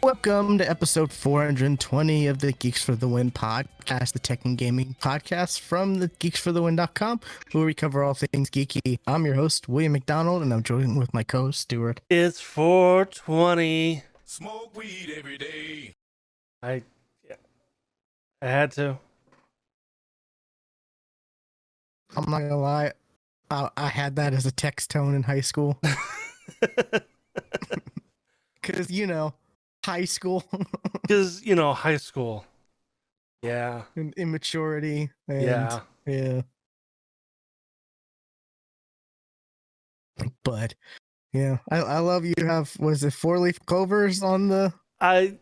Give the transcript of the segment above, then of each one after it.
Welcome to episode 420 of the Geeks for the Win podcast, the tech and gaming podcast from the geeksforthewin.com, where we cover all things geeky. I'm your host, William McDonald, and I'm joined with my co-host, Stuart. It's 420. Smoke weed every day. I had to. I'm not gonna lie, I had that as a text tone in high school. Because, high school. Because, high school. Yeah. And immaturity. And, yeah. But, yeah, I love you have, was it 4-leaf clovers on the... I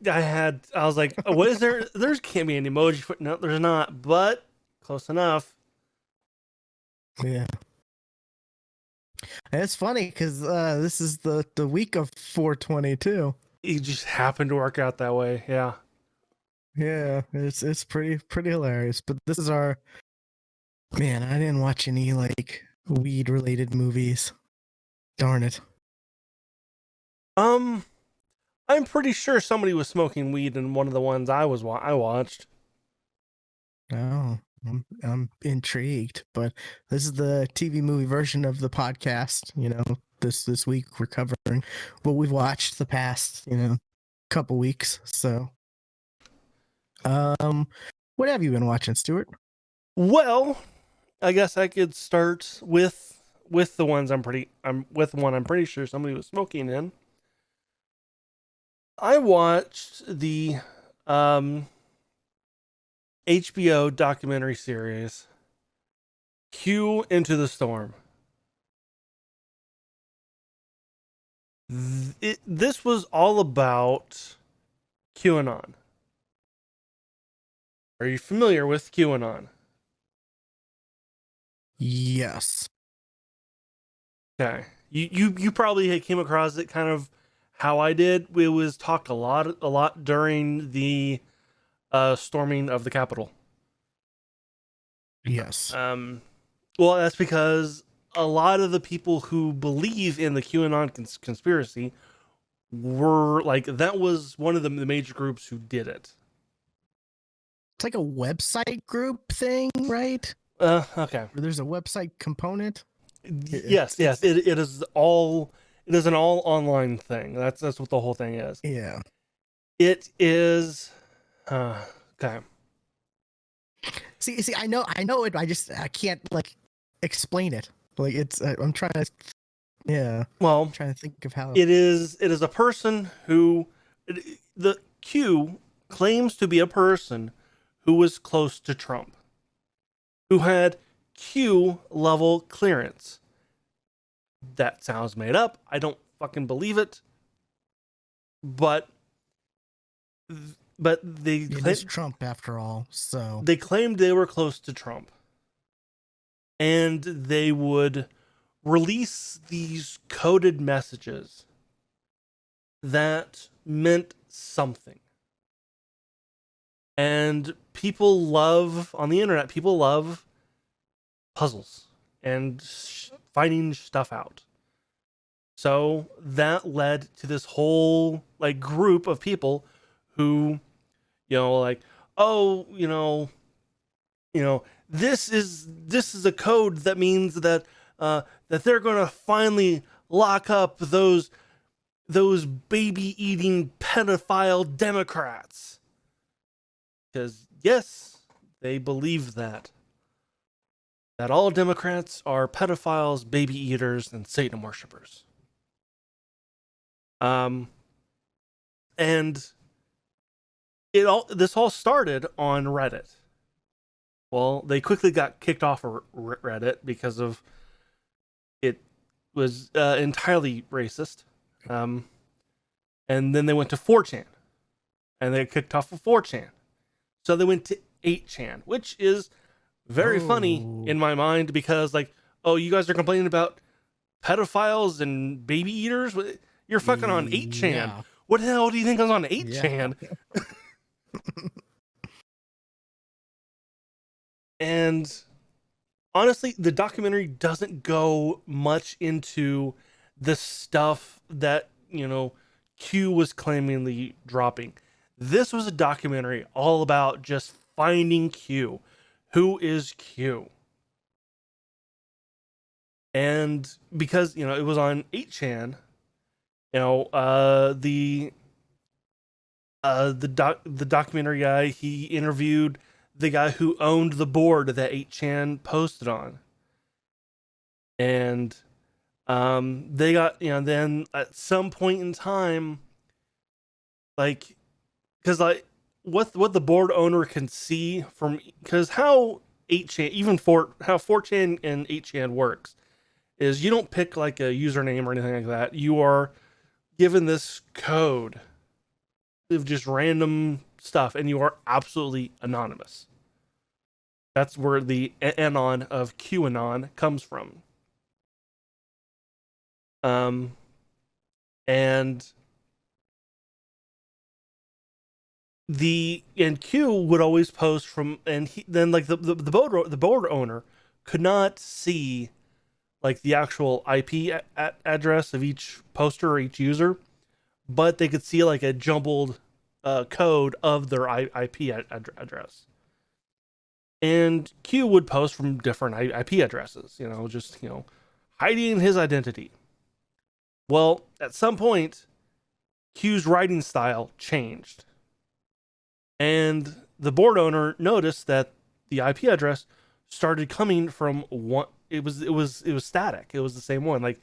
was like, oh, what is there? There can't be an emoji for... No, there's not, but close enough. Yeah. And it's funny because this is the week of 422. It just happened to work out that way. Yeah. Yeah, it's pretty hilarious. But this is our... Man, I didn't watch any, weed related movies. Darn it. I'm pretty sure somebody was smoking weed in one of the ones I watched. Oh, I'm intrigued. But this is the TV movie version of the podcast. This week we're covering what we've watched the past, couple weeks. So, what have you been watching, Stuart? Well, I guess I could start with the ones I'm pretty sure somebody was smoking in. I watched the HBO documentary series Q Into the Storm. This was all about QAnon. Are you familiar with QAnon? Yes. Okay. You probably came across it kind of how I did. It was talked a lot during the storming of the Capitol. Yes. Well, that's because a lot of the people who believe in the QAnon conspiracy were that was one of the major groups who did it. It's like a website group thing, right? Okay. There's a website component. Yes. It is all. It is an all online thing. That's what the whole thing is. Yeah. It is. Okay. See. I know it. I can't explain it. I'm trying to. Yeah. Well, I'm trying to think of how it is. It is a person who the Q claims to be a person who was close to Trump, who had Q level clearance. That sounds made up. I don't fucking believe it. But they it's Trump after all, so they claimed they were close to Trump, and they would release these coded messages that meant something. And people love on the internet. People love puzzles and finding stuff out. So that led to this whole group of people who, this is a code that means that that they're gonna finally lock up those baby eating pedophile Democrats. Because yes, they believe that all Democrats are pedophiles, baby eaters, and Satan worshipers. And this all started on Reddit. Well, they quickly got kicked off of Reddit because of it was entirely racist. And then they went to 4chan, and they got kicked off of 4chan. So they went to 8chan, which is very funny in my mind because oh, you guys are complaining about pedophiles and baby eaters? You're fucking on 8chan. Yeah. What the hell do you think is on 8chan? Yeah. And honestly, the documentary doesn't go much into the stuff that, Q was claimingly dropping. This was a documentary all about just finding Q. Who is Q? And because, it was on 8chan, the documentary guy, he interviewed the guy who owned the board that 8chan posted on. And they got, then at some point in time, like, because like what the board owner can see from, because how 8chan, how 4chan and 8chan works is you don't pick like a username or anything like that. You are given this code of just random stuff, and you are absolutely anonymous. That's where the anon of QAnon comes from. And Q would always post from, and then like the board owner could not see like the actual IP address of each poster or each user, but they could see like a jumbled code of their IP address. And Q would post from different IP addresses, just hiding his identity. Well, at some point, Q's writing style changed, and the board owner noticed that the IP address started coming from one. It was static. It was the same one. Like,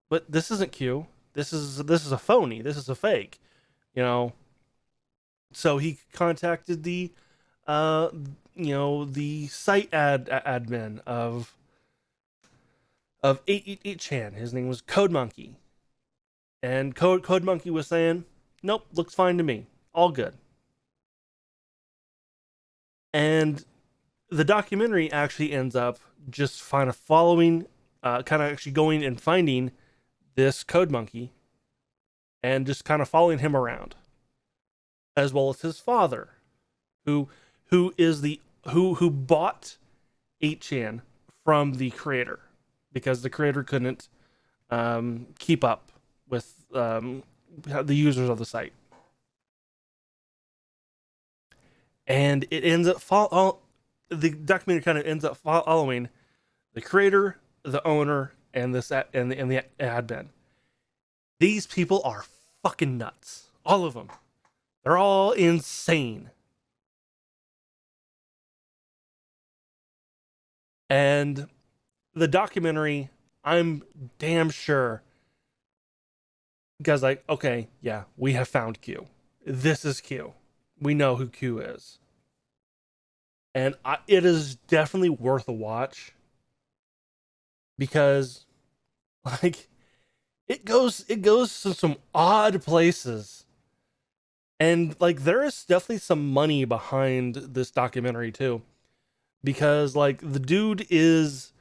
but this isn't Q. This is a phony. This is a fake. So he contacted the the site admin of 8chan. His name was Code Monkey. And Code Monkey was saying, nope, looks fine to me. All good. And the documentary actually ends up just following, actually going and finding this Code Monkey and just kind of following him around, as well as his father, who bought 8chan from the creator, because the creator couldn't keep up with the users of the site. And it ends up the documentary kind of ends up following the creator, the owner, and the admin. These people are fucking nuts. All of them. They're all insane. And the documentary, I'm damn sure, guys, like, okay, yeah, we have found Q. This is Q. We know who Q is. And it is definitely worth a watch, because like it goes to some odd places, and like there is definitely some money behind this documentary too, because like the dude is,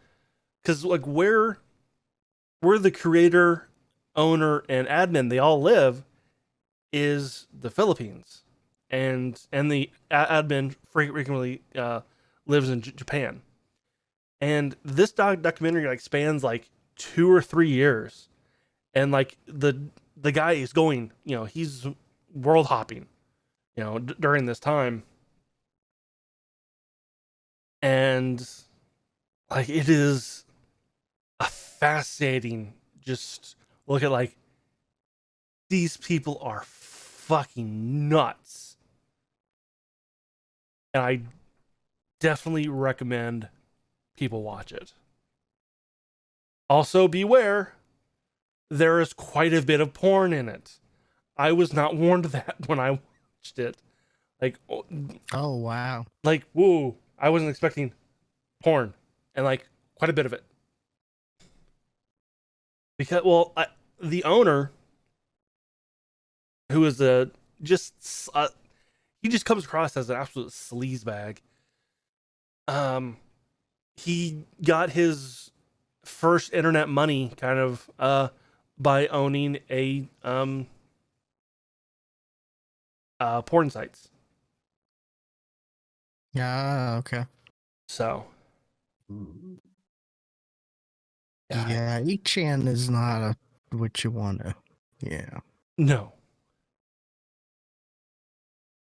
because like where the creator, owner, and admin, they all live, is the Philippines, and the admin frequently lives in Japan. And this documentary like spans like 2 or 3 years, and like the guy is going, he's world hopping, during this time, and like it is a fascinating just look at, like, these people are fucking nuts, and I definitely recommend people watch it. Also, beware, there is quite a bit of porn in it. I was not warned of that when I watched it. Like, Oh, wow. like, whoa, I wasn't expecting porn, and like quite a bit of it. Because, well, the owner, who is he just comes across as an absolute sleazebag. He got his first internet money kind of by owning a porn sites. Yeah, okay. So Yeah, 8chan is not what you want to. Yeah. no,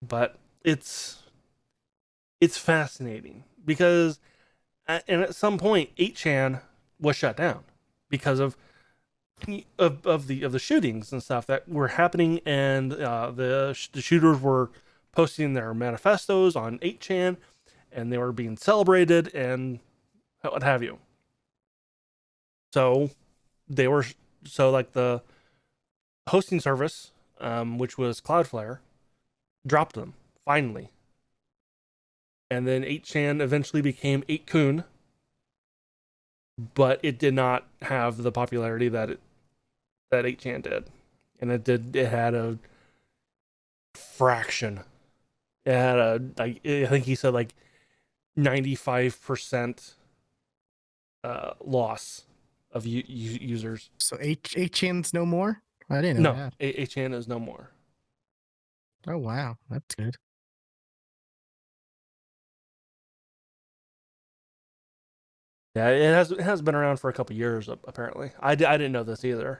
but it's fascinating because and at some point 8chan was shut down because of the shootings and stuff that were happening, and the shooters were posting their manifestos on 8chan, and they were being celebrated and what have you. So they were like the hosting service, which was Cloudflare, dropped them finally, and then 8chan eventually became 8kun, but it did not have the popularity that 8chan did, and it had a fraction. It had I think he said like 95% loss of users. So 8chan's no more? I didn't know No, that. 8chan is no more. Oh wow, that's good. Yeah, it has been around for a couple years apparently. I didn't know this either.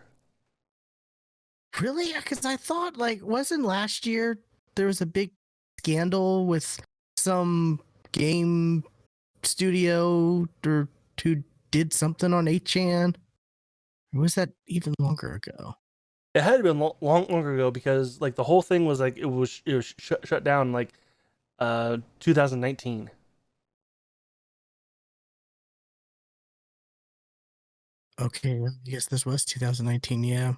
Really? Because I thought, like, wasn't last year there was a big scandal with some game studio or who did something on 8chan? Or was that even longer ago? It had been longer ago because like the whole thing was like it was shut down like 2019. Okay, I guess this was 2019. Yeah.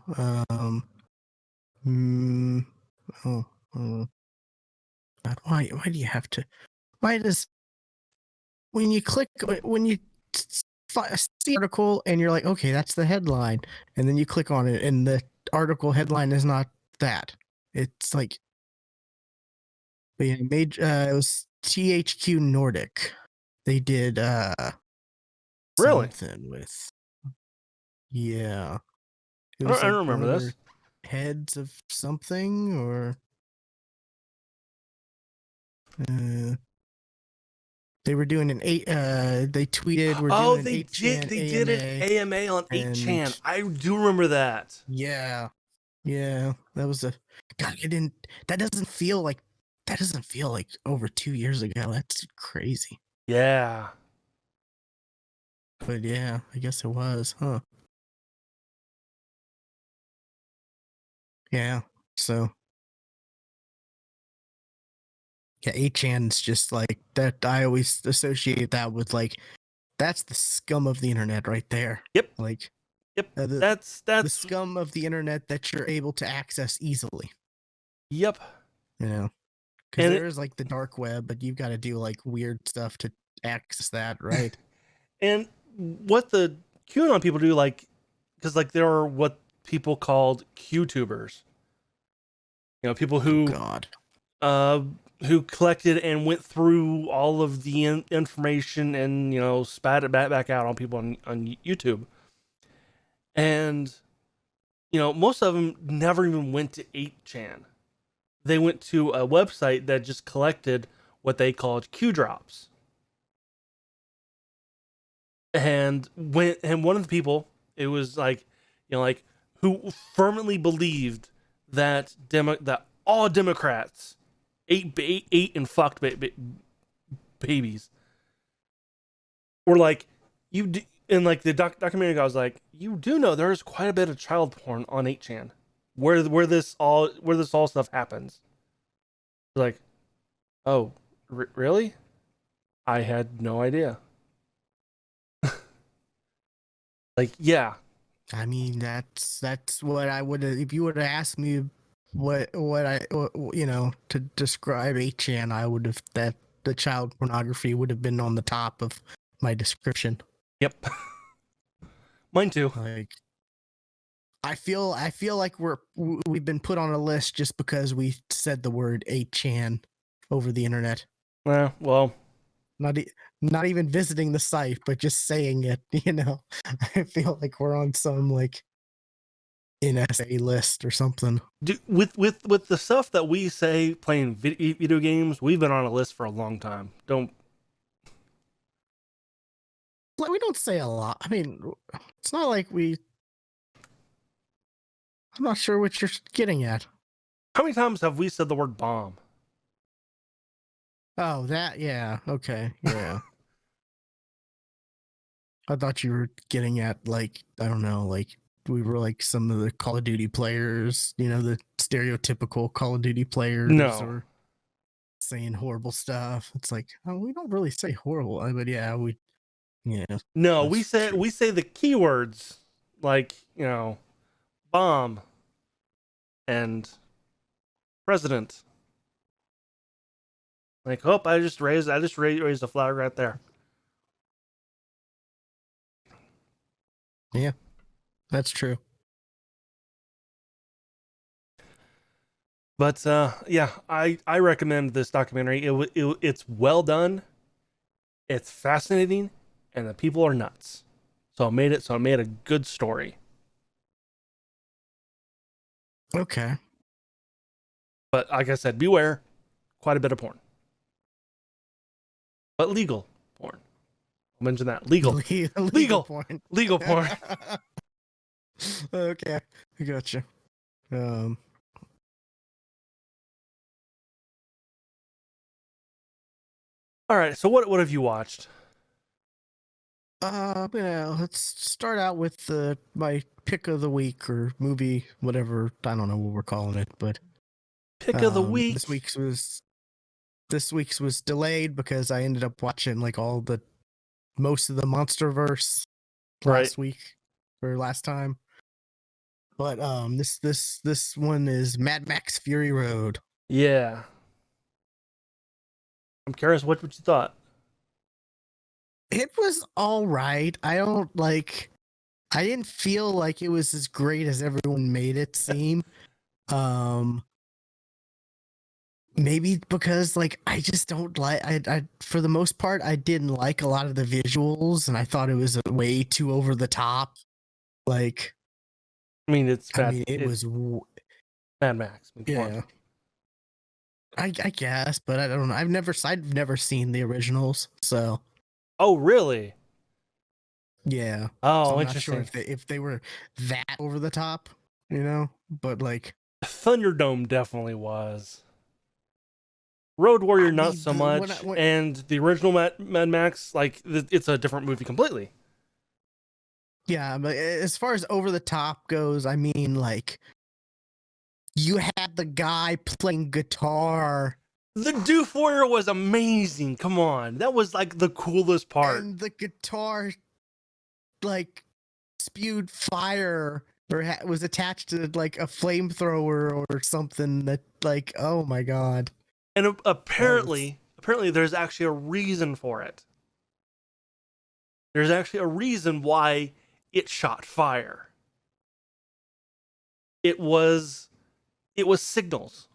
Mm, oh, God, why do you have to? Why does when you click when you see an article and you're like, okay, that's the headline, and then you click on it and the article headline is not that. It's like, but yeah, it was THQ Nordic. They did Really? something with, yeah. It I was don't like one remember of this. their heads of something, or they were doing an eight. They tweeted, "We're Oh, doing an 8chan they did an AMA," AMA on 8chan. and I do remember that. yeah, yeah, that was a God. I didn't. That doesn't feel like. That doesn't feel like over 2 years ago. That's crazy. Yeah. But yeah, I guess it was, huh? Yeah. So yeah, 8chan's just like that. I always associate that with like that's the scum of the internet right there. Yep. Like Yep. the That's scum of the internet that you're able to access easily. yep. You know, because And there is like the dark web, but you've got to do like weird stuff to access that, right? and what the QAnon people do, like, because like there are what people called QTubers. You know, people Oh God. who collected and went through all of the information and spat it back out on people on YouTube. And most of them never even went to 8chan. They went to a website that just collected what they called Q drops. And one of the people, it was like, like who firmly believed that that all Democrats ate and fucked babies. Or like and like the documentary guy was like, you do know there's quite a bit of child porn on 8chan, where this all stuff happens. Like, oh, really? I had no idea. Like, yeah. I mean, that's what I would have if you would have asked me what to describe 8chan. I would have that the child pornography would have been on the top of my description. Yep. Mine too. Like, I feel like we've been put on a list just because we said the word 8chan over the internet. Well, not not even visiting the site, but just saying it. I feel like we're on some like NSA list or something. With the stuff that we say playing video games, we've been on a list for a long time. Don't. Like, we don't say a lot. I mean, it's not like we. I'm not sure what you're getting at. How many times have we said the word bomb? Oh, that, yeah. Okay, yeah. I thought you were getting at, like, I don't know, like we were like some of the Call of Duty players, the stereotypical Call of Duty players, No. or saying horrible stuff. It's like, oh, we don't really say horrible, but yeah, No, we say true. the keywords like, bomb and president. Like, oh, I just raised a flag right there. Yeah, that's true. But yeah, I recommend this documentary. It's well done, it's fascinating, and the people are nuts. So it made a good story. Okay. But like I said, beware, quite a bit of porn. But legal porn. I'll mention that. Legal porn. Legal porn. Okay, I gotcha. All right, so what have you watched? Let's start out with my pick of the week or movie, whatever. I don't know what we're calling it, but Pick of the week. This week's was delayed because I ended up watching like most of the MonsterVerse last week or last time. But this one is Mad Max Fury Road. Yeah. I'm curious what you thought. It was all right. I didn't feel like it was as great as everyone made it seem. Maybe because like I just don't like I for the most part I didn't like a lot of the visuals, and I thought it was way too over the top. Like, I mean, it was Mad Max. yeah. I guess, but I don't know. I've never seen the originals, so. Oh, really? Yeah. Oh, so I'm interesting. not sure if they were that over the top, but like Thunderdome definitely was. Road Warrior not so much, and the original Mad Max, like it's a different movie completely. Yeah, but as far as over the top goes, I mean, like, you had the guy playing guitar. The Doof Warrior was amazing. Come on, that was like the coolest part. And the guitar, like, spewed fire or was attached to like a flamethrower or something. That, like, oh my god. And apparently there's actually a reason for it. There's actually a reason why it shot fire. It was signals.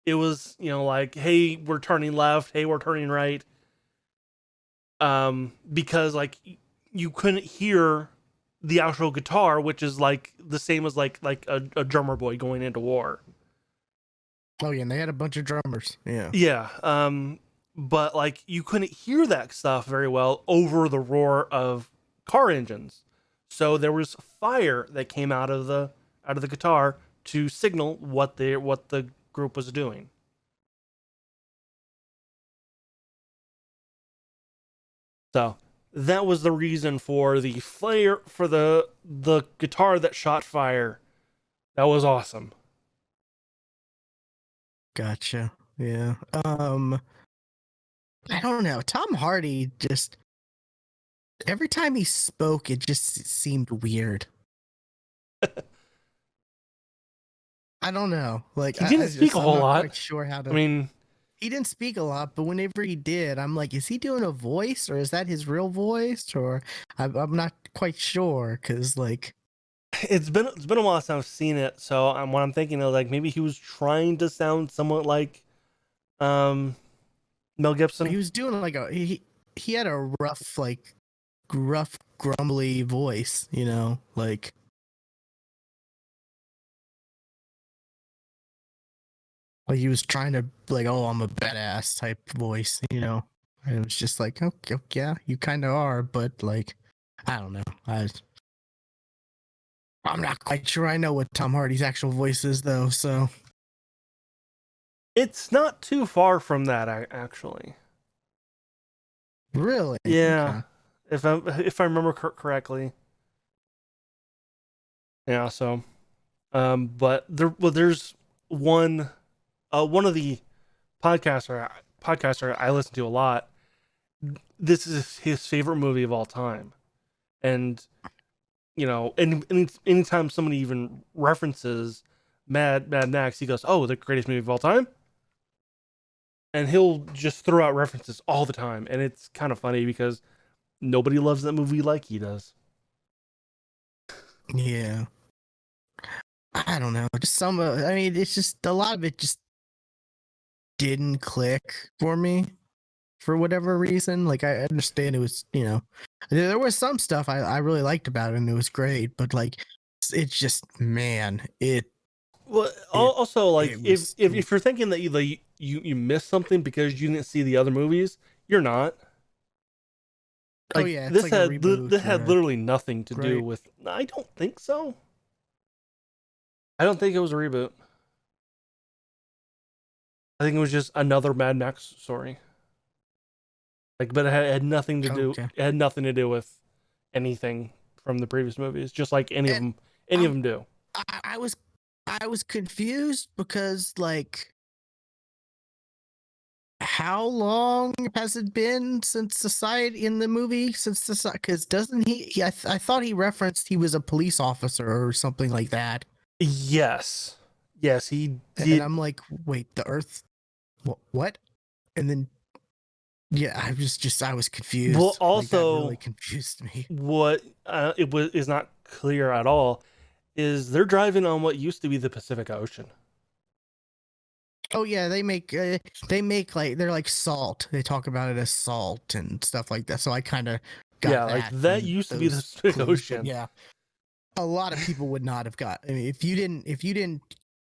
It was, like, hey, we're turning left, hey, we're turning right. Because like you couldn't hear the actual guitar, which is like the same as like a drummer boy going into war. Oh yeah, and they had a bunch of drummers. Yeah. Yeah. But like you couldn't hear that stuff very well over the roar of car engines. So there was fire that came out of the guitar to signal what the group was doing. So that was the reason for the flare for the guitar that shot fire. That was awesome. Gotcha. Yeah. I don't know. Tom Hardy just every time he spoke, it just seemed weird. I don't know. Like he didn't speak a whole lot. I'm not quite sure how to. I mean, he didn't speak a lot, but whenever he did, I'm like, is he doing a voice or is that his real voice? Or I'm not quite sure because like it's been a while since I've seen it. So what I'm thinking is like maybe he was trying to sound somewhat like Mel Gibson. He was doing like he had a rough, grumbly voice, you know, like he was trying to like, oh, I'm a badass type voice, you know. And it was just like, okay, yeah, you kind of are, but like, I don't know. I'm not quite sure I know what Tom Hardy's actual voice is though, so It's not too far from that, actually. really, Yeah, okay. if I remember correctly. Yeah. So, but there's one one of the podcaster I listen to a lot. This is his favorite movie of all time, and you know, anytime somebody even references Mad Max, he goes, "Oh, the greatest movie of all time," and he'll just throw out references all the time, and it's kind of funny because nobody loves that movie like he does. Yeah. I don't know. Just some. I mean, it's just a lot of it just didn't click for me for whatever reason. Like I understand it was, you know, there was some stuff I really liked about it and it was great, but like it's just man, Well, it also like it was if you're thinking that you missed something because you didn't see the other movies, you're not. oh Like yeah, it's like a this reboot had or literally nothing to do right. with. I don't think so. I don't think it was a reboot. I think it was just another Mad Max story. Like, but it had nothing to do. Okay. It had nothing to do with anything from the previous movies. Just like And any of I'm them do. I was confused because like how long has it been since society in the movie since society because doesn't I thought he referenced he was a police officer or something like that. Yes, yes, he And did. I'm like, wait, the Earth, what? And then, yeah, I was Well, confused. Like that really also, confused me. what it was is not clear at all is they're driving on what used to be the Pacific Ocean. Oh yeah, they make like they're like salt. They talk about it as salt and stuff like that. So I kind of got Yeah, like that that from used to be the those Pacific clues. But Ocean. yeah, a lot of people would not have got. I mean, if you didn't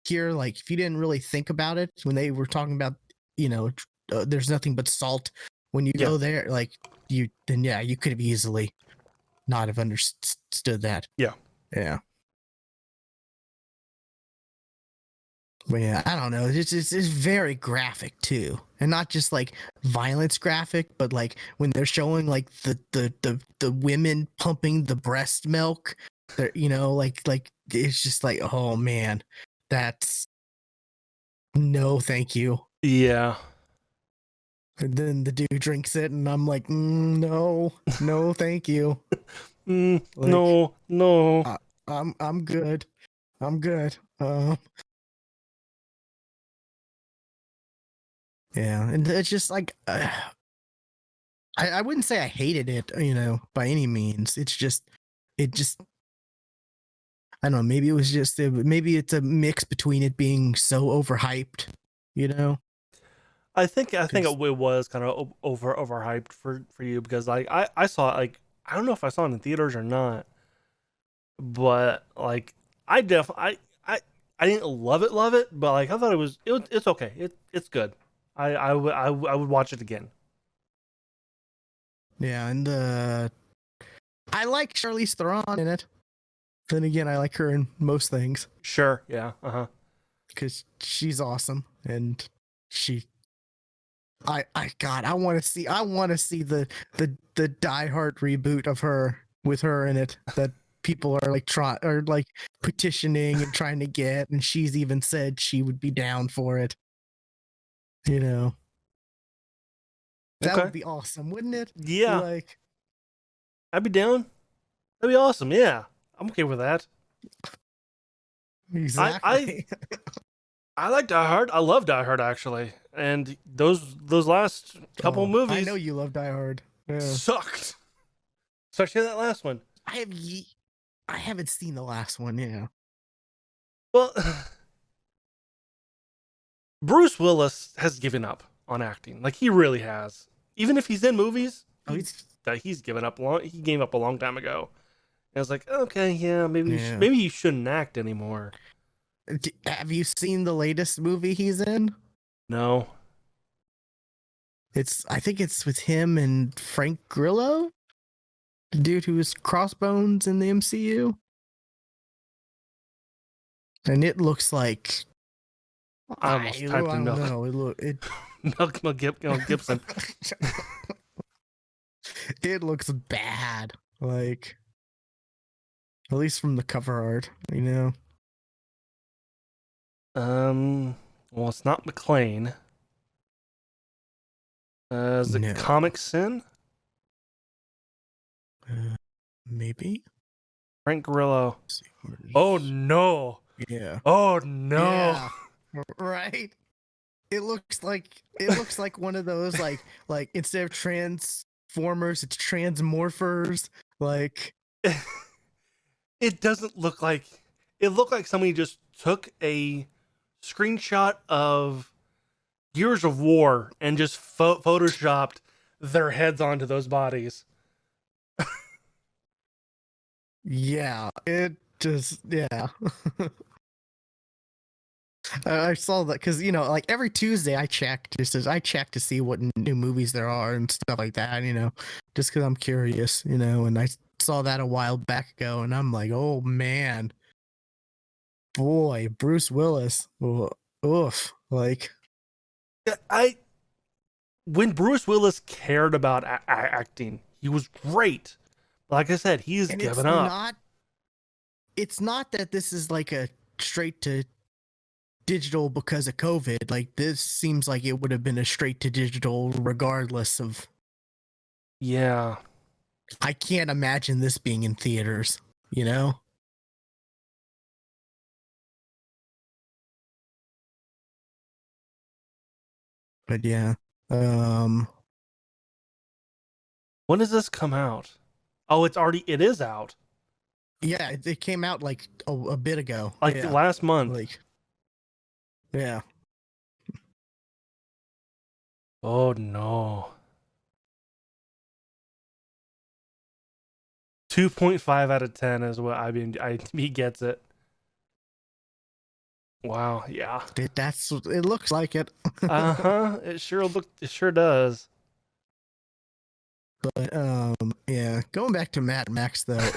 hear like if you didn't really think about it when they were talking about, you know, there's nothing but salt when you Yeah. go there, like then yeah, you could have easily not have understood that. Yeah. Yeah. But yeah, I don't know. It's very graphic too, and not just like violence graphic, but like when they're showing like the women pumping the breast milk, they're, you know, like it's just like, oh man, that's no, thank you. Yeah. And then the dude drinks it, and I'm like, no, no, thank you. Like, No, no. I, I'm good. I'm good. Yeah, and it's just like I wouldn't say I hated it, you know, by any means. It just I don't know. Maybe it was just maybe it's a mix between it being so overhyped, you know. I think Because it was kind of overhyped for you because like I saw it like I don't know if I saw it in theaters or not, but like I def I didn't love it, but like I thought it's okay. It's good. I would watch it again. yeah, and I like Charlize Theron in it. Then again, I like her in most things Sure. Yeah. Uh-huh. because she's awesome and she. God, I want to see the Die Hard reboot of her with her in it that people are like like petitioning and trying to get, and she's even said she would be down for it. You know, that Okay. would be awesome, wouldn't it? Yeah. Like I'd be down. That'd be awesome. Yeah. I'm okay with that. I I exactly. I like Die Hard. I love Die Hard actually. And those last couple Oh, I know movies you love Die Hard. Yeah, sucked. Especially that last one. I have. I haven't seen the last one. Yeah. Well, Bruce Willis has given up. on acting. Like, he really has. Even if he's in movies, Oh, he's given up he gave up a long time ago. And I was like, okay, yeah, yeah. maybe you shouldn't act anymore. Have you seen the latest movie he's in? No. I think it's with him and Frank Grillo, the dude who was Crossbones in the MCU. And it looks like I almost typed in don't milk. know. Mel Gibson. It looks bad. Like, at least from the cover art, you know. Well, it's not McLean. Is it No. Comic Sin? Maybe. Frank Grillo. Oh no. Yeah. Oh no. Yeah. Right. It looks like one of those like instead of Transformers, it's Transmorphers. Like, It doesn't look like it looked like somebody just took a screenshot of Gears of War and just photoshopped their heads onto those bodies. yeah, it just yeah. I saw that because like every Tuesday I check to see what new movies there are and stuff like that. Just because I'm curious. And I saw that a while back ago, and I'm like, oh man, boy, Bruce Willis, oof, like. When Bruce Willis cared about acting, he was great. Like I said, he's given up. It's not that this is like a straight to digital because of COVID. Like, this seems like it would have been a straight to digital regardless of. Yeah. I can't imagine this being in theaters, But yeah. When does this come out? Oh, it is out. Yeah, it came out like a bit ago. Like last month. Like, yeah. Oh no. 2.5 out of 10 is what he gets it. Wow, yeah. It looks like it. Uh-huh. It sure does. But yeah, going back to Mad Max though,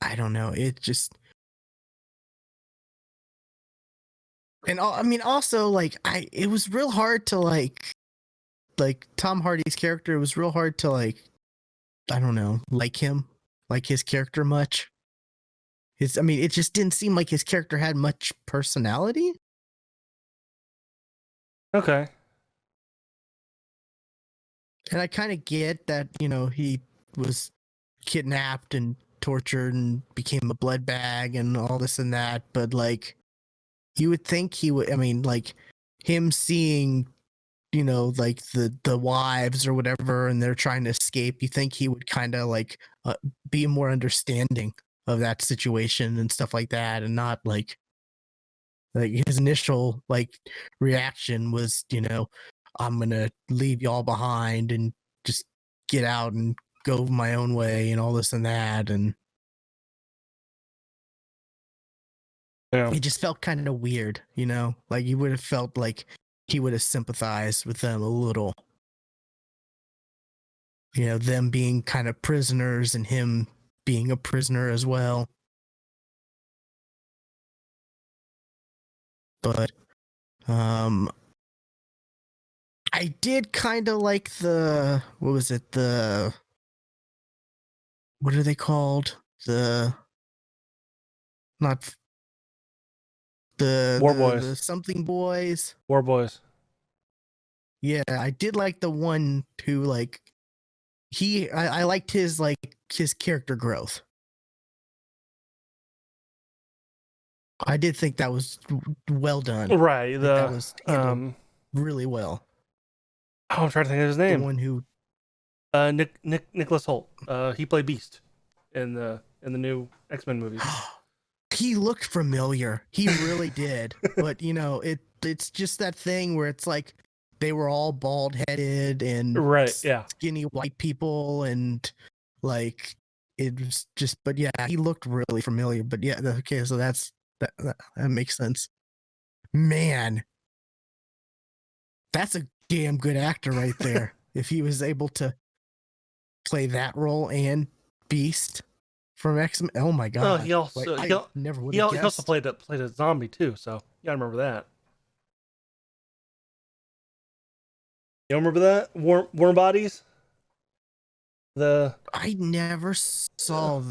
I don't know, it just. And I mean, also, like, it was real hard to like Tom Hardy's character. It was real hard to I don't know, like his character much. It just didn't seem like his character had much personality. Okay. And I kind of get that, he was kidnapped and tortured and became a blood bag and all this and that, but like, you would think he would. I mean, like, him seeing, like the wives or whatever, and they're trying to escape. You think he would kind of like be more understanding of that situation and stuff like that, and not like his initial reaction was, I'm gonna leave y'all behind and just get out and go my own way and all this and that, and. Yeah. It just felt kind of weird, like you would have felt like he would have sympathized with them a little. Them being kind of prisoners and him being a prisoner as well. But I did kind of like what are they called? Not War Boys. The something boys. War Boys. Yeah, I did like the one who I liked his character growth. I did think that was well done. Right. That was handled really well. Oh, I'm trying to think of his name. The one who Nicholas Hoult. He played Beast in the new X-Men movies. He looked familiar. He really did. But it's just that thing where it's like they were all bald headed and Right, yeah. skinny white people, and like it was just. But yeah, he looked really familiar. But yeah, okay, so that makes sense. Man, that's a damn good actor right there. If he was able to play that role and Beast from X-Men, oh my god! Oh, he also I never would have he also guessed. played a zombie too. So you gotta remember that. You don't remember that Warm Bodies? I never saw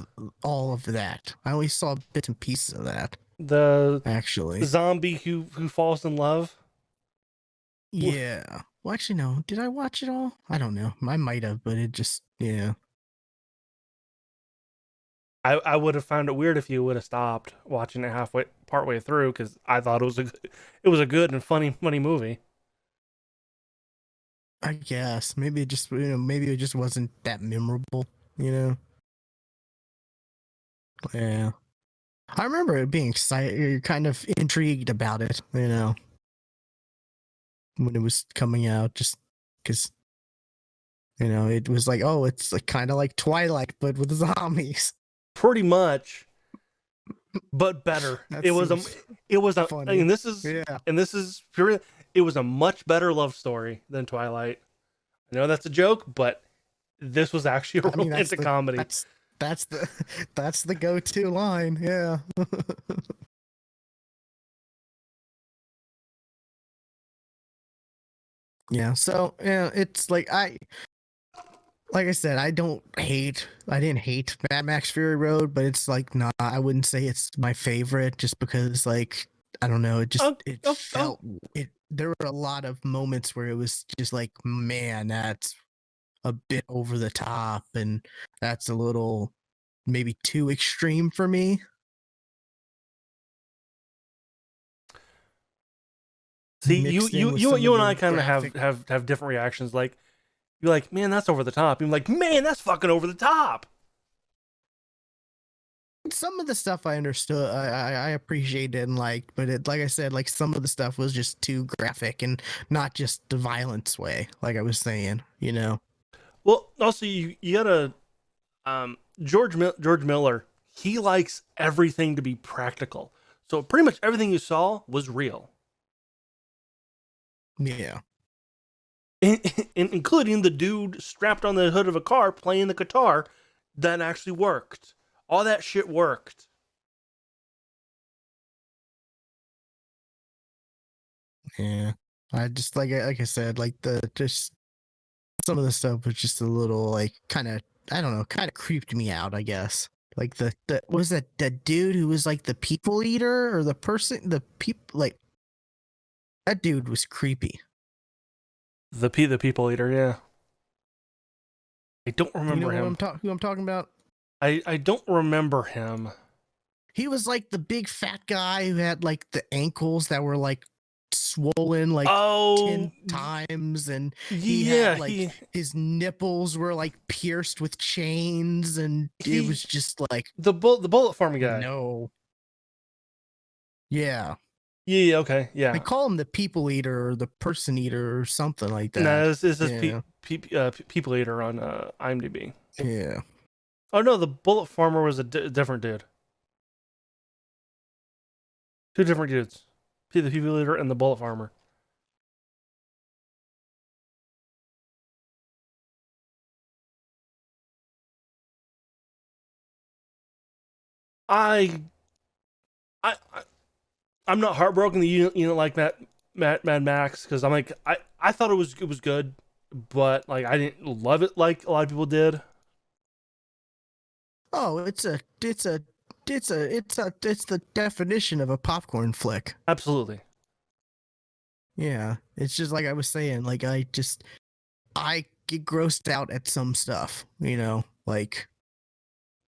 all of that. I only saw bits and pieces of that. The Actually, zombie who falls in love. yeah. Well, actually, no. Did I watch it all? I don't know. I might have, but it just, yeah. I would have found it weird if you would have stopped watching it partway through, because I thought it was a good and funny movie. I guess maybe it just, maybe it just wasn't that memorable. You know. Yeah. I remember it being excited, kind of intrigued about it. You know, when it was coming out, just because. It was like, oh, it's like kind of like Twilight, but with zombies. Pretty much, but better. It was a funny. and this is pure. It was a much better love story than Twilight. I know that's a joke, but this was actually a romantic comedy. That's the go-to line. Yeah. Yeah. So yeah, it's like I said, I didn't hate Mad Max Fury Road, but it's like, nah, I wouldn't say it's my favorite just because, like, I don't know, there were a lot of moments where it was just like, man, that's a bit over the top, and that's a little maybe too extreme for me. See, you and I kind of have different reactions. Like, you're like, man, that's over the top. You're like, man, that's fucking over the top. Some of the stuff I understood, I appreciated and liked, but like I said, like some of the stuff was just too graphic and not just the violence way, like I was saying, Well, also you gotta, George Miller. He likes everything to be practical, so pretty much everything you saw was real. Yeah. Including the dude strapped on the hood of a car playing the guitar, that actually worked. All that shit worked. Yeah. I just like I said, like just some of the stuff was just a little like kind of, I don't know, kind of creeped me out, I guess. Like the was that the dude who was like the people eater, or the people, like that dude was creepy. The people eater, yeah. I don't remember him. Who I'm talking about? I don't remember him. He was like the big fat guy who had like the ankles that were like swollen like 10 times, and his nipples were like pierced with chains, and it was just like the bullet farming guy. No. Yeah. Yeah, okay, yeah. They call him the people eater or the person eater or something like that. No, this is people eater on IMDb. Yeah. Oh no, the bullet farmer was a different dude. Two different dudes. The people eater and the bullet farmer. I'm not heartbroken that you don't like Mad Max, because I'm like, I thought it was good, but like I didn't love it like a lot of people did. Oh, it's the definition of a popcorn flick. Absolutely. Yeah, it's just like I was saying, like I get grossed out at some stuff, like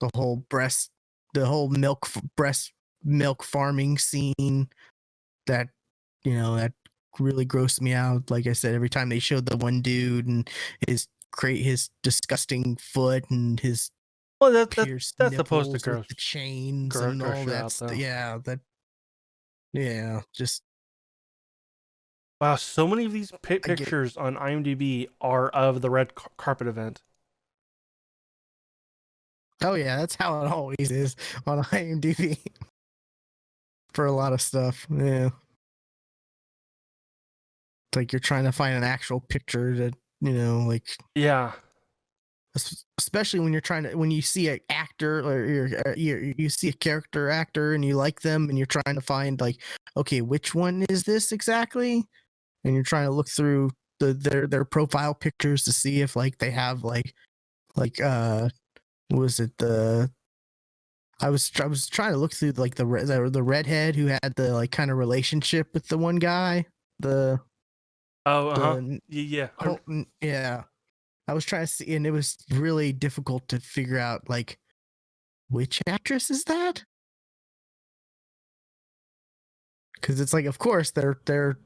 the whole breast milk farming scene, that that really grossed me out. Like I said, every time they showed the one dude and his disgusting foot and his that's supposed to gross the chains and all that. Yeah, just Wow, so many of these I get, pictures on IMDb are of the red carpet event. oh yeah, that's how it always is on IMDb for a lot of stuff. Yeah, it's like you're trying to find an actual picture that like Yeah. especially when you're trying to when you see an actor or you see a character actor and you like them and you're trying to find like, okay, which one is this exactly, and you're trying to look through their profile pictures to see if like they have like what was it the I was trying to look through like the redhead who had the like kind of relationship with the one guy, the Oh, the yeah. yeah, I was trying to see, and it was really difficult to figure out like which actress is that, because it's like, of course, their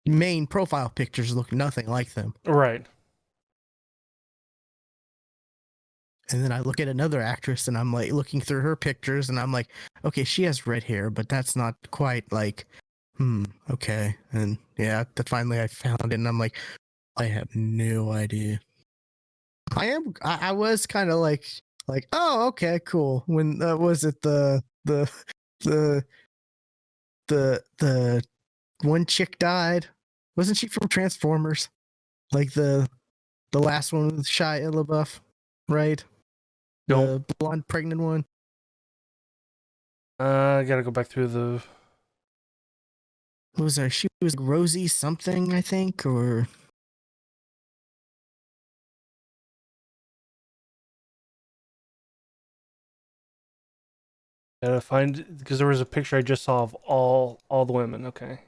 main profile pictures look nothing like them, Right. and then I look at another actress and I'm like looking through her pictures and I'm like, okay, she has red hair, but that's not quite like, okay, and yeah, that finally I found it, and I'm like, I have no idea. I was kind of like, oh, okay, cool. When was it the the one chick died? Wasn't she from Transformers? Like the last one with Shia LaBeouf, right? Don't. The blonde pregnant one. I gotta go back through the. What was her? She was Rosie something, I think, or Gotta find, because there was a picture I just saw of all the women. Okay.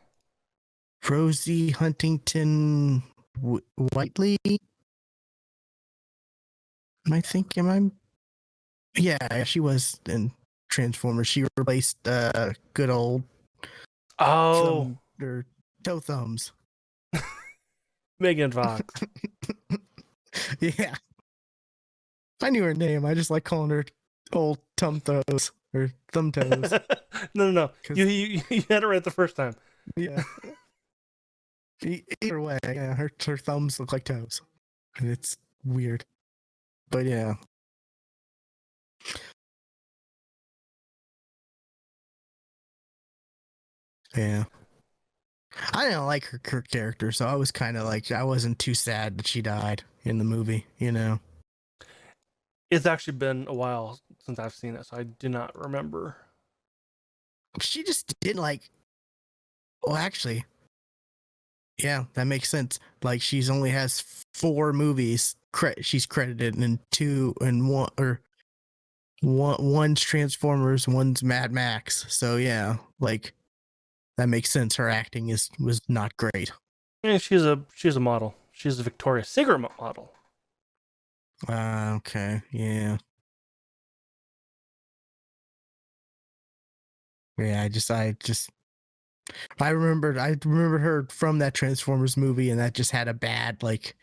Rosie Huntington Whiteley. Am I? Yeah, she was in Transformers. She replaced good old Oh, thumb or toe thumbs. Megan Fox. Yeah, I knew her name. I just like calling her old thumb toes or thumb toes. No. You, 'Cause- you had it right the first time. Yeah. Either way, yeah, her thumbs look like toes, and it's weird. But yeah, yeah. I didn't like her character, so I was kind of like, I wasn't too sad that she died in the movie. It's actually been a while since I've seen it, so I do not remember. She just didn't like. Well, actually, yeah, that makes sense. Like she's only has 4 movies. She's credited in 2 and 1 or one's Transformers, one's Mad Max. So yeah, like that makes sense. Her acting was not great. Yeah, she's a model. She's a Victoria's Secret model. Okay, yeah, yeah. I remembered her from that Transformers movie, and that just had a bad like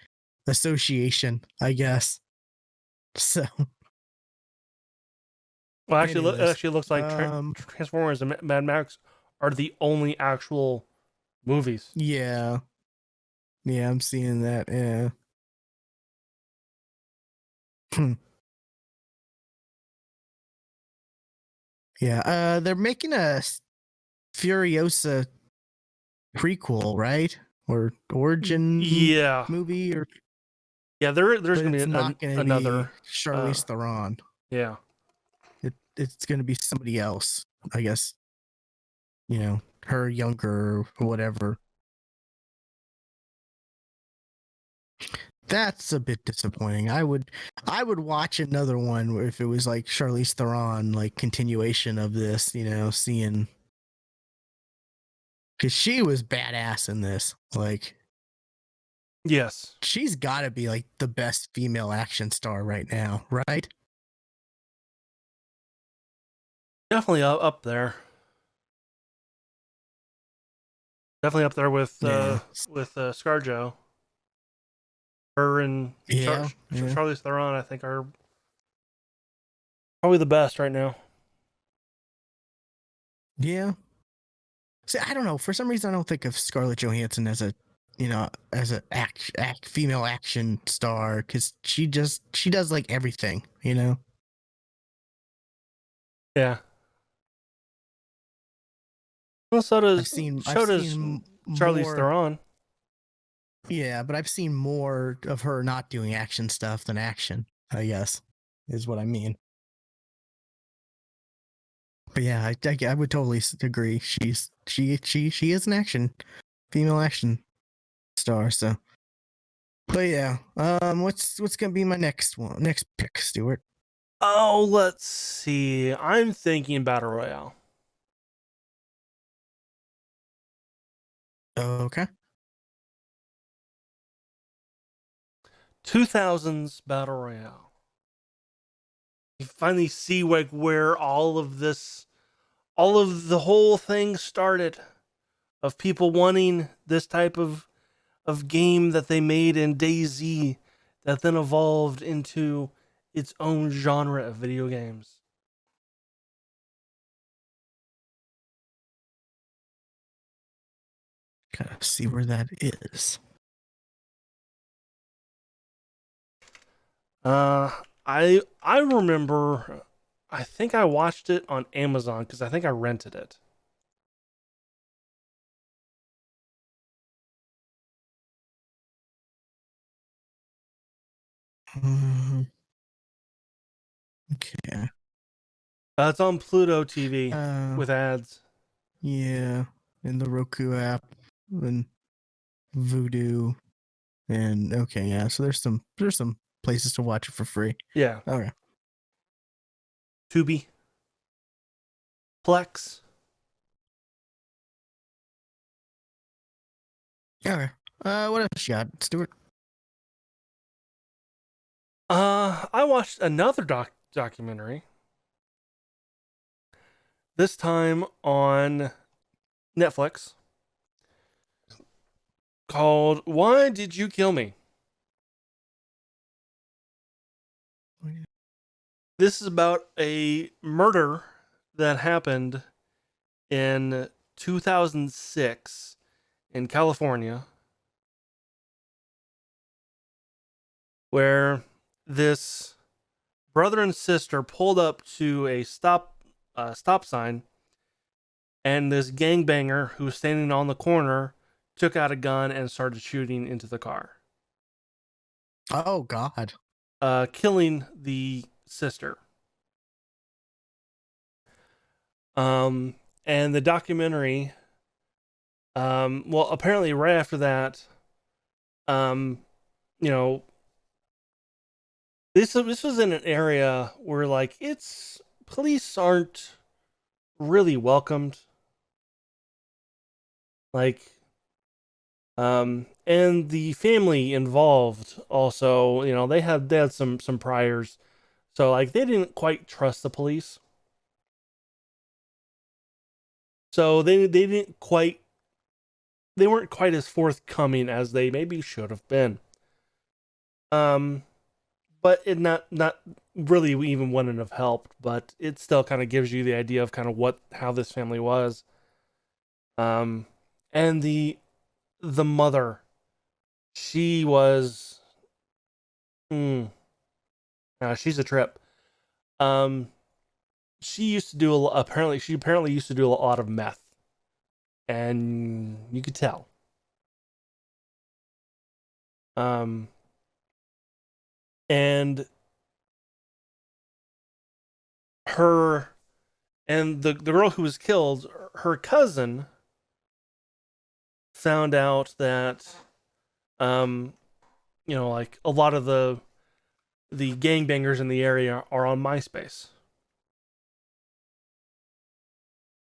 association, I guess. So, Well, it anyways, actually looks like Transformers and Mad Max are the only actual movies. yeah, I'm seeing that. Yeah. Yeah, they're making a Furiosa prequel, right? Or origin Yeah, movie, or yeah. There's but gonna be it's not going to be another. Charlize Theron. Yeah, It's going to be somebody else, I guess. Her younger or whatever. That's a bit disappointing. I would watch another one if it was like Charlize Theron, like continuation of this. Seeing, because she was badass in this. Like, yes, she's got to be like the best female action star right now, right? definitely up there. Definitely up there with Yeah. ScarJo. Her and Yeah. Charlize Theron, I think, are probably the best right now. Yeah. See, I don't know. For some reason, I don't think of Scarlett Johansson as a, as a female action star, because she does like everything, Yeah. Well, so I've does seen Charlize more. Theron. Yeah, but I've seen more of her not doing action stuff than action, I guess, is what I mean. But yeah, I would totally agree. She is an female action star. So, but yeah, what's gonna be my next pick, Stuart? Oh, let's see. I'm thinking Battle Royale. Okay. 2000s Battle Royale. You finally see like where all of the whole thing started, of people wanting this type of game that they made in DayZ that then evolved into its own genre of video games. Gotta see where that is. I remember, I think I watched it on Amazon because I think I rented it. Okay. It's on Pluto TV with ads. Yeah, in the Roku app and Vudu, and okay, yeah. So there's some places to watch it for free. Yeah. Okay. Tubi. Plex. Okay. What else you got, Stuart? I watched another documentary. This time on Netflix, called "Why Did You Kill Me?" This is about a murder that happened in 2006 in California, where this brother and sister pulled up to a stop sign, and this gangbanger who was standing on the corner took out a gun and started shooting into the car, Oh God. killing the sister. And the documentary, well, apparently right after that, um, you know, this was in an area where like it's police aren't really welcomed, like, and the family involved also, they had some priors, so like they didn't quite trust the police, so they weren't quite as forthcoming as they maybe should have been. Um, but it not really even wouldn't have helped, but it still kind of gives you the idea of kind of how this family was. Um, and the mother, she was, she's a trip. Um, she used to do apparently used to do a lot of meth, and you could tell. Um, and her and the girl who was killed, her cousin found out that, um, like a lot of the gangbangers in the area are on MySpace.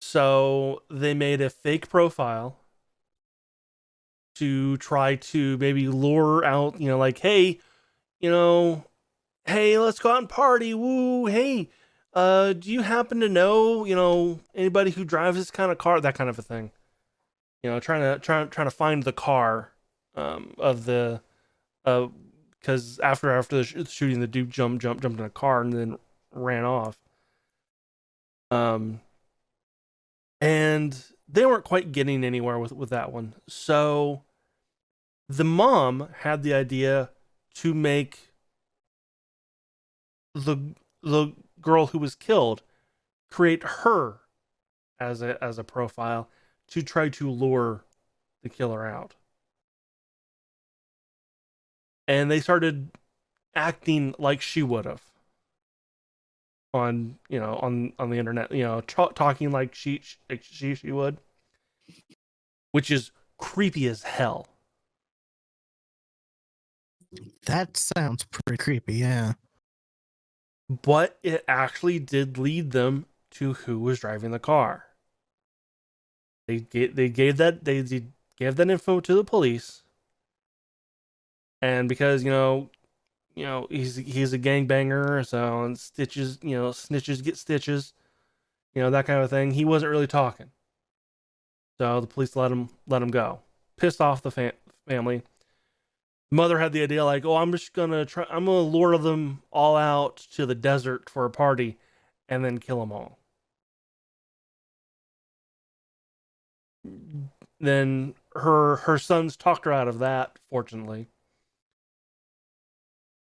So they made a fake profile to try to maybe lure out, like, hey, you know, hey, let's go out and party. Woo, hey, do you happen to know, anybody who drives this kind of car? That kind of a thing. Trying to find the car, of the, because after the shooting, the dude jumped in a car and then ran off. And they weren't quite getting anywhere with that one. So the mom had the idea to make the the girl who was killed create her as a profile to try to lure the killer out. And they started acting like she would have on on the internet, talking like she would, which is creepy as hell. That sounds pretty creepy, yeah. But it actually did lead them to who was driving the car. They gave that info to the police, and because he's a gangbanger, so and snitches get stitches, that kind of thing. He wasn't really talking, so the police let him go. Pissed off the family. Mother had the idea like, oh, I'm gonna lure them all out to the desert for a party, and then kill them all. Then her sons talked her out of that, fortunately.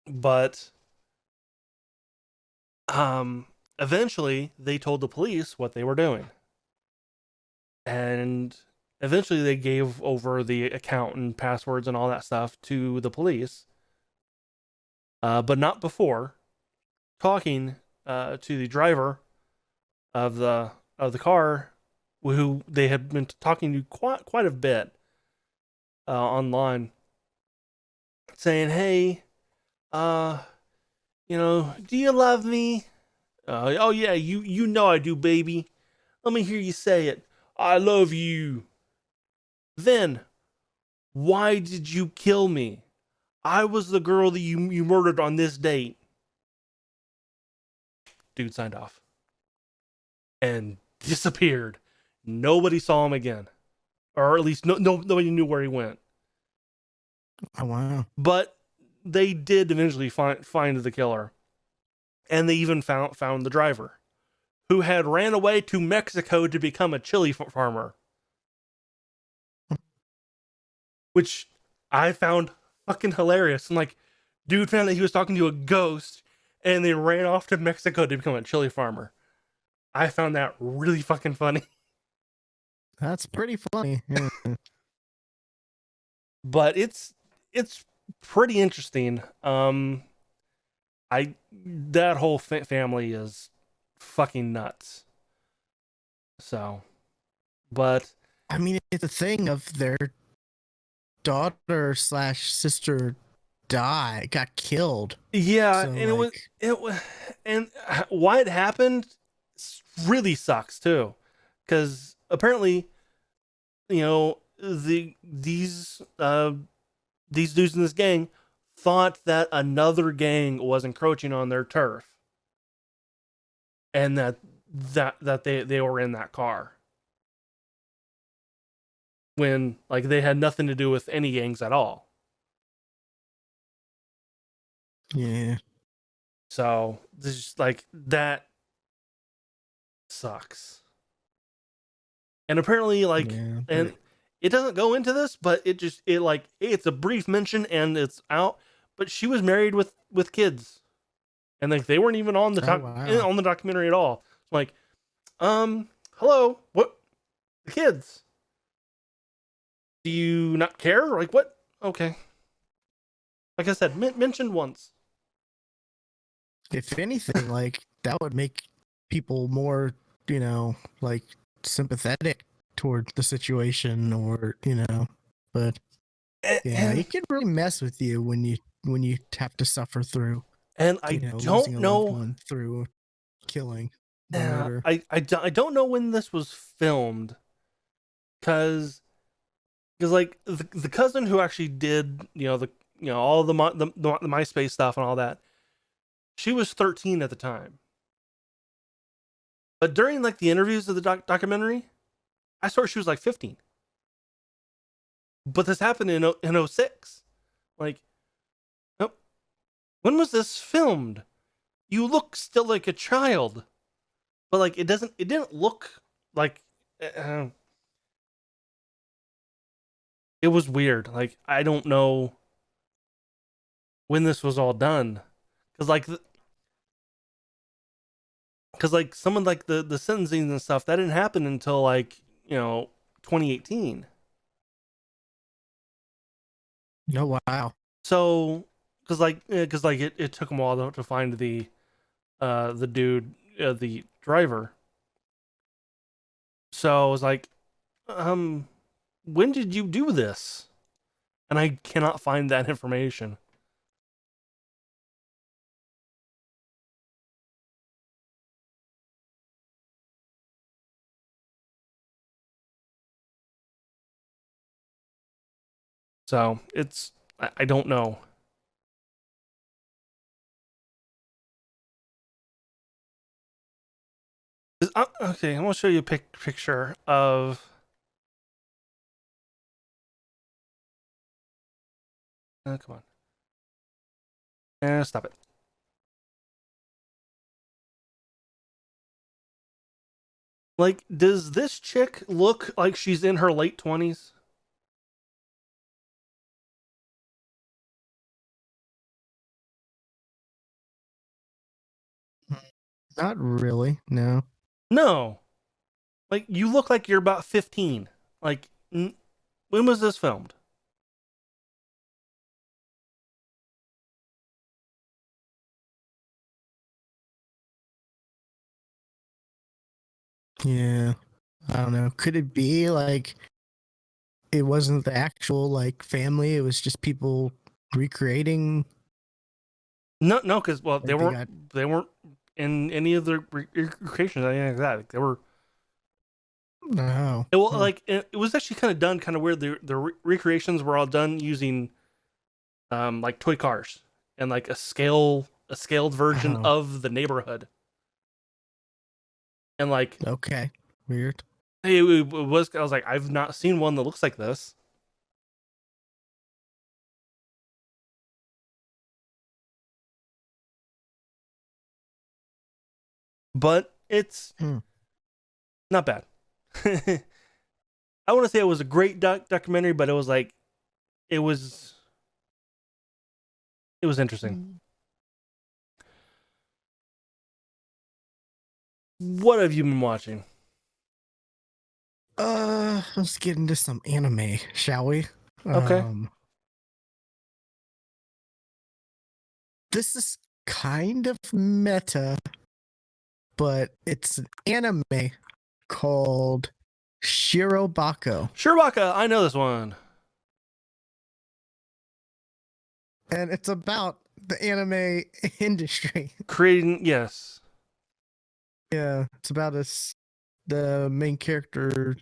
But eventually they told the police what they were doing. And eventually they gave over the account and passwords and all that stuff to the police. But not before talking to the driver of the car, who they had been talking to quite a bit online, saying, "Hey, do you love me? Oh yeah, you know I do, baby. Let me hear you say it. I love you. Then, why did you kill me? I was the girl that you murdered on this date." Dude signed off and disappeared. Nobody saw him again, or at least nobody knew where he went. Oh, wow. But they did eventually find the killer, and they even found the driver, who had ran away to Mexico to become a chili farmer, which I found fucking hilarious. I'm like, dude found that he was talking to a ghost, and they ran off to Mexico to become a chili farmer. I found that really fucking funny. That's pretty funny. Yeah. But it's pretty interesting. That whole family is fucking nuts. So, but I mean, it's a thing of their daughter / sister got killed. yeah, So, and like, it was, and why it happened really sucks too, because apparently, these dudes in this gang thought that another gang was encroaching on their turf, and that they were in that car, when like they had nothing to do with any gangs at all. yeah. So this is like that sucks. And apparently, like, Yeah, and it doesn't go into this, but it's a brief mention and it's out. But she was married with kids, and like they weren't even on the wow. on the documentary at all. Like, hello, what, the kids? Do you not care? Like, what? Okay. Like I said, mentioned once. If anything, like, that would make people more, like, sympathetic toward the situation, or, but yeah, And it can really mess with you when you have to suffer through, I losing don't a loved know. one through killing, the murder. I don't know when this was filmed, because like the cousin who actually did all the MySpace stuff and all that, she was 13 at the time. But during like the interviews of the documentary, I saw she was like 15. But this happened in 06. Like, oh, when was this filmed? You look still like a child. But like it didn't look like It was weird. Like, I don't know when this was all done, because like some of like the sentencing and stuff that didn't happen until like 2018. Oh wow. So because it took them a while to find the dude, the driver. So I was like, when did you do this? And I cannot find that information. So I don't know. Okay, I'm gonna show you a picture of. Come on. Stop it. Like, does this chick look like she's in her late 20s? Not really. No. No. Like, you look like you're about 15. Like, when was this filmed? Yeah. I don't know. Could it be like it wasn't the actual like family? It was just people recreating. No, because well, Like they got. they weren't in any of the recreations. Anything like that. Like, they were. No. Well, Huh. like it was actually kind of done kind of weird. The recreations were all done using like toy cars and like a scaled version Oh. of the neighborhood. And like Okay. Weird. it was, I was like, I've not seen one that looks like this. But it's not bad. I want to say it was a great documentary, but it was like it was interesting. What have you been watching? Let's get into some anime, shall we? Okay. This is kind of meta, but it's an anime called Shirobako. Shirobako, I know this one. And it's about the anime industry. Creating, yes. Yeah, it's about the main character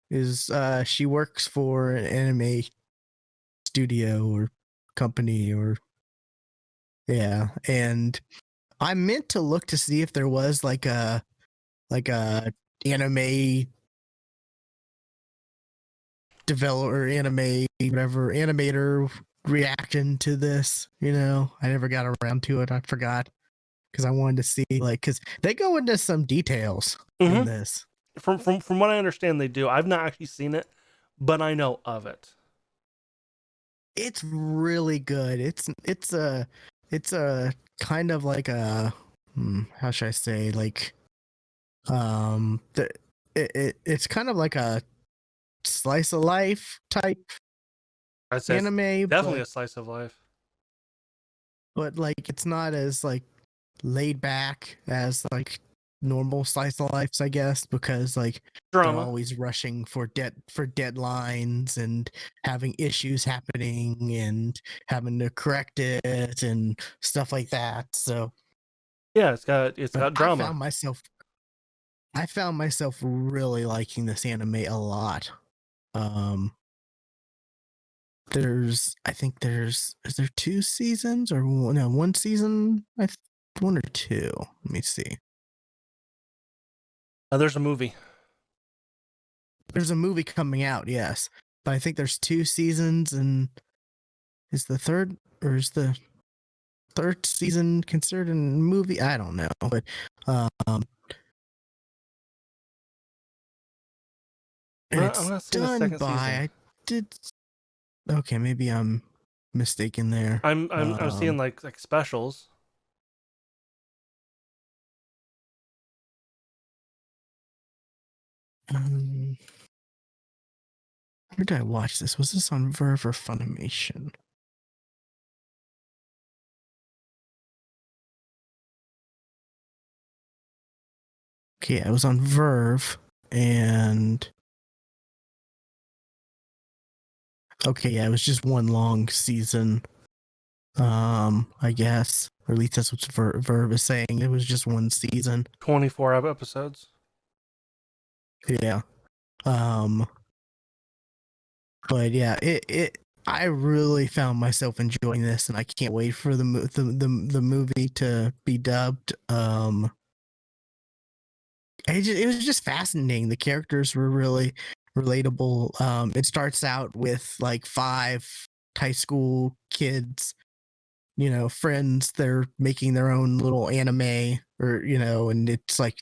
is she works for an anime studio or company or yeah, and I meant to look to see if there was like a anime developer, anime whatever animator reaction to this. I never got around to it. I forgot because I wanted to see because they go into some details in this. From what I understand, they do. I've not actually seen it, but I know of it. It's really good. It's a kind of like a how should I say it's kind of like a slice of life type I'd say anime, definitely a slice of life. but like it's not as like laid back as like normal slice of lives, I guess, because like they're Drama. always rushing for deadlines and having issues happening and having to correct it and stuff like that. So yeah, it's got drama. I found myself really liking this anime a lot. Is there 2 seasons or one season? One or two. Let me see. There's a movie. There's a movie coming out, yes, but I think there's 2 seasons, and is the third season considered a movie? I don't know, but and I'm it's not seeing the done second by season. I did Okay, maybe I'm mistaken there. I'm seeing like specials. Um, where did I watch this? Was this on Verve or Funimation? Okay, I was on Verve, and okay, yeah, it was just one long season. I guess, or at least that's what Verve is saying. It was just one season. 24 episodes. Yeah. But yeah, it I really found myself enjoying this, and I can't wait for the movie to be dubbed. It was just fascinating. The characters were really relatable. It starts out with like 5 high school kids, friends. They're making their own little anime, or and it's like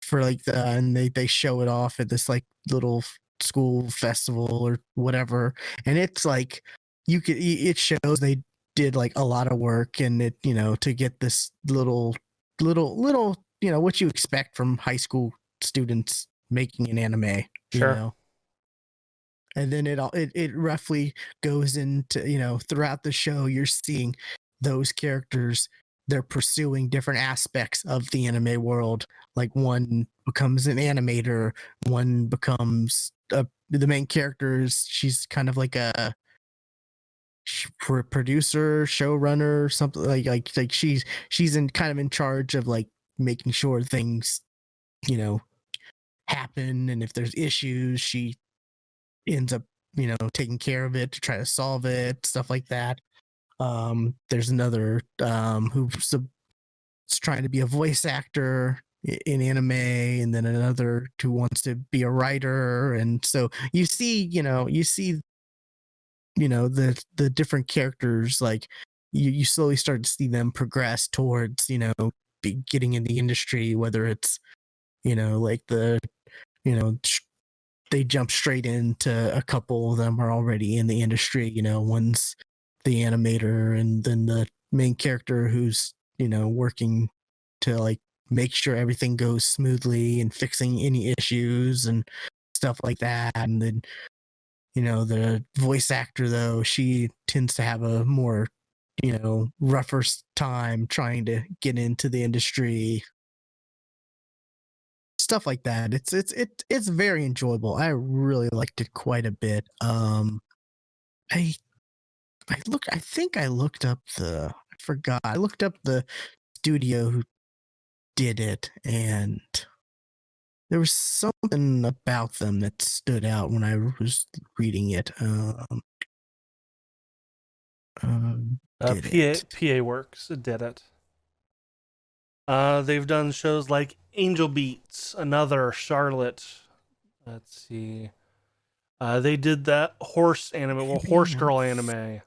for like and they show it off at this like little school festival or whatever, and it's like it shows they did like a lot of work, and it to get this little what you expect from high school students making an anime, Sure. and then it roughly goes into throughout the show you're seeing those characters, they're pursuing different aspects of the anime world. Like one becomes an animator, one becomes the main characters, she's kind of like a producer, showrunner, something like she's in kind of in charge of like making sure things happen, and if there's issues she ends up taking care of it to try to solve it, stuff like that. There's another who's trying to be a voice actor in anime, and then another who wants to be a writer, and so you see the different characters, like you slowly start to see them progress towards getting in the industry, whether it's like you know they jump straight into, a couple of them are already in the industry. One's the animator, and then the main character who's working to like make sure everything goes smoothly and fixing any issues and stuff like that. And then the voice actor, though, she tends to have a more rougher time trying to get into the industry, stuff like that. It's very enjoyable. I really liked it quite a bit. I I think I looked up I forgot. I looked up the studio who did it, and there was something about them that stood out when I was reading it. Did it? PA Works did it. They've done shows like Angel Beats, another Charlotte. Let's see. They did that horse anime, well, horse girl anime.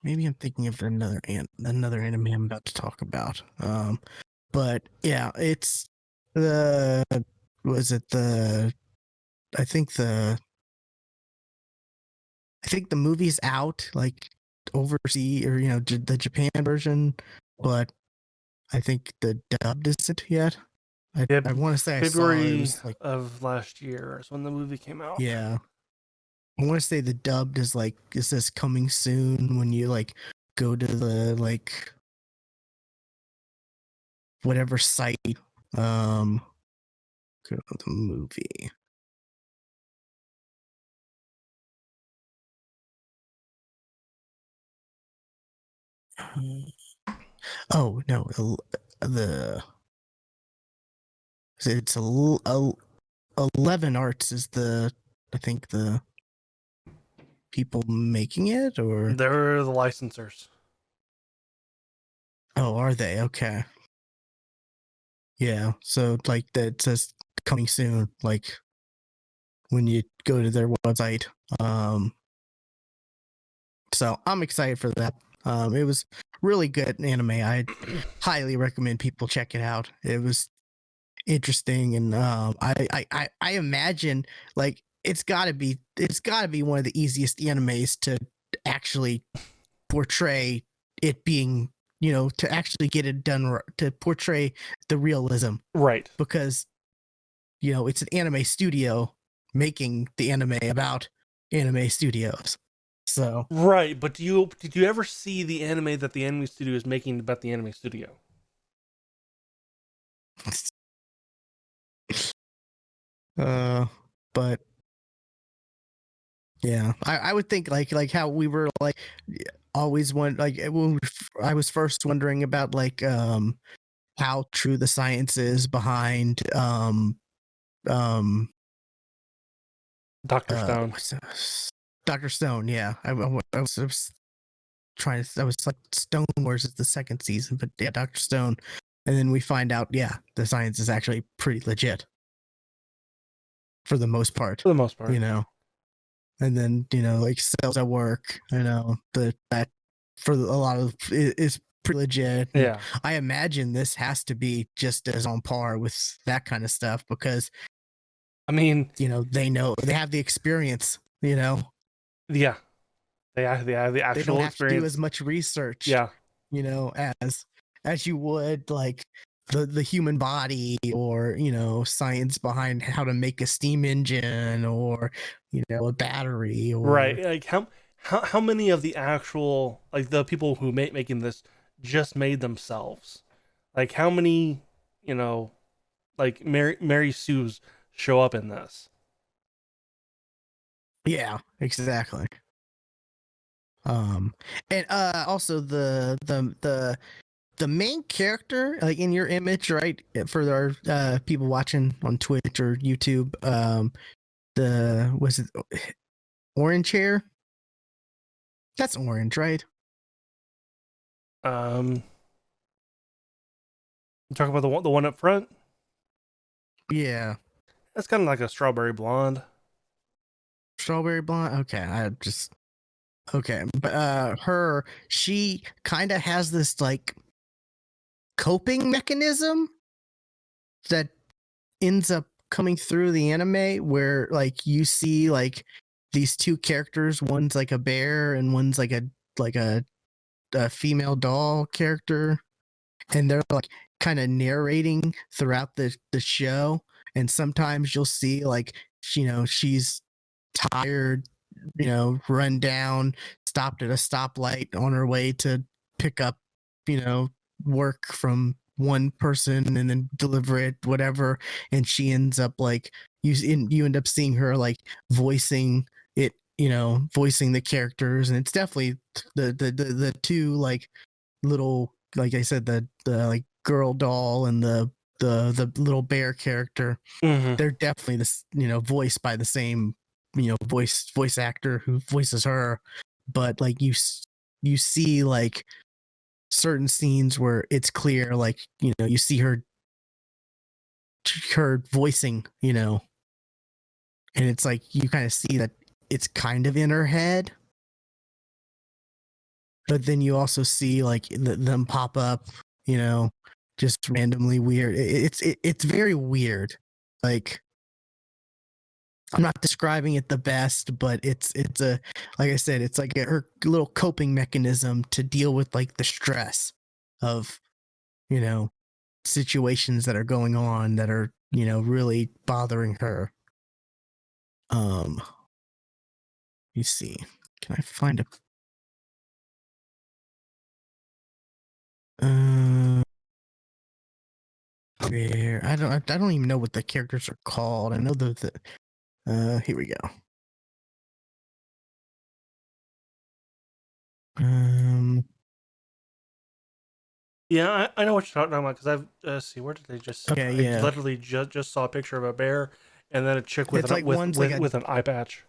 Maybe I'm thinking of another anime I'm about to talk about. But yeah, it's the was it the I think the movie's out like overseas, or the Japan version, but I think the dubbed isn't yet. Yeah, I want to say I saw it February was like, of last year is when the movie came out. yeah. I want to say the dubbed is like, it says coming soon when you like go to the like whatever site, go to the movie. Oh no, the it's 11 Arts is I think the people making it, or They're the licensors. oh, are they? Okay. Yeah, so like that says coming soon, like when you go to their website. So I'm excited for that. It was really good anime. I highly recommend people check it out. It was interesting, and I imagine like it's got to be one of the easiest animes to actually portray it being, to actually get it done, to portray the realism, Right. because it's an anime studio making the anime about anime studios. So Right, but did you ever see the anime that the anime studio is making about the anime studio? but yeah, I would think like how we were like always I was first wondering about like how true the science is behind um Dr. Stone. what's Dr. Stone. Yeah, I was trying to, I was like, Stone Wars is the second season, but yeah, Dr. Stone, and then we find out, yeah, the science is actually pretty legit for the most part, For the most part. and then like cells at work, that for a lot of is pretty legit. Yeah. I imagine this has to be just as on par with that kind of stuff, because I mean, they have the experience. yeah. They have the They actual don't have to do experience. as much research, Yeah. as you would like the human body, or science behind how to make a steam engine, or a battery, or Right. Like how many of the actual, like, the people who making this just made themselves? Like, how many, like Mary Sue's show up in this? yeah, exactly. And also the main character, like in your image, right, for our people watching on Twitch or YouTube, was it orange hair? That's orange, right? You talk about the one up front. Yeah, That's kind of like a strawberry blonde. strawberry blonde. Okay, but she kind of has this like coping mechanism that ends up coming through the anime, where like you see like these two characters, one's like a bear and one's like a female doll character, and they're like kind of narrating throughout the show, and sometimes you'll see like she's tired, run down, stopped at a stoplight on her way to pick up, work from one person and then deliver it, whatever. And she ends up like you end up seeing her like voicing it, voicing the characters, and it's definitely the two like little, like I said, the like girl doll and the little bear character. Mm-hmm. They're definitely this, voiced by the same, voice actor who voices her. But like you see like certain scenes where it's clear, like you see her voicing, and it's like you kind of see that it's kind of in her head, but then you also see like them pop up, just randomly weird. It's very weird. Like, I'm not describing it the best, but it's a, like I said, it's like her little coping mechanism to deal with like the stress of you know situations that are going on that are really bothering her. You see, can I find a where I don't even know what the characters are called. I know here we go. Yeah, I know what you're talking about, because I've see, where did they just? Okay, I yeah. literally just saw a picture of a bear and then a chick with It's like one's like with an eye patch.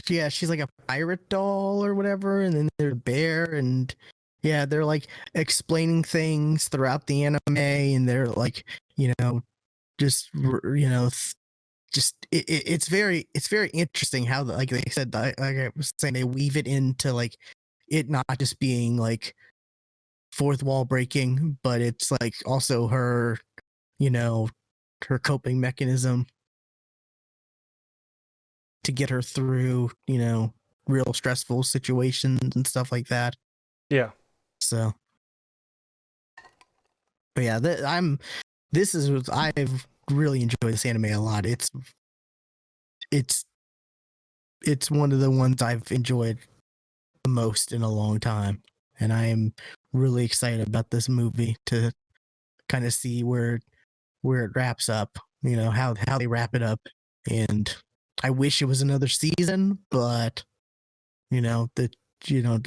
yeah, she's like a pirate doll or whatever, and then there's a bear, and yeah, they're like explaining things throughout the anime, and they're like, just it's very interesting how like they said, like I was saying, they weave it into like it not just being like fourth wall breaking, but it's like also her, her coping mechanism. to get her through, real stressful situations and stuff like that. Yeah. So, but yeah, I've really enjoyed this anime a lot. It's one of the ones I've enjoyed the most in a long time, and I am really excited about this movie to kind of see where it wraps up. How they wrap it up, and I wish it was another season, but at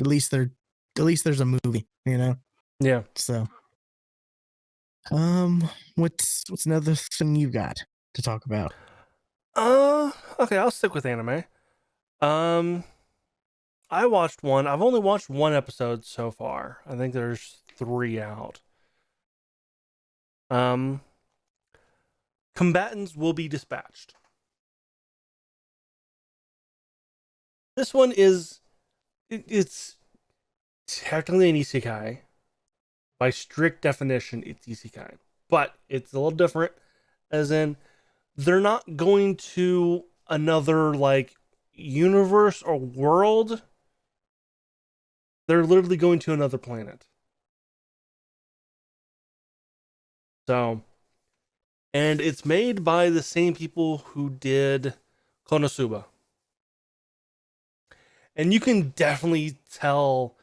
least there's a movie. Yeah. So, what's another thing you got to talk about? Okay, I'll stick with anime. I watched one. I've only watched one episode so far. I think there's 3 out. Combatants will be dispatched. This one it's technically an isekai. By strict definition, it's isekai. But it's a little different, as in they're not going to another like universe or world. They're literally going to another planet. So, and it's made by the same people who did Konosuba. And you can definitely tell,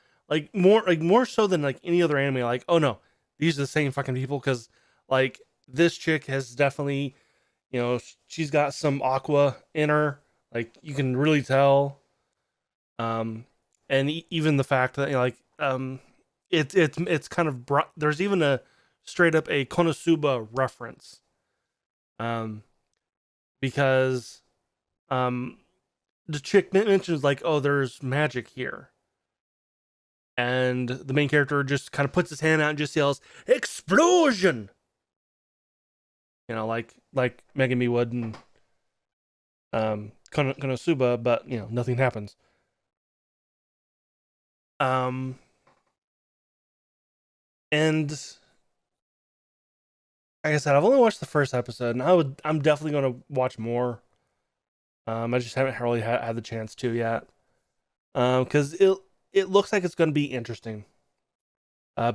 more so than like any other anime, like, oh no, these are the same fucking people, because like this chick has definitely, she's got some aqua in her, like you can really tell. And even the fact that it's kind of there's even a straight up a Konosuba reference, because the chick mentions like, oh, there's magic here, and the main character just kind of puts his hand out and just yells explosion, like Megami would in Konosuba, but nothing happens. And like I said, I've only watched the first episode, and I'm definitely going to watch more. I just haven't really had the chance to yet, because it looks like it's going to be interesting.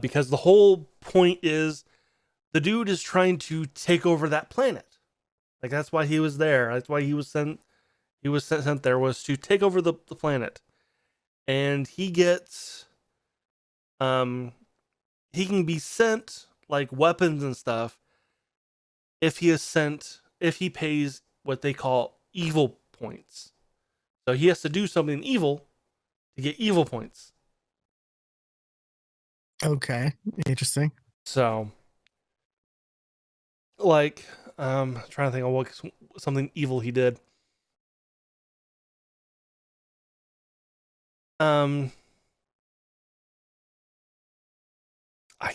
Because the whole point is the dude is trying to take over that planet. Like that's why he was there. That's why he was sent. He was sent there, was to take over the planet, and he gets he can be sent like weapons and stuff if he pays what they call evil points. So he has to do something evil to get evil points. Okay, interesting. So, like, trying to think of what something evil he did. I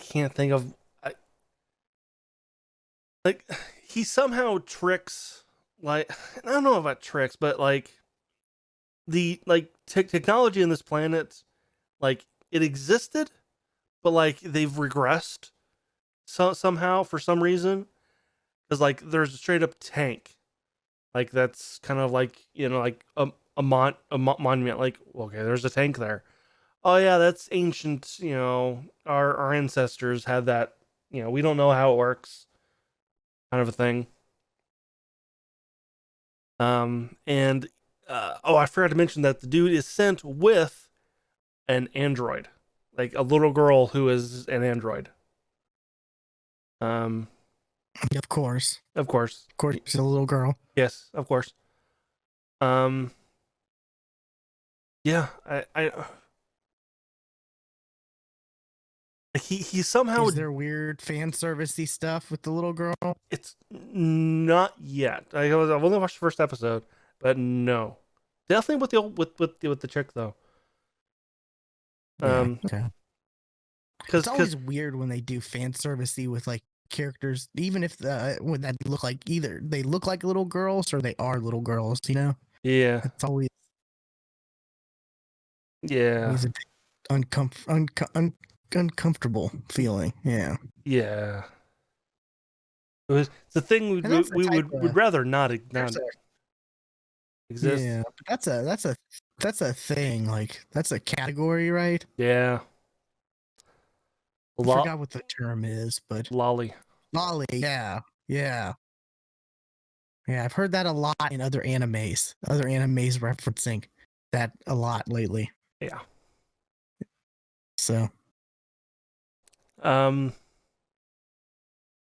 can't think of. Like, he somehow tricks. Like, I don't know about tricks, but like the technology in this planet, like it existed, but like they've regressed somehow for some reason. Because like there's a straight up tank, like that's kind of like like a monument. Like, okay, there's a tank there. Oh yeah, that's ancient. Our ancestors had that. We don't know how it works, kind of a thing. And I forgot to mention that the dude is sent with an android, like a little girl who is an android. Of course, she's a little girl. Yes, of course. Yeah, I he somehow. Is there weird fan servicey stuff with the little girl? It's not yet. I've only watched the first episode, but no, definitely with the chick though. Yeah, okay. Because it's always weird when they do fan servicey with like characters, even if when that look like either they look like little girls or they are little girls. Yeah. It's always Yeah. Always a uncomfortable feeling. Yeah. Yeah. It's the thing we would rather not. exists. Yeah, but that's a thing. Like that's a category, right? Yeah. I forgot what the term is, but Lolly. lolly. Yeah, yeah, yeah. I've heard that a lot in other animes. Other animes referencing that a lot lately. Yeah. So Um.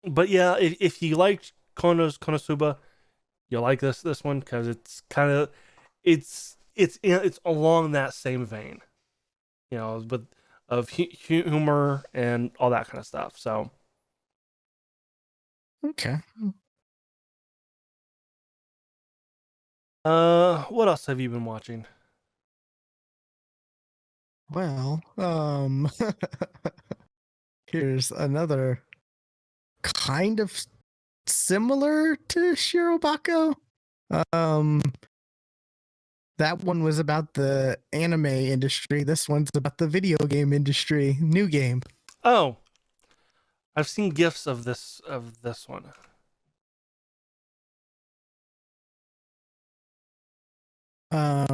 But yeah, if you liked Konosuba, you'll like this one because it's kind of it's along that same vein, with of humor and all that kind of stuff. So okay. what else have you been watching? Well, here's another kind of similar to Shirobako. Um, that one was about the anime industry. This one's about the video game industry. New game. Oh, I've seen gifs of this one.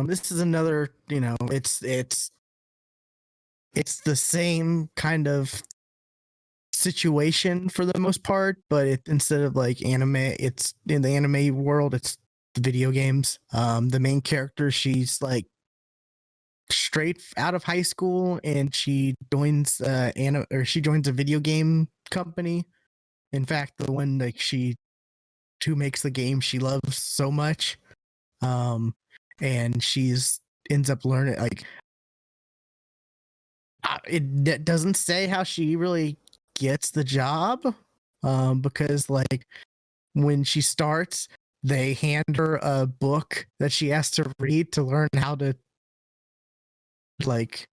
This is another. It's the same kind of situation for the most part, but instead of like anime, it's in the anime world. It's the video games. The main character, she's like straight out of high school, and she joins she joins a video game company. In fact, the one like she who makes the game she loves so much. And she's ends up learning like it doesn't say how she really gets the job, because like when she starts, they hand her a book that she has to read to learn how to like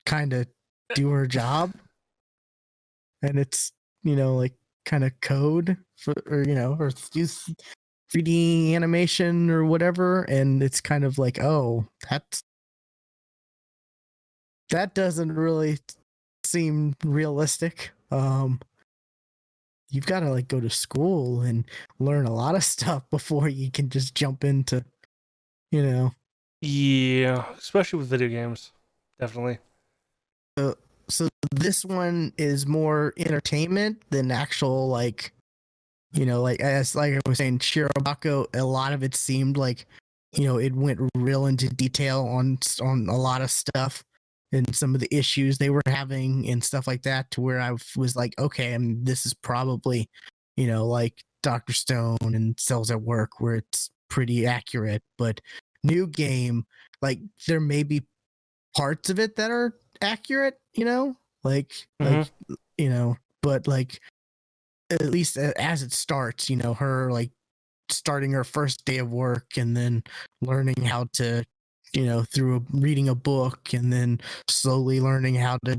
kind of do her job, and it's like kind of code for or use 3D animation or whatever, and it's kind of like, oh, that doesn't really seem realistic. You've got to like go to school and learn a lot of stuff before you can just jump into, you know. Yeah, especially with video games, definitely. So this one is more entertainment than actual like, like as like I was saying, Shirobako. A lot of it seemed like, it went real into detail on a lot of stuff and some of the issues they were having and stuff like that. To where I was like, okay, and this is probably, like Doctor Stone and Cells at Work, where it's pretty accurate. But new game, like there may be parts of it that are accurate, like Mhm. but like at least as it starts, her like starting her first day of work and then learning how to, through reading a book and then slowly learning how to,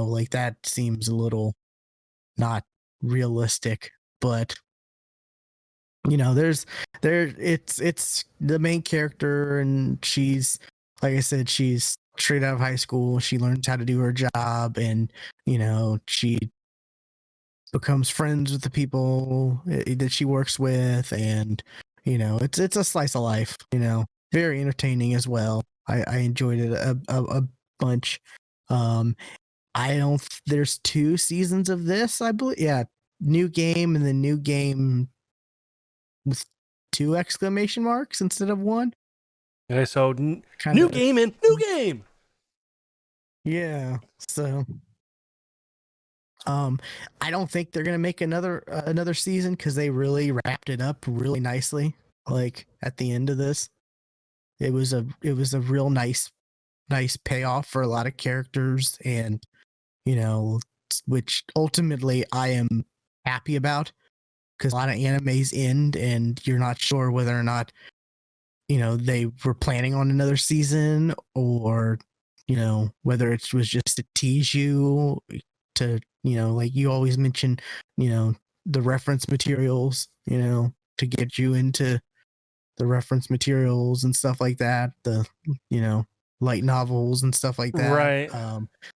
like that seems a little not realistic. But it's the main character, and she's, like I said, she's straight out of high school. She learns how to do her job, and she becomes friends with the people that she works with, and it's a slice of life. Very entertaining as well. I enjoyed it a bunch. um I don't There's 2 seasons of this, I believe. Yeah, new game, and then new game with 2 exclamation marks instead of one. Okay, so Kind new of, game and new game. yeah. So um I don't think they're gonna make another season, because they really wrapped it up really nicely. Like at the end of this, it was a real nice payoff for a lot of characters, and you know which ultimately I am happy about, because a lot of animes end and you're not sure whether or not they were planning on another season, or whether it was just to tease you, to like you always mention, the reference materials, to get you into the reference materials and stuff like that, the you know light novels and stuff like that. Right.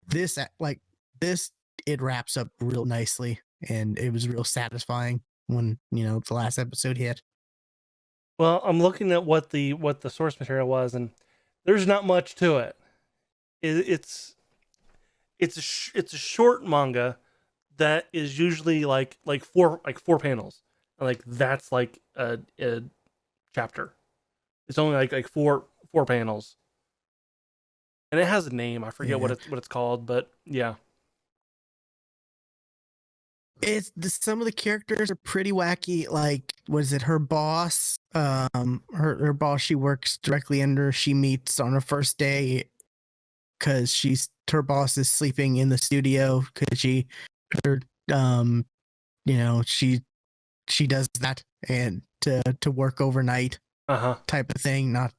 This like this It wraps up real nicely, and it was real satisfying when the last episode hit. Well, I'm looking at what the source material was, and there's not much to it. It's it's a short manga that is usually like four panels. Like that's like a chapter. It's only like four panels, and it has a name. I forget Yeah. what it's called, but yeah. Some of the characters are pretty wacky. Like, was it her boss? Her boss she works directly under. She meets on her first day because her boss is sleeping in the studio because her um she does that and to work overnight Uh-huh. type of thing. Not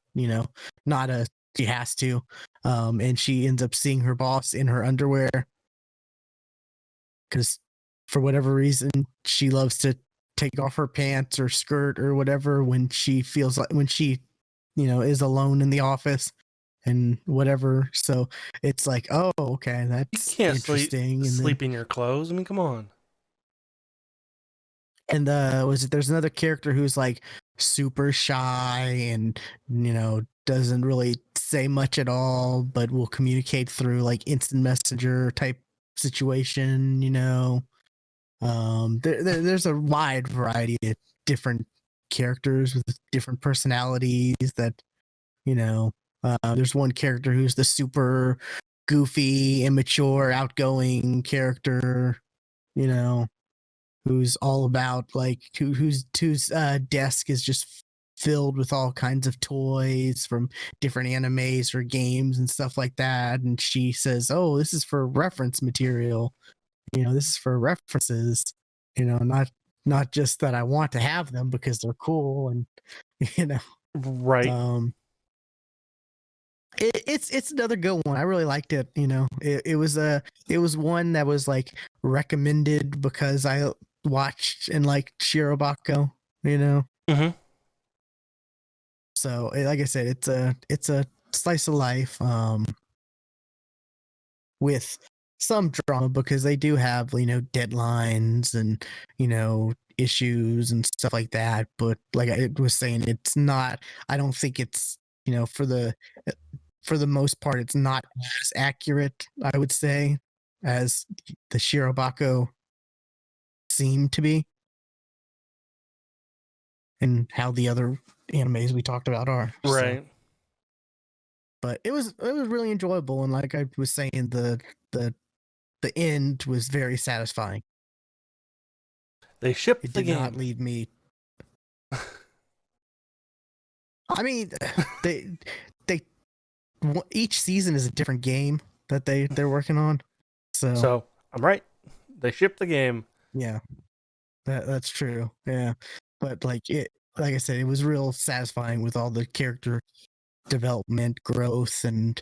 not a she has to. And she ends up seeing her boss in her underwear because for whatever reason she loves to take off her pants or skirt or whatever when she feels like when she is alone in the office and whatever. So it's like, oh, okay, You that's can't interesting. And then sleep in your clothes. I mean, come on. was it there's another character who's like super shy and doesn't really say much at all but will communicate through like instant messenger type situation. There's a wide variety of different characters with different personalities that there's one character who's the super goofy, immature, outgoing character, you know, who's all about like whose desk is just filled with all kinds of toys from different animes or games and stuff like that. And she says, "Oh, this is for reference material. This is for references. Not just that I want to have them because they're cool." And you know, Right. um, it's another good one. I really liked it. It was one that was like recommended because I watched and liked Shirobako. Mm-hmm. So like I said, it's a slice of life with some drama because they do have deadlines and issues and stuff like that. But like I was saying, it's not. I don't think it's for the most part, it's not as accurate, I would say, as the Shirobako seemed to be, and how the other animes we talked about are. So, Right. but it was really enjoyable, and like I was saying, the the end was very satisfying. They shipped It the did not game. leave me. I mean, they they each season is a different game that they're working on. So So I'm right. They shipped the game. yeah, that's true. Yeah, but like I said, it was real satisfying with all the character development, growth, and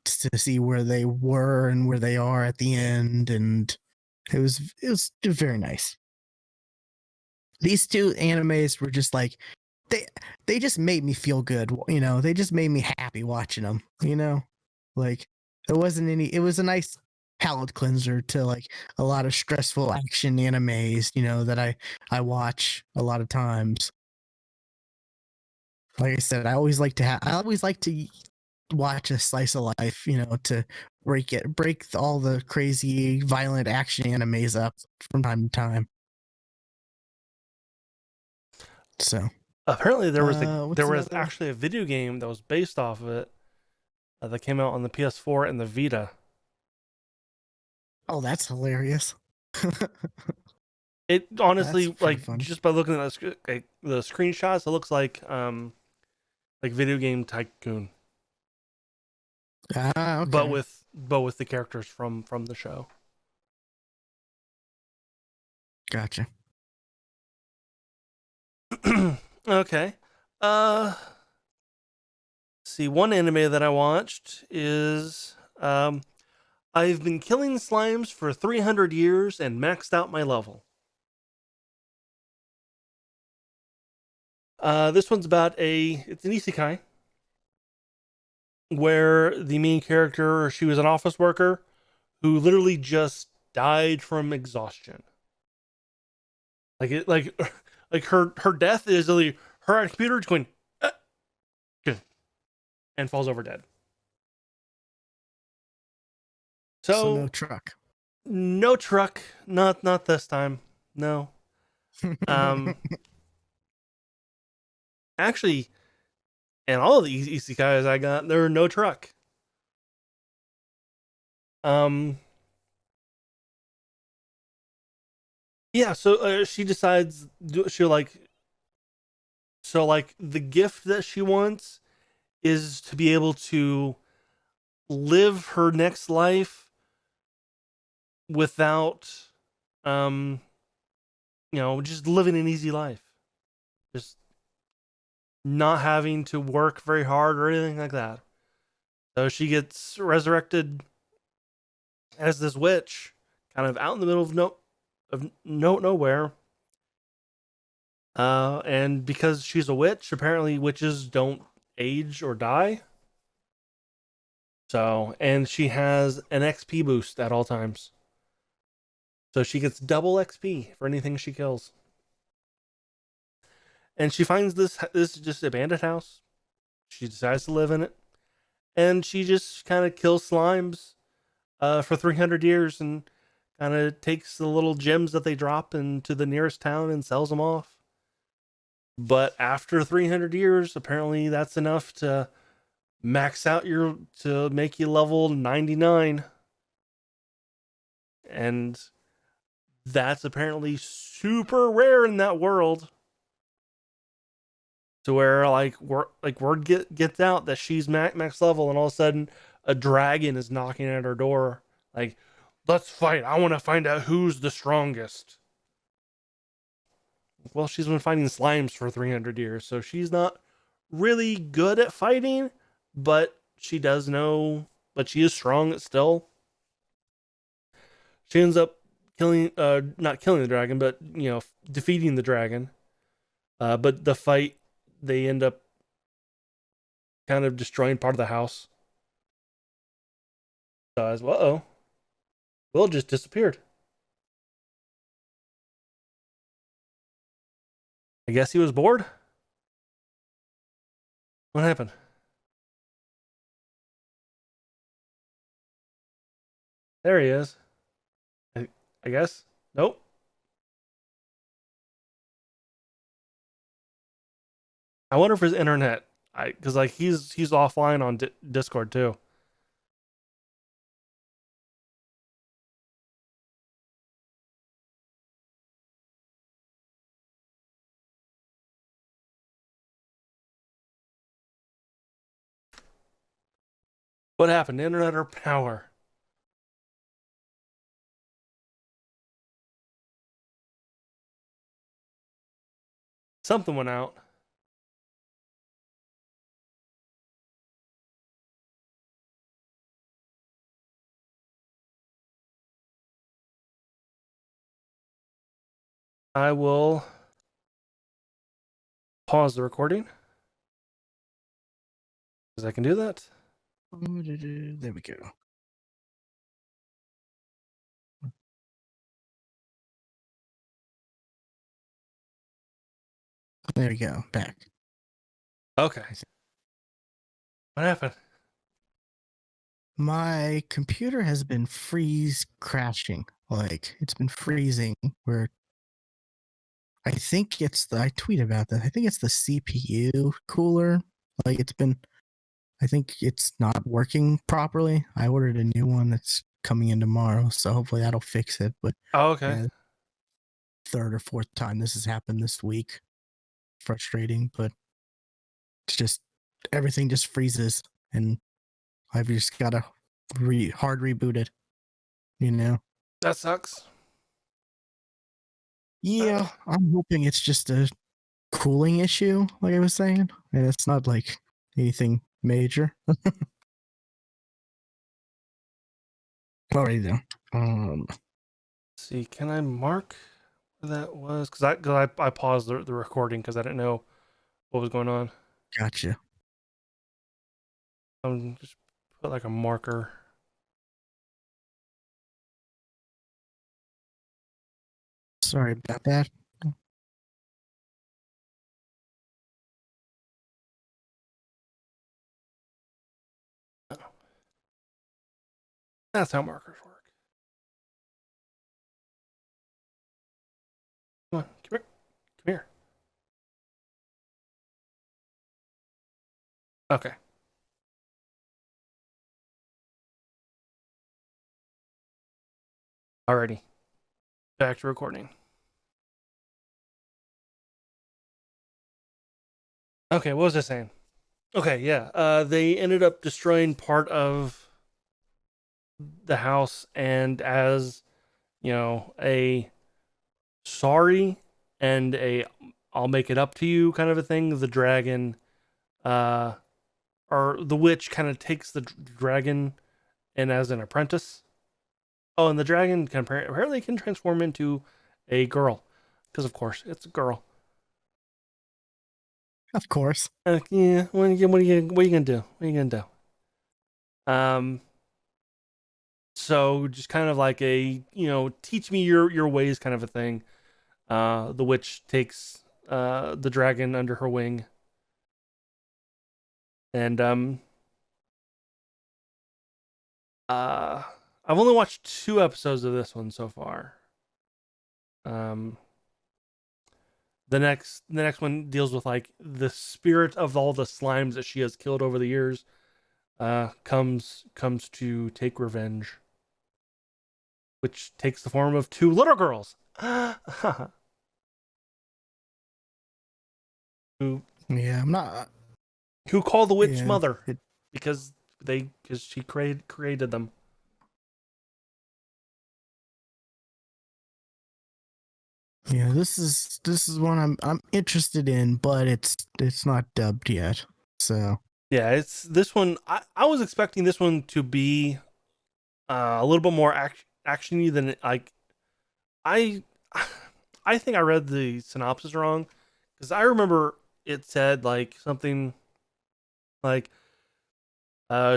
to see where they were and where they are at the end, and it was very nice. These two animes were just like they they just made me feel good. They just made me happy watching them. Like there wasn't any. It was a nice palate cleanser to like a lot of stressful action animes. That I watch a lot of times. Like I said, I always like to watch a slice of life. To break all the crazy violent action animes up from time to time. So Apparently, what's there was another? actually a video game that was based off of it that came out on the PS4 and the Vita. Oh, that's hilarious. It That's honestly, pretty like, funny. just by looking at the screenshots, it looks like Video Game Tycoon, Ah, but okay. with the characters from the show. Gotcha. Okay. Uh, see, one anime that I watched is I've been killing slimes for 300 years and maxed out my level. This one's about it's an isekai where the main character, she was an office worker who literally just died from exhaustion. Like it, like like her death is literally her on computer is going, and falls over dead. So no So truck. no truck, not this time. No. Actually, and all of the isekais I got, there are no truck. Yeah, so she decides she like so like the gift that she wants is to be able to live her next life without um just living an easy life. Just not having to work very hard or anything like that. So she gets resurrected as this witch, kind of out in the middle of nowhere. And because she's a witch, apparently witches don't age or die. So, and she has an XP boost at all times. So she gets double XP for anything she kills. And she finds this just abandoned house. She decides to live in it, and she just kind of kills slimes for 300 years and kind of takes the little gems that they drop into the nearest town and sells them off. But after 300 years, apparently that's enough to max out to make you level 99. And that's apparently super rare in that world. To where word gets out that she's max level, and all of a sudden a dragon is knocking at her door. Like, let's fight. I want to find out who's the strongest. Well, she's been fighting slimes for 300 years, so she's not really good at fighting, but she does know, but she is strong still. She ends up not killing the dragon, but defeating the dragon. But the fight, they end up kind of destroying part of the house. So I was, uh-oh, Will just disappeared. I guess he was bored. What happened? There he is. I guess. Nope. I wonder if his internet. Because like he's offline on Discord too. What happened? Internet or power? Something went out. I will pause the recording because I can do that. There we go. There we go. Back. Okay. What happened? My computer has been crashing. Like, it's been freezing where I think I tweet about that. I think it's the CPU cooler. Like, I think it's not working properly. I ordered a new one that's coming in tomorrow, so hopefully that'll fix it. But Oh, okay. yeah, third or fourth time this has happened this week. Frustrating, but it's just everything just freezes, and I've just got to hard reboot it. That sucks. Yeah, I'm hoping it's just a cooling issue, like I was saying, and it's not like anything major. Alrighty then. Let's see, can I mark where that was? Because I paused the recording because I didn't know what was going on. Gotcha. Just put like a marker. Sorry about that. That's how markers work. Come on, come here. Come here. Okay. Alrighty. Back to recording. Okay, what was I saying? Okay, yeah. They ended up destroying part of the house, and as a sorry and a I'll make it up to you kind of a thing, the dragon, or the witch kind of takes the dragon and as an apprentice. Oh, and the dragon can apparently can transform into a girl, because of course it's a girl. Of course. Yeah. What are you gonna do? What are you gonna do? So just kind of like a teach me your ways kind of a thing. The witch takes the dragon under her wing, and I've only watched 2 episodes of this one so far. The next one deals with like the spirit of all the slimes that she has killed over the years. Comes to take revenge, which takes the form of 2 little girls. who Yeah, I'm not. who call the witch Yeah, mother because she created them. yeah. This is one I'm interested in, but it's not dubbed yet. So Yeah, it's this one. I was expecting this one to be a little bit more actiony than like I I think I read the synopsis wrong, because I remember it said like something like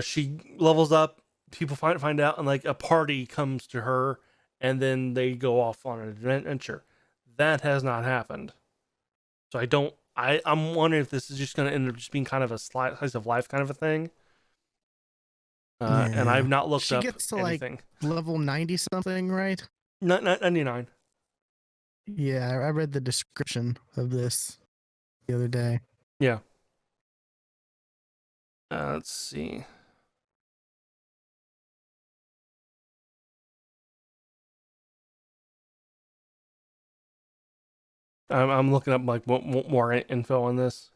she levels up, people find out, and like a party comes to her, and then they go off on an adventure. That has not happened. So I'm wondering if this is just going to end up just being kind of a slice of life kind of a thing. And yeah, I've not looked she up gets to anything. like level 90 something, right? Not 99. Yeah, I read the description of this the other day. Yeah. Let's see. I'm looking up like more info on this.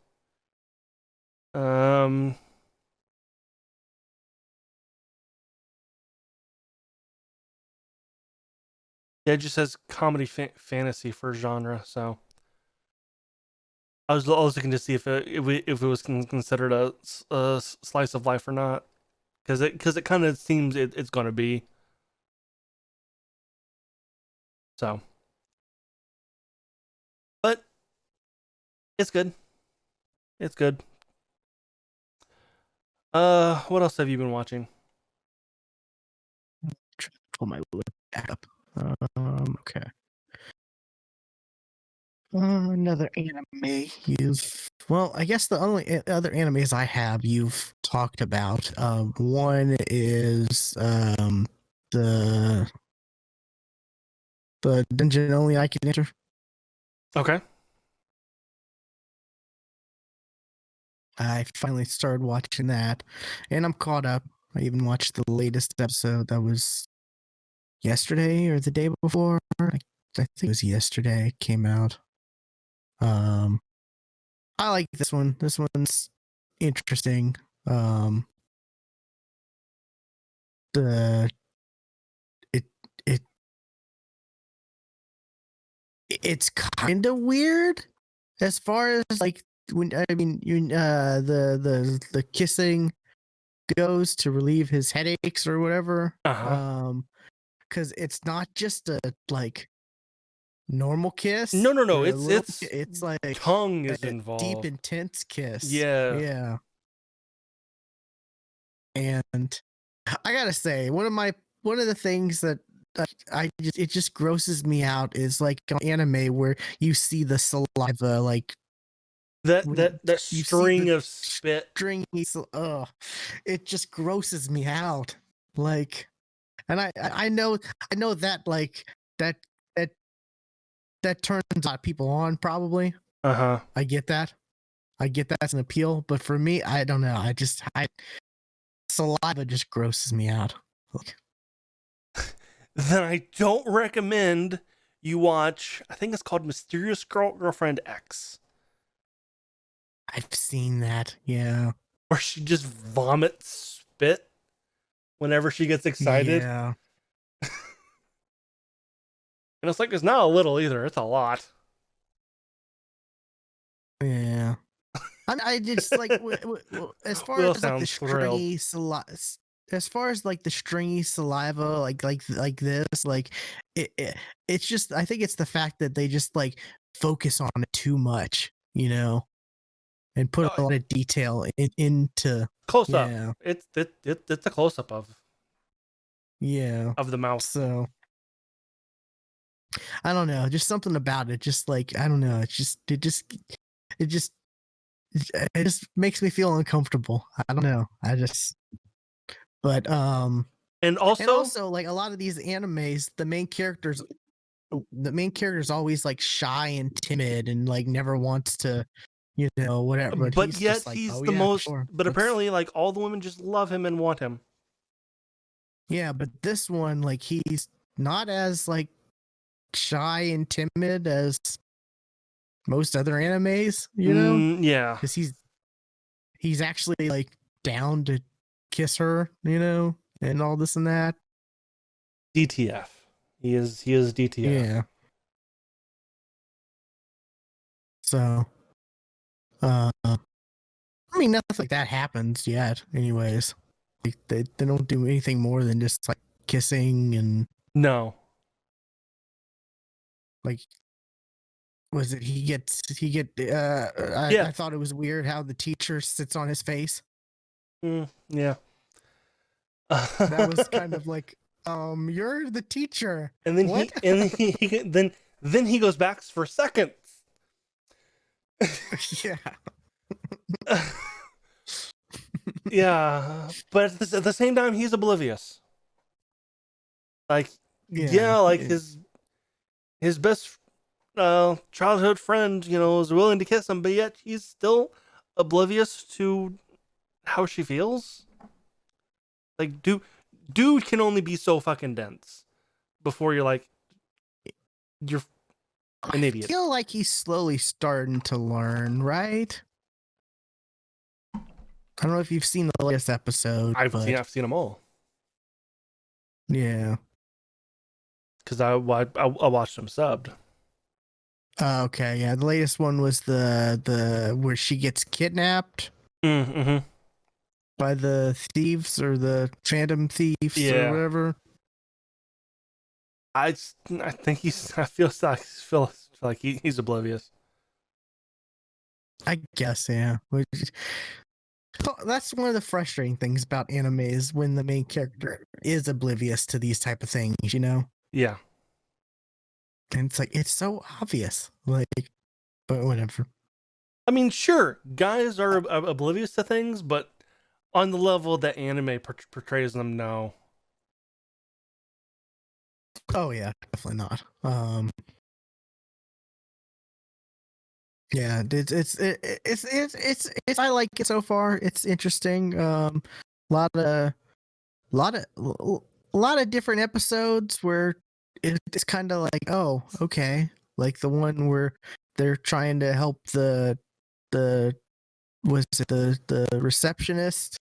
Yeah, it just says comedy fantasy for genre. So I was looking to see if it was considered a slice of life or not, because it kind of seems it's going to be. So, but it's good. It's good. What else have you been watching? Pull my list back up. Okay. Another anime you've well, I guess the only other animes I have you've talked about. One is the dungeon only I can enter. Okay. I finally started watching that, and I'm caught up. I even watched the latest episode that was yesterday or the day before. I think it was yesterday. It came out. I like this one. This one's interesting. The it it it's kind of weird as far as like when I mean the kissing goes to relieve his headaches or whatever. Because it's not just a like normal kiss No. or a little. It's It's like tongue is a deep, involved. intense kiss. Yeah. Yeah. And I gotta say, one of the things that it just grosses me out is like on anime where you see the saliva, like That when that that you see string the of spit. stringy. It just grosses me out. Like And I know that like that that that turns a lot of people on probably. Uh-huh. I get that. I get that's an appeal, but for me, I don't know. I saliva just grosses me out. Like, Then I don't recommend you watch, I think it's called Mysterious Girlfriend X, I've seen that. Yeah. where she just vomits spit whenever she gets excited. Yeah. And it's like, it's not a little either, it's a lot. Yeah. I just like as far Will as like the sounds thrilled. stringy saliva, as far as like the stringy saliva, like this, like it's just I think it's the fact that they just like focus on it too much, you know, and put a lot of detail into Close up. yeah, It's a close up yeah. of the mouth. So I don't know, just something about it, just like I don't know, it just it just makes me feel uncomfortable. I don't know. But And and also, also like a lot of these animes, the main character's always like shy and timid and like never wants to, you know, whatever. But but he's yet just like, he's oh the yeah, most. sure. But Let's- apparently, like all the women just love him and want him. yeah. But this one, like, he's not as like shy and timid as most other animes, you know, Yeah. because he's actually like down to kiss her, you know, and all this and that. DTF. He is DTF. Yeah. So, I mean, nothing like that happens yet. Anyways, like they don't do anything more than just like kissing and No. like. Was it he get? Yeah. I thought it was weird how the teacher sits on his face. Yeah. That was kind of like, you're the teacher. And then what? then he goes back for seconds. Yeah. Yeah, but at the same time, he's oblivious. Like, Yeah. like his best childhood friend, you know, is willing to kiss him, but yet he's still oblivious to how she feels. Like, dude can only be so fucking dense before you're like, you're an idiot. I feel like he's slowly starting to learn, right? I don't know if you've seen the latest episode. I've seen them all Yeah. because I watched them subbed. Okay, yeah. The latest one was the where she gets kidnapped Mm-hmm. by the thieves or the phantom thieves Yeah. or whatever. I think I feel like he's oblivious. I guess, yeah. That's one of the frustrating things about anime is when the main character is oblivious to these type of things, you know? Yeah. And it's like it's so obvious. Like, but whatever. I mean, sure, guys are oblivious to things, but on the level that anime portrays them, no. Oh yeah, definitely not. Yeah, it's I like it so far. It's interesting. Lot of lot of a lot of different episodes where it's kind of like, oh, okay, like the one where they're trying to help the was it the receptionist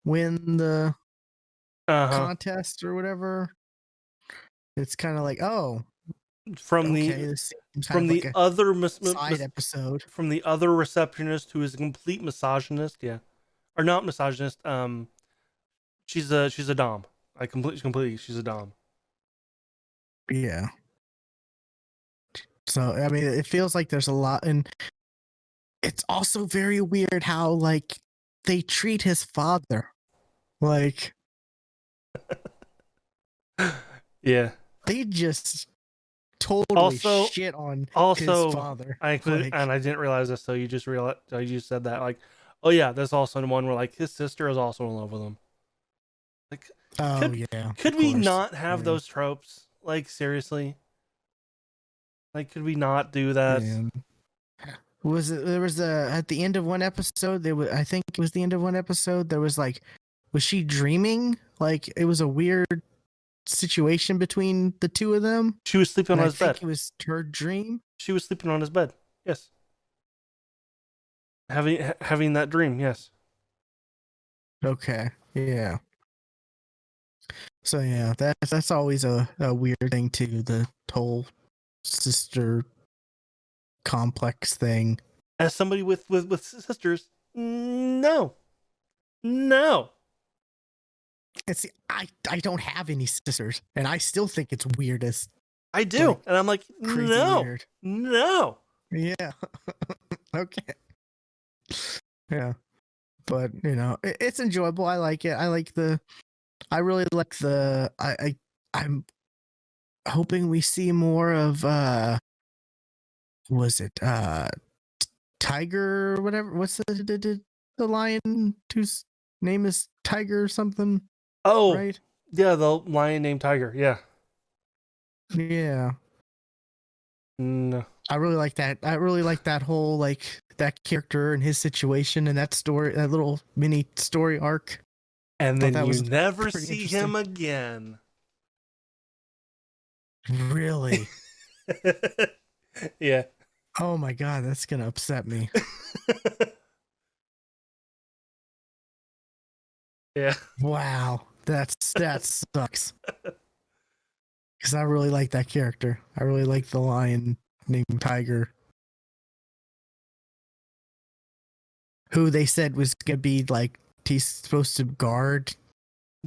win the contest or whatever. It's kind of like, oh, From okay, the this seems from kind of the like other side episode. from the other receptionist who is a complete misogynist, yeah, or not misogynist. She's a dom. Completely she's a dom. Yeah. So I mean, it feels like there's a lot, and it's also very weird how like they treat his father. Like Yeah. they just totally Also- shit on Also, his father. and I didn't realize this, so you just realized. You just said that, like, oh yeah, there's also the one where like his sister is also in love with him. Like, Oh could yeah, could of we course. not have Yeah. those tropes? Like, seriously? Like, could we not do that? Yeah. Was it there was a at the end of one episode there was I think it was the end of one episode there was like was she dreaming? Like it was a weird situation between the two of them. She was sleeping And on I his bed. think it was her dream. She was sleeping on his bed. Yes. Having that dream. Yes. Okay. Yeah. So yeah, that's always a weird thing too, the whole sister complex thing. As somebody with sisters, no, no. And see, I don't have any sisters, and I still think it's weird as I do, like, and I'm like, crazy no, weird. no. Yeah. Okay. Yeah. But you know, it's enjoyable. I like it. I really like I'm hoping we see more of was it Tiger or whatever, what's the lion whose name is Tiger or something, Oh, right? yeah, the lion named Tiger. Yeah. Yeah. No. I really like that. I really like that whole like that character and his situation and that story, that little mini story arc. And Thought then that you was never pretty see interesting. him again. Really? Yeah. Oh my god, that's gonna upset me. Yeah. Wow, that sucks. Because I really like that character. I really like the lion named Tiger, who they said was gonna be like he's supposed to guard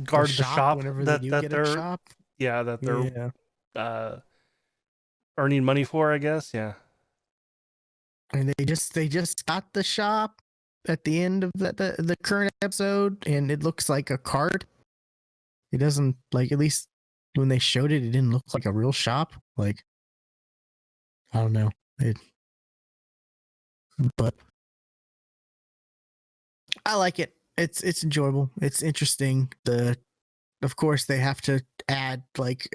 Guard the shop whenever they that do that get a they're shop. that they're Yeah, earning money for, I guess. Yeah. and they just got the shop at the end of the current episode, and it looks like a card. It doesn't like, at least when they showed it, it didn't look like a real shop. Like I don't know it, but I like it. It's enjoyable. It's interesting. Of course they have to add like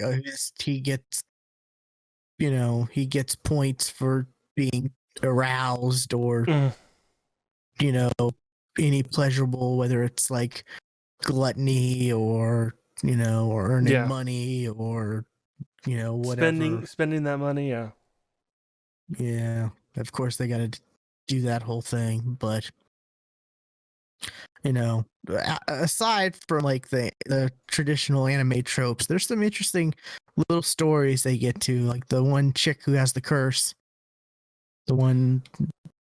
he gets, you know, he gets points for being aroused or Mm. you know, any pleasurable, whether it's like gluttony or you know, or earning Yeah. money or you know, whatever. Spending that money. Yeah. Yeah, of course they got to do that whole thing, but you know, aside from like the traditional anime tropes, there's some interesting little stories they get to, like the one chick who has the curse, the one.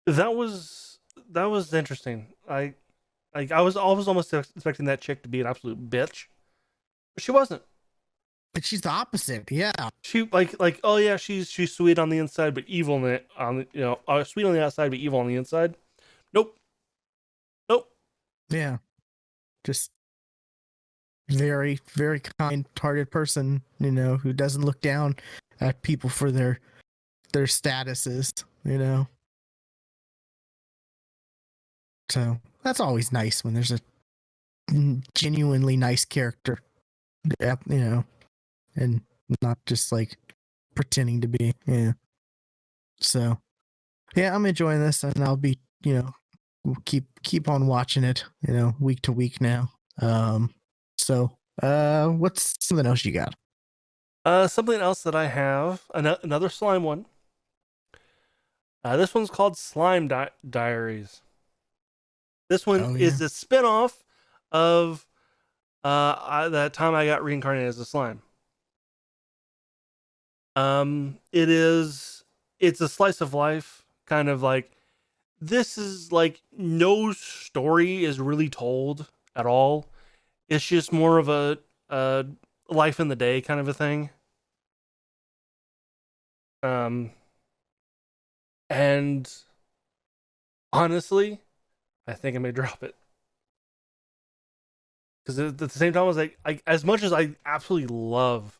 That was interesting. I was almost expecting that chick to be an absolute bitch, but she wasn't. But she's the opposite. Yeah. She oh yeah, she's sweet on the inside but evil on the, sweet on the outside but evil on the inside. Nope. Nope. Yeah. Just very, very kind-hearted person, you know, who doesn't look down at people for their statuses, you know. So that's always nice when there's a genuinely nice character, you know, and not just like pretending to be. Yeah. So yeah, I'm enjoying this, and I'll be, you know, keep on watching it, you know, week to week now. So what's something else you got? Something else that I have, another slime one. This one's called Slime Diaries. This one Oh yeah. is a spinoff of that time I got reincarnated as a slime. It's a slice of life, kind of like, this is like, no story is really told at all. It's just more of a life in the day kind of a thing. And honestly, I think I may drop it. Because at the same time, I was like, as much as I absolutely love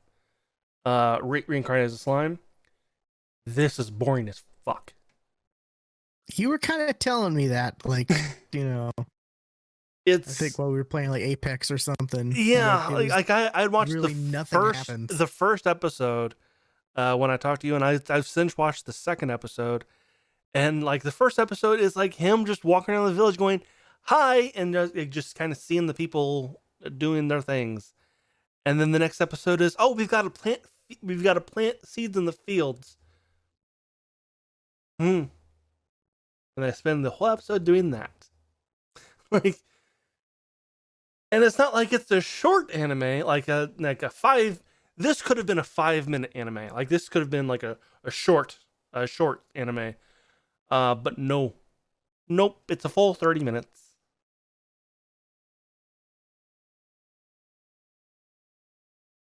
reincarnated as a slime, this is boring as fuck. You were kind of telling me that, like, you know. I think It's while we were playing like Apex or something. yeah, It was I'd watched really nothing happens. the first episode when I talked to you, and I've since watched the second episode, and like the first episode is like him just walking around the village going hi, and just kind of seeing the people doing their things, and then the next episode is we've got to plant seeds in the fields. Hmm. And I spend the whole episode doing that. Like, and it's not like it's a short anime, like a 5. This could have been a 5-minute anime. Like this could have been like a short anime. But no, nope. It's a full 30 minutes.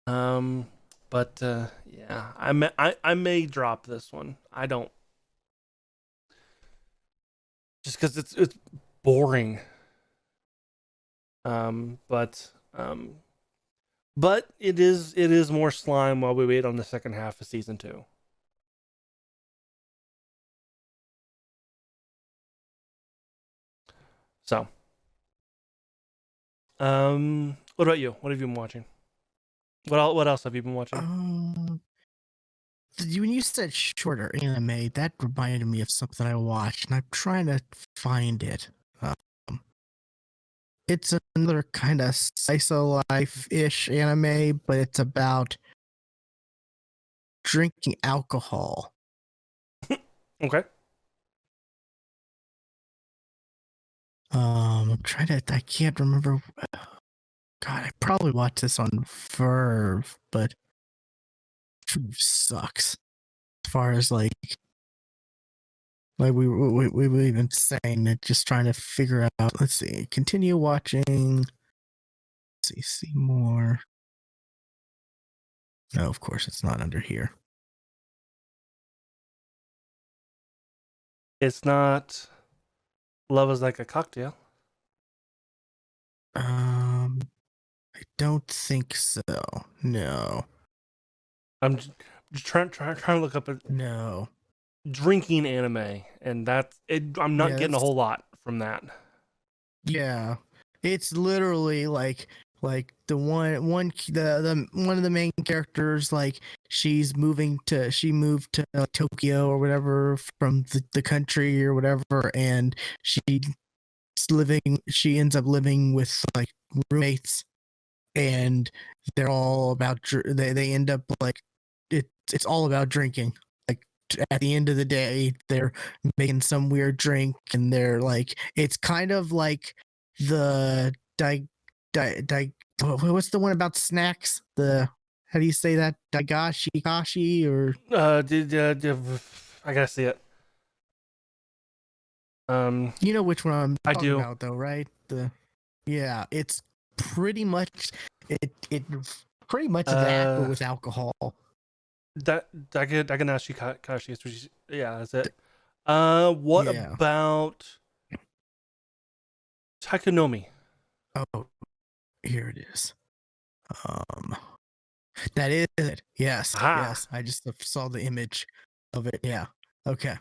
Um, but yeah, I may drop this one. I don't, just because it's boring. Um, but um, but it is more slime while we wait on the second half of season 2. So, what about you? What have you been watching? What else have you been watching? When you said shorter anime, that reminded me of something I watched, and I'm trying to find it. Um, it's another kind of slice of life ish anime, but it's about drinking alcohol. Okay. I'm trying to. I can't remember. God, I probably watched this on Verve, but Verve sucks as far as like we've been saying it, just trying to figure out. Let's see. Continue watching. Let's see more. No, of course it's not under here. It's not Love is Like a Cocktail. I don't think so. No. I'm just trying to look up a No. drinking anime, and that's it. I'm not Yeah, getting a whole lot from that. Yeah. It's literally like the one the one of the main characters, like she moved to Tokyo or whatever from the country or whatever, and she ends up living with like roommates, and they're all about they end up like it's all about drinking. Like at the end of the day, they're making some weird drink, and they're like it's kind of like the what's the one about snacks? The how do you say that? Daigashi kashi or I gotta see it. you know which one I'm I talking do. about though, right? Yeah, it's pretty much it pretty much that but with alcohol. Daganashi Kashi. Yeah, that's it. What Yeah. about Takunomi? Oh, here it is. That is it. Yes. Aha. Yes. I just saw the image of it. Yeah. Okay.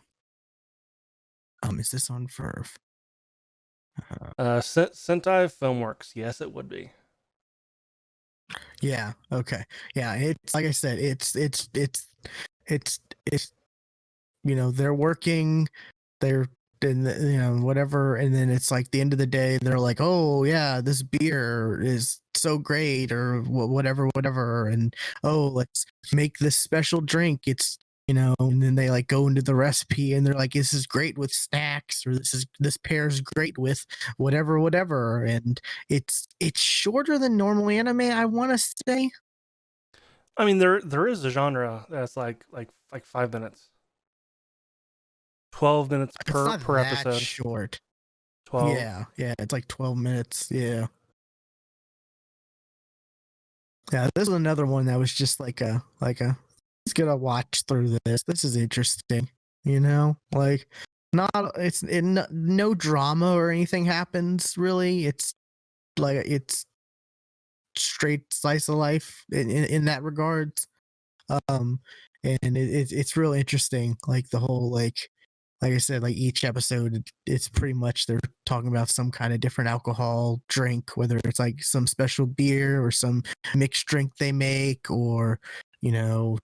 Is this on Verve? Sentai Filmworks. Yes, it would be. Yeah. Okay. Yeah. It's like I said. It's they're working. They're whatever, and then it's like the end of the day they're like, oh yeah, this beer is so great or whatever, and oh, let's make this special drink. It's and then they like go into the recipe and they're like, this is great with snacks, or this pairs great with whatever, and it's shorter than normal anime, I want to say. I mean, there is a genre that's like 5 minutes, 12 minutes It's not per that episode. short. 12. Yeah, it's like 12 minutes. Yeah, this is another one that was just like a let's get a watch through this. This is interesting, like not no drama or anything happens really. It's like it's straight slice of life in that regards. And it's real interesting, like the whole like like I said, like each episode, it's pretty much they're talking about some kind of different alcohol drink, whether it's like some special beer or some mixed drink they make, or you know,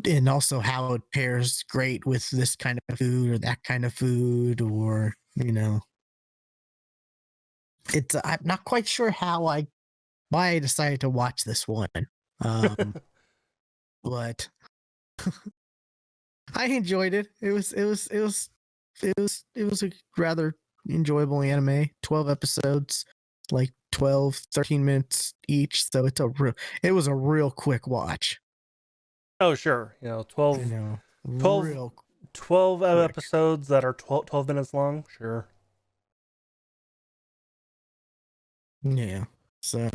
and also how it pairs great with this kind of food or that kind of food, or it's I'm not quite sure why I decided to watch this one, um, but I enjoyed it. It was a rather enjoyable anime. 12 episodes, like 12, 13 minutes each. So it was a real quick watch. Oh, sure. 12, 12, Real 12 quick. episodes that are 12 minutes long. Sure. Yeah. So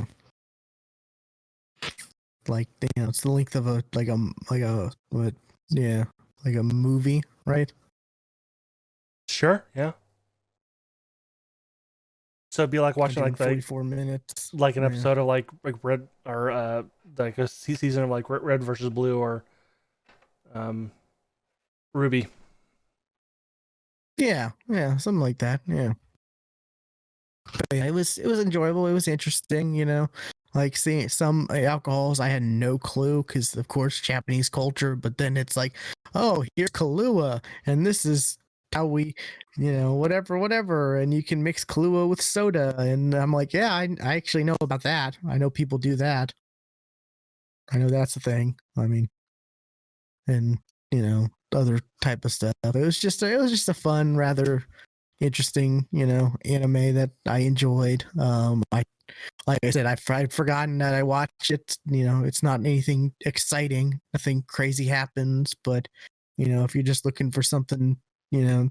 like it's the length of what yeah, like a movie, right? Sure. Yeah. So it'd be like watching like 144 minutes. like an Yeah. episode of like Red, or like a season of like Red versus Blue, or um Ruby. Yeah, something like that. Yeah. But yeah, it was enjoyable. It was interesting, like seeing some alcohols I had no clue because of course Japanese culture. But then it's like, oh, here's Kahlua, and this is how we, whatever, and you can mix Kahlua with soda, and I'm like, yeah, I actually know about that. I know people do that. I know that's a thing. I mean, and other type of stuff. It was just a fun, rather interesting, anime that I enjoyed. I Like I said, I've forgotten that I watched it. It's not anything exciting. Nothing crazy happens, but if you're just looking for something, you know,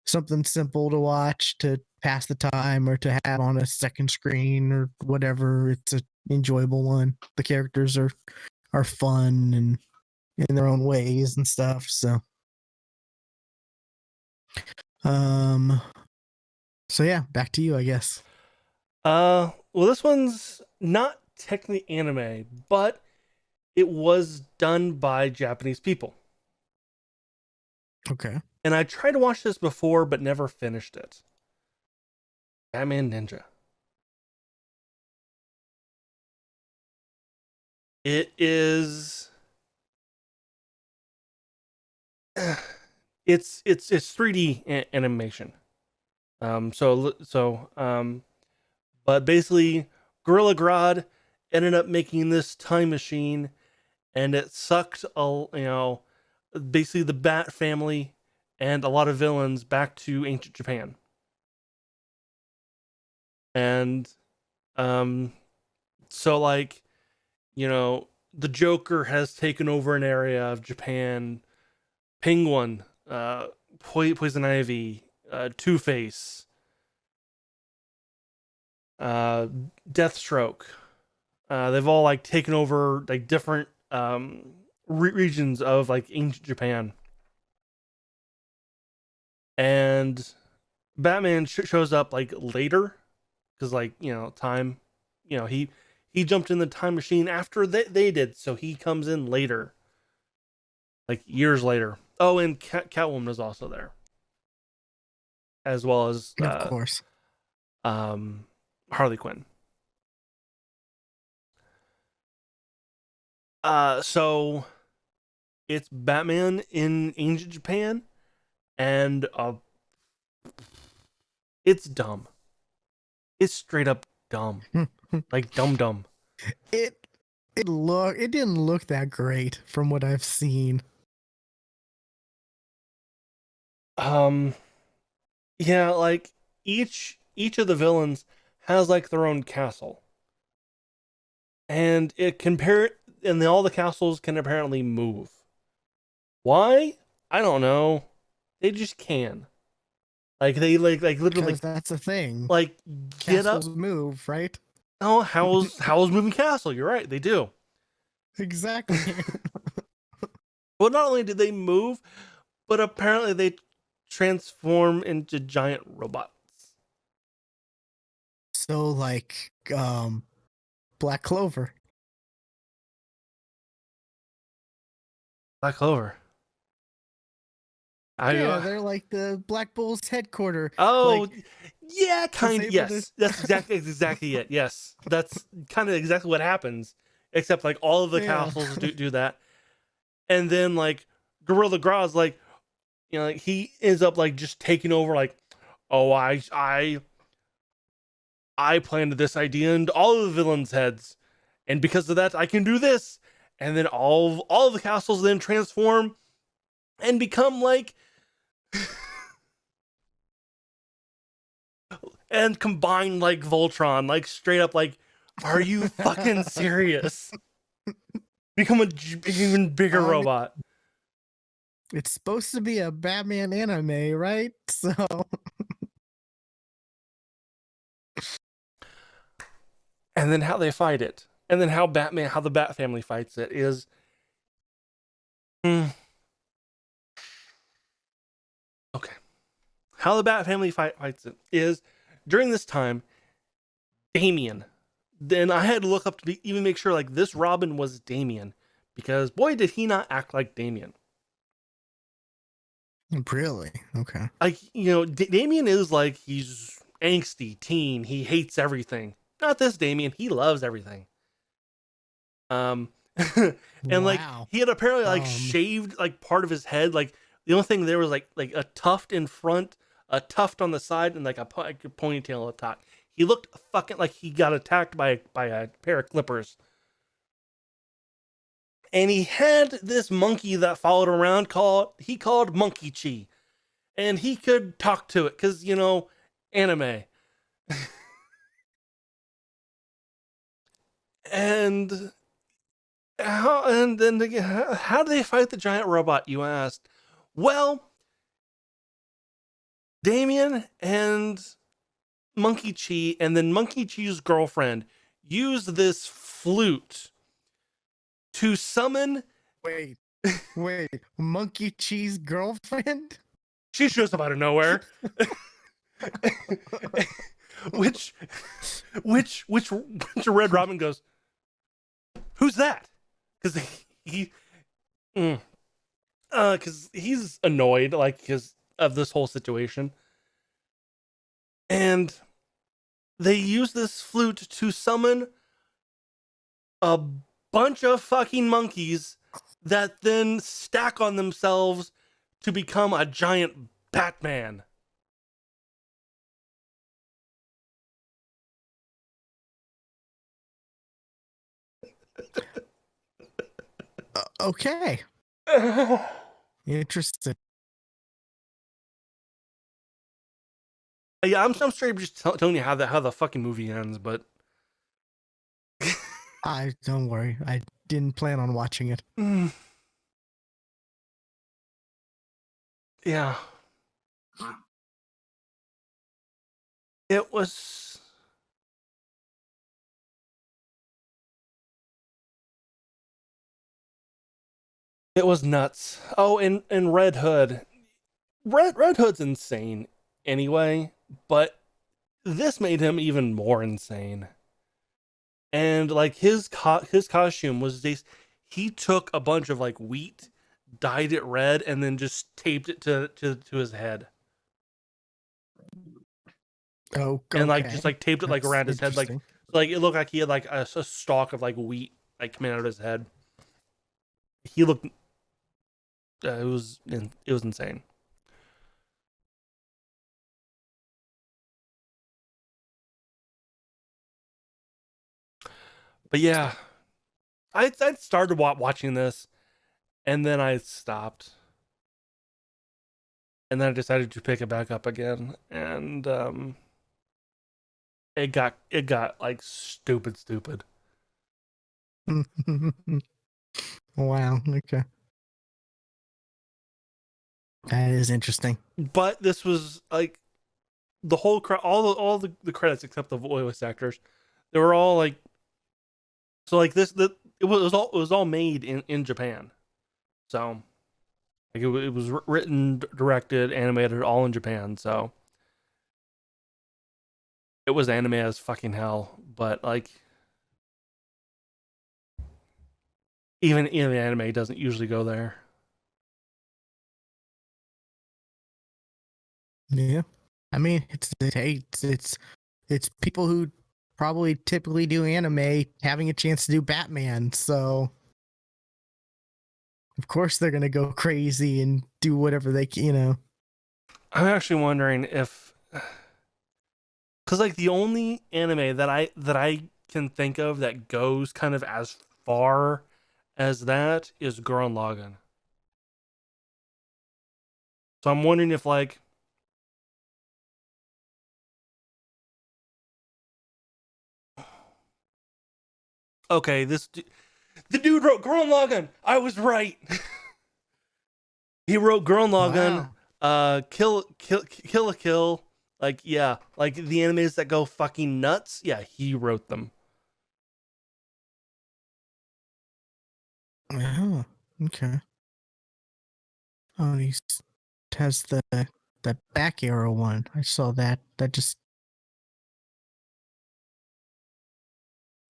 something simple to watch to pass the time or to have on a second screen or whatever, it's an enjoyable one. The characters are fun and in their own ways and stuff. So, um, so yeah, back to you, I guess. Well, this one's not technically anime, but it was done by Japanese people. Okay. And I tried to watch this before, but never finished it. Batman Ninja. It is. It's 3D animation. But basically, Gorilla Grodd ended up making this time machine, and it sucked basically the Bat family and a lot of villains back to ancient Japan. And um, so like the Joker has taken over an area of Japan. Penguin, Poison Ivy, Two Face, uh, Deathstroke. They've all like taken over like different regions of like ancient Japan, and Batman shows up like later because like time, he jumped in the time machine after they did, so he comes in later, like years later. Oh, and Catwoman is also there, as well as Of course. Harley Quinn. So it's Batman in ancient Japan, and it's dumb. It's straight up dumb, like dumb. It didn't look that great from what I've seen. Um, yeah, like each of the villains has like their own castle, and all the castles can apparently move. Why? I don't know. They just can. Like they like literally Because that's a thing. like get Castles up. move, right? Oh, how's moving castle? You're right, they do. Exactly. Well, not only did they move, but apparently they transform into giant robots. So like Black Clover. Black Clover. Yeah, they're like the Black Bulls headquarters. Oh, Like, yeah, kind of. able to- Yes, that's exactly it. Yes, that's kind of exactly what happens. Except like all of the Yeah. castles do that, and then like Gorilla Grau's like, you know, like he ends up like just taking over. Like, oh, I planted this idea into all of the villains' heads, and because of that, I can do this. And then all of the castles then transform and become like and combine like Voltron, like straight up like, are you fucking serious? Become a even bigger I mean, robot. it's supposed to be a Batman anime, right? So And then how they fight it, and then how the Bat family fights it is. Okay. How the Bat family fights it is during this time, Damian. Then I had to look up to even make sure like this Robin was Damian, because boy did he not act like Damian. really, okay. Like, you know, Damian is like, he's angsty teen. He hates everything. Not this Damian. He loves everything. And like Wow. he had apparently like shaved like part of his head. Like the only thing there was like a tuft in front, a tuft on the side, and like a ponytail at the top. He looked fucking like he got attacked by a pair of clippers. And he had this monkey that followed around called Monkey Chi. And he could talk to it because, you know, anime. And how do they fight the giant robot, you asked? Well, Damien and Monkey Chi, and then Monkey Chi's girlfriend, use this flute to summon. Wait, Monkey Cheese girlfriend? She shows up out of nowhere. which Red Robin goes, who's that? Because because he's annoyed, like, because of this whole situation. And they use this flute to summon a bunch of fucking monkeys that then stack on themselves to become a giant Batman. Okay. Interesting. Yeah, I'm straight just telling you how the fucking movie ends, but I don't worry. I didn't plan on watching it. Yeah. It was nuts. Oh, and Red Hood. Red Hood's insane anyway, but this made him even more insane. And like his costume was this, he took a bunch of like wheat, dyed it red, and then just taped it to his head. Oh, okay. And like just like taped it like That's around his head, like it looked like he had like a stalk of like wheat like coming out of his head. He looked it was insane. But yeah, I started watching this, and then I stopped, and then I decided to pick it back up again, and it got like stupid. Wow. Okay. That is interesting. But this was like the whole all the credits except the voice actors, they were all like, so like it was all made in Japan, so like it was written, directed, animated, all in Japan, so it was anime as fucking hell. But like even the anime doesn't usually go there. Yeah, I mean, it's people who probably typically do anime having a chance to do Batman, so of course they're gonna go crazy and do whatever they can. I'm actually wondering if, because like the only anime that I can think of that goes kind of as far as that is Gurren Lagann. So I'm wondering if like, okay, the dude wrote Gurren Lagann. I was right. He wrote Gurren Lagann, Wow. Kill a Kill. Like yeah, like the animes that go fucking nuts. Yeah, he wrote them. Oh, okay. Oh, he has that back arrow one. I saw that. I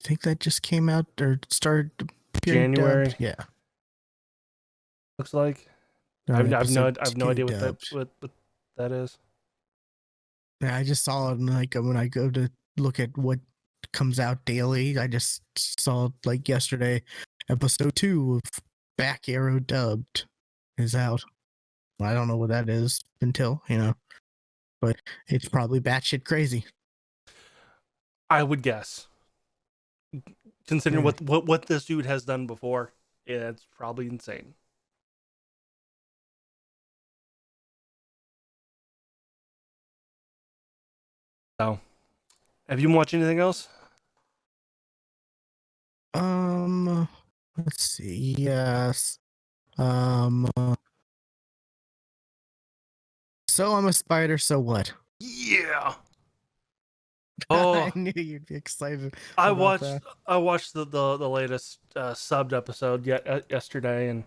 think that just came out or started appearing dubbed. January Yeah, looks like. or I've no two idea dubbed. what that is. Yeah, I just saw it like when I go to look at what comes out daily. I just saw like yesterday, episode 2 of Back Arrow dubbed is out. I don't know what that is until but it's probably batshit crazy. I would guess, considering Yeah. what this dude has done before. Yeah, it's probably insane. So, have you watched anything else? Let's see. Yes. Um. So I'm a spider. So what? Yeah. I Oh, knew you'd be excited I about watched that. I watched the latest subbed episode yesterday, and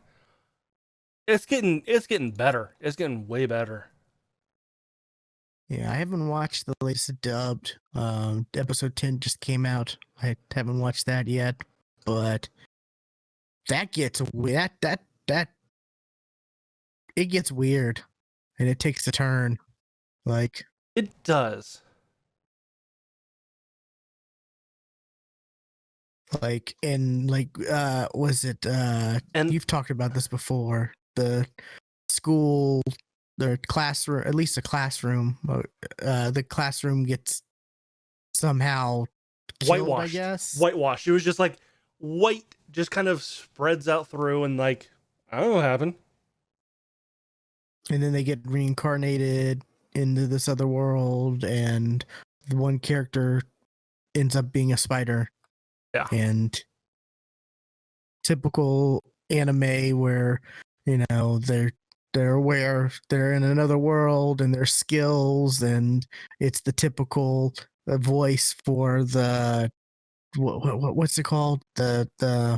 it's getting better. It's getting way better. Yeah, I haven't watched the latest dubbed. Episode 10 just came out. I haven't watched that yet, but that gets that it gets weird, and it takes a turn. Like It does. was it And you've talked about this before, the school, the classroom, at least a classroom, the classroom gets somehow killed, I guess. whitewashed. It was just like white just kind of spreads out through, and like I don't know what happened. And then they get reincarnated into this other world, and the one character ends up being a spider. Yeah. And typical anime where they're aware they're in another world and their skills, and it's the typical voice for the what's it called, the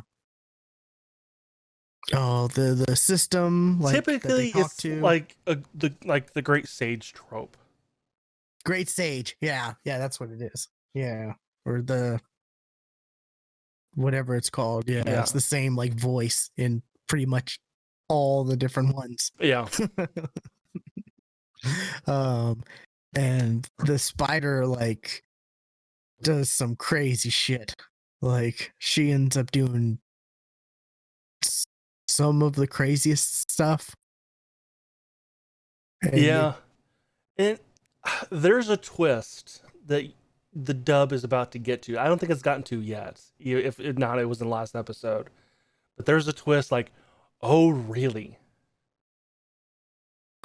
system like that they Typically talk it's to. like the great sage trope. Great Sage. Yeah, that's what it is. Yeah. Or the whatever it's called. Yeah, Yeah. it's the same like voice in pretty much all the different ones. Yeah. um and the spider like does some crazy shit. Like she ends up doing some of the craziest stuff. And Yeah. And there's a twist that the dub is about to get to. I don't think it's gotten to yet. If not, it was in the last episode. But there's a twist like, oh really?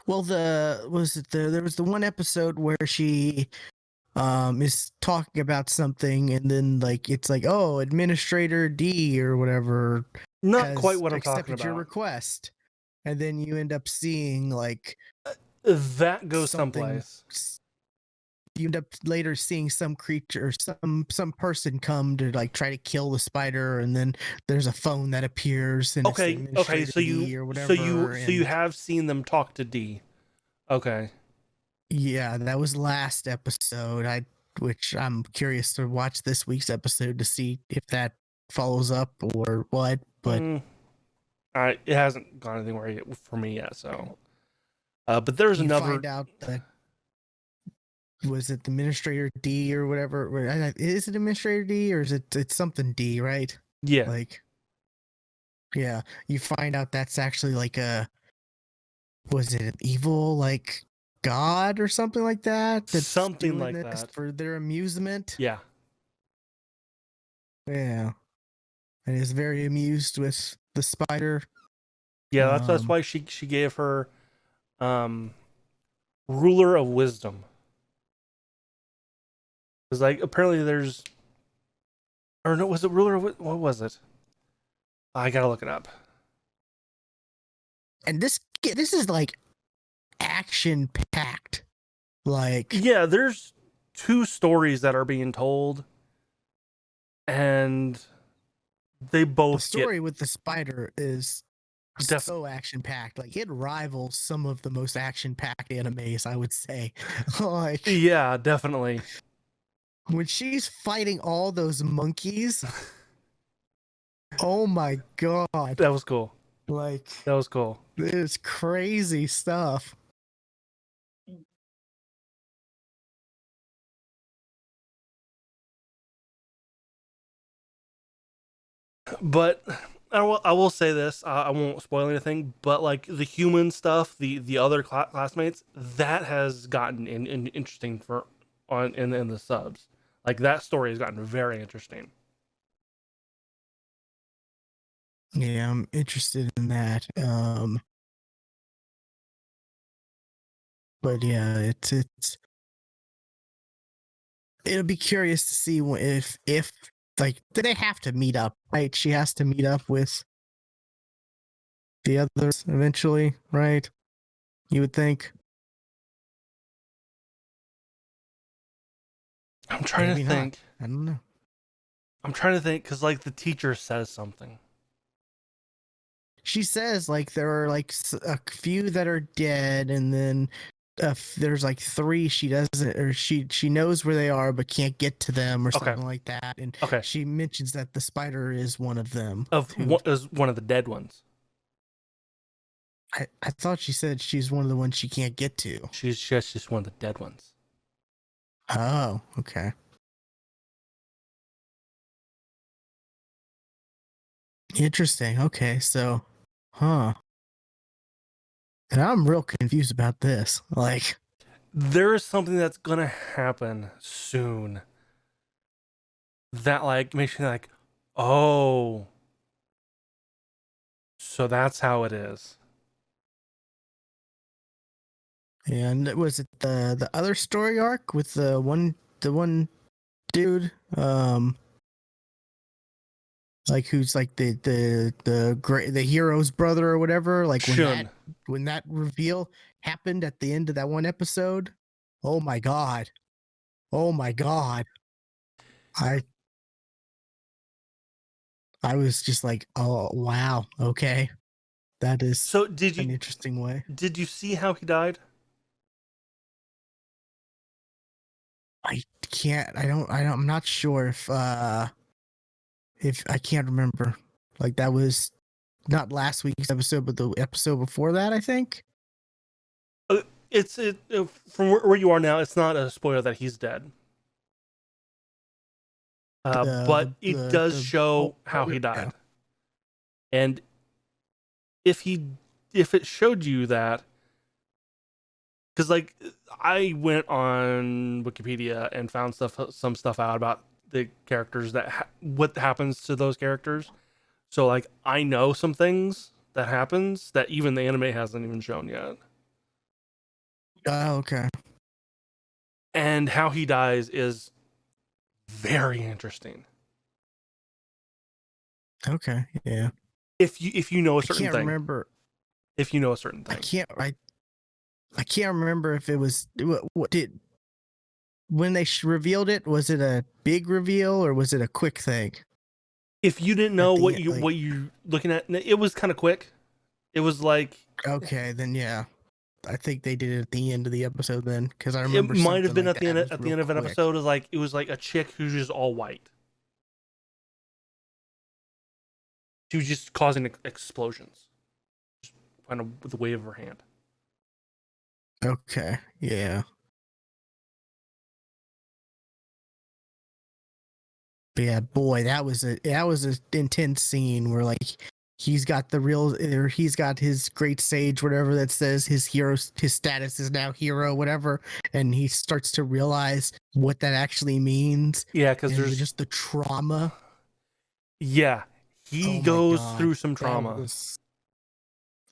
well, there was the one episode where she is talking about something, and then like it's like, oh, Administrator D or whatever Not quite has what I'm talking accepted your about. request, and then you end up seeing like That goes something. someplace. You end up later seeing some creature, some person come to like try to kill the spider, and then there's a phone that appears, and it's the Okay, Administrator so D or whatever. so you have seen them talk to D. Okay. Yeah, that was last episode. Which I'm curious to watch this week's episode to see if that follows up or what. But It hasn't gone anywhere yet for me yet. So, but there's you another. find out that was it Administrator D or whatever? Is it Administrator D or is it's something D, right? Yeah. Like, yeah, you find out that's actually like was it an evil like god or something like that? That's Something doing like this that. for their amusement. Yeah. Yeah, and is very amused with the spider. Yeah, that's why she gave her ruler of wisdom. Because like apparently there's, or no, was it ruler of what was it? I gotta look it up. And this is like action packed. Like, Yeah, there's 2 stories that are being told, and they the both story with the spider is get so action packed. Like, it rivals some of the most action packed animes, I would say. Like, yeah, definitely. when she's fighting all those monkeys, oh my god. That was cool. Like, That was cool. it's crazy stuff. But I will say this. I won't spoil anything. But like the human stuff, the other classmates, that has gotten in interesting for on in the subs. Like that story has gotten very interesting. Yeah, I'm interested in that. But yeah, it's it'll be curious to see if like, do they have to meet up? Right, she has to meet up with the others eventually, right? You would think. I'm trying Maybe to not. think. I don't know. I'm trying to think because like the teacher says something. She says like there are like a few that are dead, and then there's like 3 she doesn't, or she knows where they are but can't get to them or Okay. something like that. And Okay. she mentions that the spider is one of them. Is one of the dead ones. I thought she said she's one of the ones she can't get to. She's just one of the dead ones. Oh, okay. Interesting. Okay, so, huh. And I'm real confused about this. Like, There is something that's gonna happen soon that like makes me like, oh, so that's how it is. and was it the other story arc with the one dude, like who's like the hero's brother or whatever? Like Shun. when that reveal happened at the end of that one episode. Oh my god. Oh my god. I I was just like, oh wow, okay. That is So an interesting way. did you see how he died? I'm not sure if I can't remember. Like, that was not last week's episode, but the episode before that, I think. It's from where you are now. It's not a spoiler that he's dead. But it does show how he died. Yeah. And if it showed you that, because like I went on Wikipedia and found some stuff out about the characters that what happens to those characters. So like I know some things that happens that even the anime hasn't even shown yet. Oh, okay. And how he dies is very interesting. Okay, yeah. If you know a I certain can't thing. remember. If you know a certain thing. I can't remember if it was what did when they revealed it. Was it a big reveal or was it a quick thing? If you didn't know what you looking at, it was kind of quick. It was like, okay, then yeah. I think they did it at the end of the episode then, because I it remember might have been like at the end of an quick. episode. It was like a chick who's just all white. She was just causing explosions, just kind of with the wave of her hand. Okay, yeah. But yeah, boy, that was an intense scene where like he's got he's got his great sage, whatever, that says his status is now hero, whatever, and he starts to realize what that actually means. Yeah, because and there's just the trauma. Yeah, he Oh my goes god, through some trauma.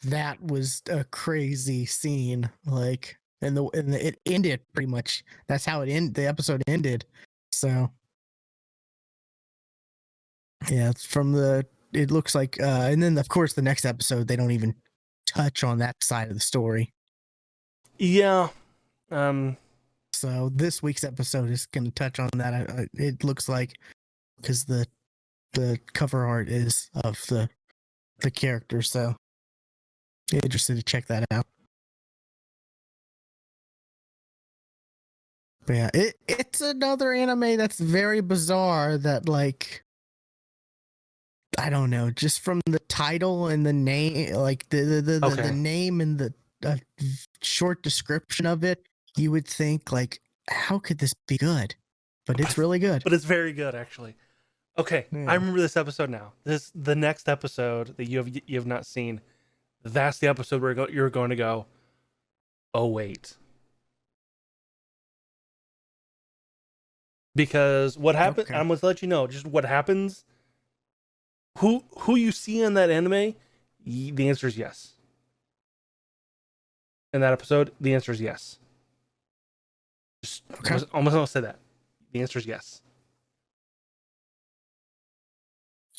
That was a crazy scene. Like, and it ended pretty much. That's how the episode ended. So yeah, it's it looks like, and then of course the next episode they don't even touch on that side of the story. Yeah. So this week's episode is going to touch on that. It looks like, because the cover art is of the character. So interested to check that out. But yeah, it's another anime that's very bizarre. That, like, I don't know, just from the title and the name, like the name and the short description of it, you would think, like, how could this be good? But it's really good. But it's very good, actually. Okay, Yeah. I remember this episode now. The next episode that you have not seen. That's the episode where you're going to go, oh wait. Because what happened, Okay. I'm going to let you know just what happens. Who you see in that anime, the answer is yes. In that episode, the answer is yes. Just almost don't say that. The answer is yes.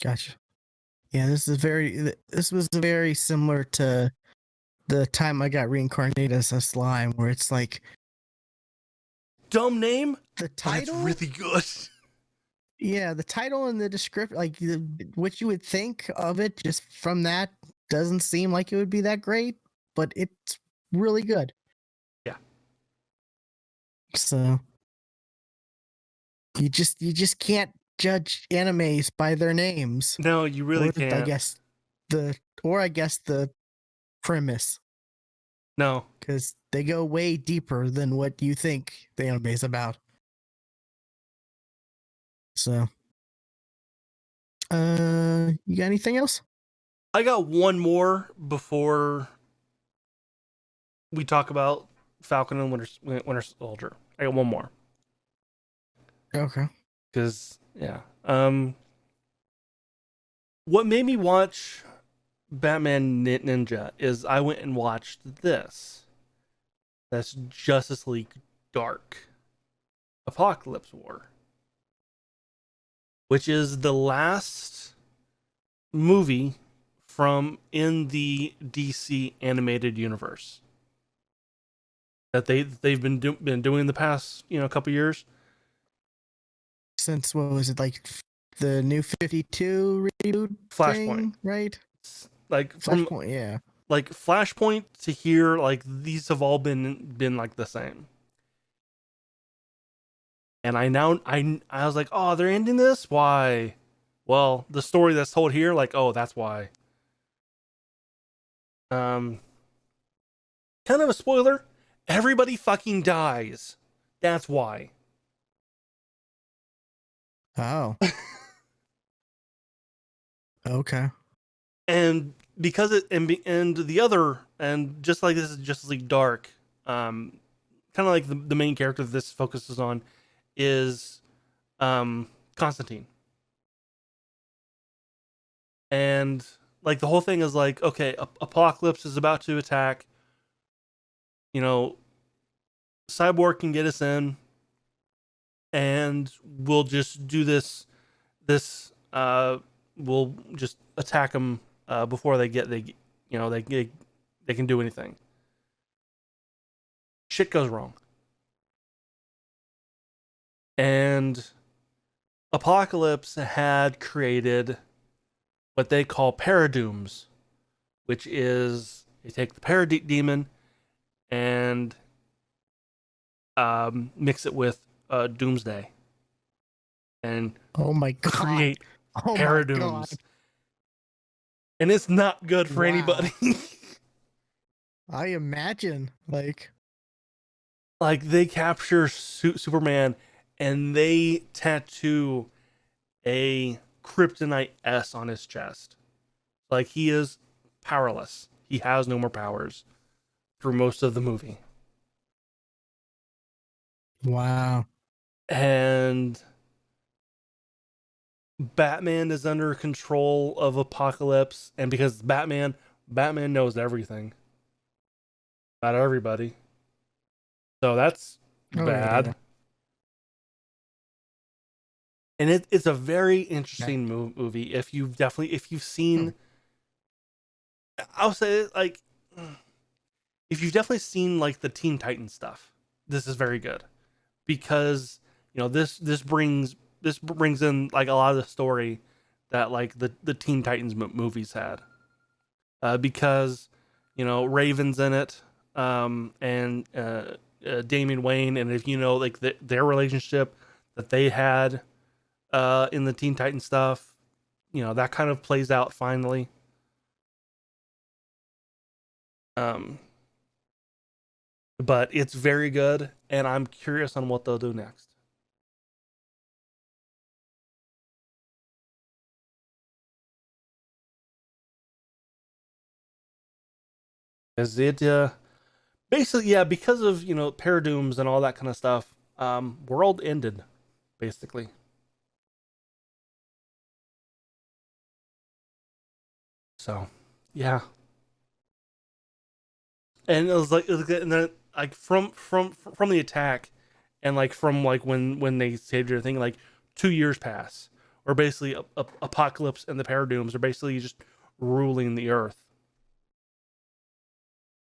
Gotcha. Yeah, this was very similar to the time I got reincarnated as a slime, where it's like, dumb name, the title, it's really good. Yeah, the title and the description, like what you would think of it just from that, doesn't seem like it would be that great, but it's really good. Yeah. So you just can't judge animes by their names. No, you really can't. I guess the premise. No, because they go way deeper than what you think the anime is about. So, you got anything else? I got one more before we talk about Falcon and Winter Soldier. I got one more. Okay. Because, yeah. What made me watch Batman Ninja is I went and watched this. That's Justice League Dark Apocalypse War, which is the last movie from in the DC animated universe that they've been doing the past couple years. Since, what was it, like the new 52 reboot Flashpoint, thing, right? Like Flashpoint, yeah. Like Flashpoint to here, like these have all been like the same. And I was like, oh, they're ending this? Why? Well, the story that's told here, like, oh, that's why. Kind of a spoiler. Everybody fucking dies. That's why. Oh. Okay. And because and the other, and just like this is Justice League Dark, kind of like the main character that this focuses on is Constantine. And like the whole thing is like, okay, Apocalypse is about to attack. Cyborg can get us in, and we'll just do this. We'll just attack them before they can do anything. Shit goes wrong, and Apocalypse had created what they call paradooms, which is they take the parademon and mix it with Doomsday and Oh my god. create paradooms. And it's not good for anybody. I imagine, like they capture Superman and they tattoo a kryptonite S on his chest. Like, he is powerless. He has no more powers through most of the movie. Wow. And Batman is under control of Apocalypse, and because Batman knows everything about everybody. So that's bad. Yeah. And it's a very interesting movie. If you've seen, I'll say, like, if you've definitely seen like the Teen Titans stuff, this is very good, because this brings in like a lot of the story that like the Teen Titans movies had, because Raven's in it, and Damian Wayne, and if like their relationship that they had in the Teen Titans stuff, that kind of plays out finally. But it's very good, and I'm curious on what they'll do next. Is it basically, yeah, because of Paradooms and all that kind of stuff, world ended basically. So yeah, and and then like from the attack, and like from like when they saved everything, like 2 years pass, or basically Apocalypse and the Paradooms are basically just ruling the earth.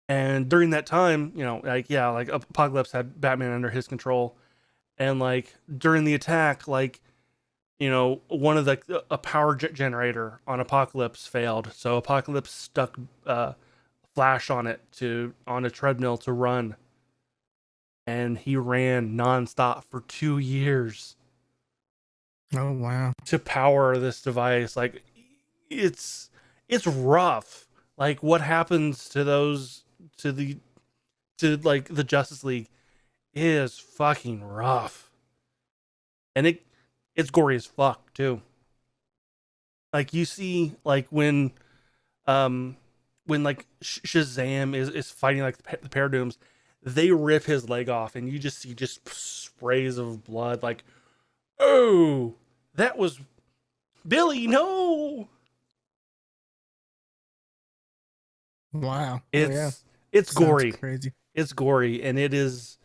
And during that time, like Apocalypse had Batman under his control, and like during the attack, like one of a power generator on Apocalypse failed, so Apocalypse stuck Flash on a treadmill to run, and he ran nonstop for 2 years. Oh wow. To power this device. Like, it's rough. Like, what happens to those to like the Justice League is fucking rough, and it's gory as fuck too. Like, you see, like when like Shazam is fighting like the Paradooms, they rip his leg off, and you just see sprays of blood. Like, oh, that was Billy. No, Wow. It's Sounds gory. crazy. It's gory, and it is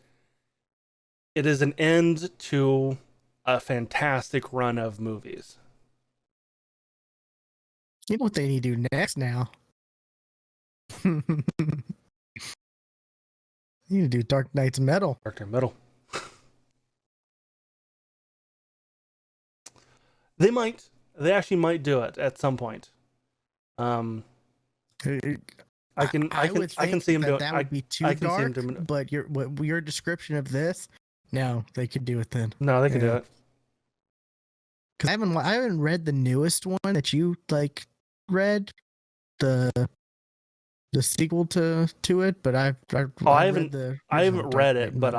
an end to a fantastic run of movies. You know what they need to do next now? You need to do Dark Knight's Metal. Dark Knight Metal. They actually might do it at some point. I can see him doing. That would be too I can dark. see him doing. But your description of this, no, they could do it then. No, they can do it. Because I haven't read the newest one that you like read, the sequel to it, but I haven't read it, but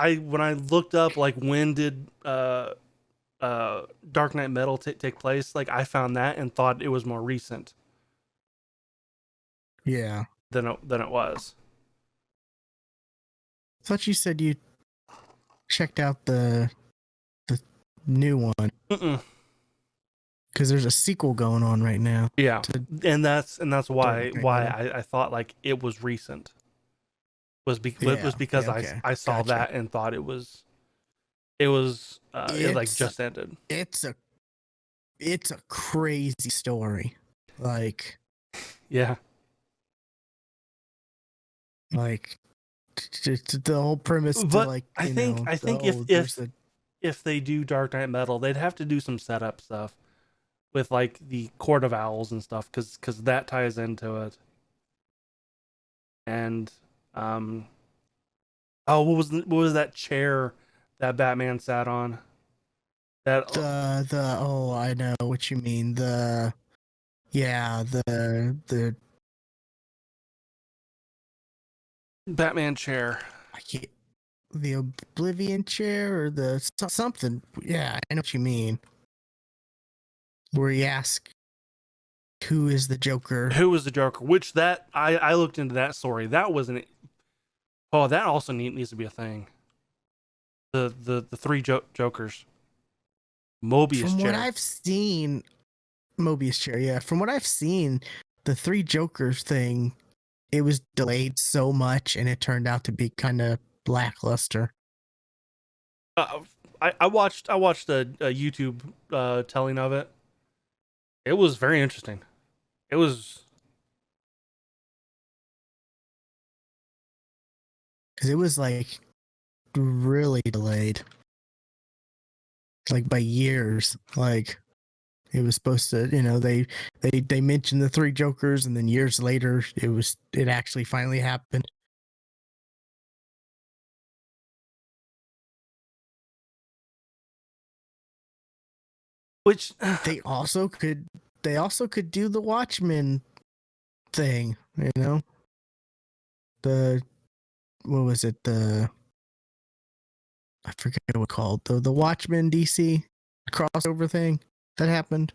when I looked up like when did Dark Knight Metal take place, like I found that and thought it was more recent. Yeah. Than it was. I thought you said you checked out the new one. Because there's a sequel going on right now. Yeah, and that's why I thought like it was recent. Was because I saw that and thought it was it like just ended. It's a crazy story. Like, yeah. Like, the whole premise. But to like, I think if they do Dark Knight Metal, they'd have to do some setup stuff with like the Court of Owls and stuff, because that ties into it. And what was that chair that Batman sat on? That I know what you mean. The Batman chair. I can't. the Oblivion chair or the something. Yeah, I know what you mean. Where he asks, "Who is the Joker?" Who was the Joker? Which that I looked into that story. That wasn't. Oh, that also needs to be a thing. The three Jokers. Mobius From what chair. I've seen, Mobius chair. Yeah, from what I've seen, the three Jokers thing, it was delayed so much, and it turned out to be kind of lackluster. Uh, I watched a YouTube telling of it. It was very interesting. It was Because it was like really delayed, like by years. Like it was supposed to, they mentioned the three Jokers, and then years later, it actually finally happened. which They also could do the Watchmen thing, the what was it, I forget what it's called, the Watchmen DC crossover thing that happened.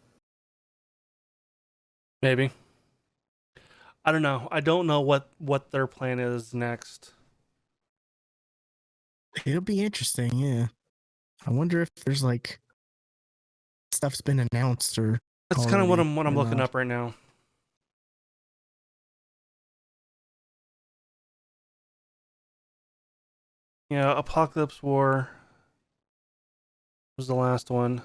maybe. I don't know. I don't know what their plan is next. It'll be interesting. Yeah, I wonder if there's like stuff's been announced or That's kind of already what I'm or looking not. up right now. Yeah, Apocalypse War was the last one.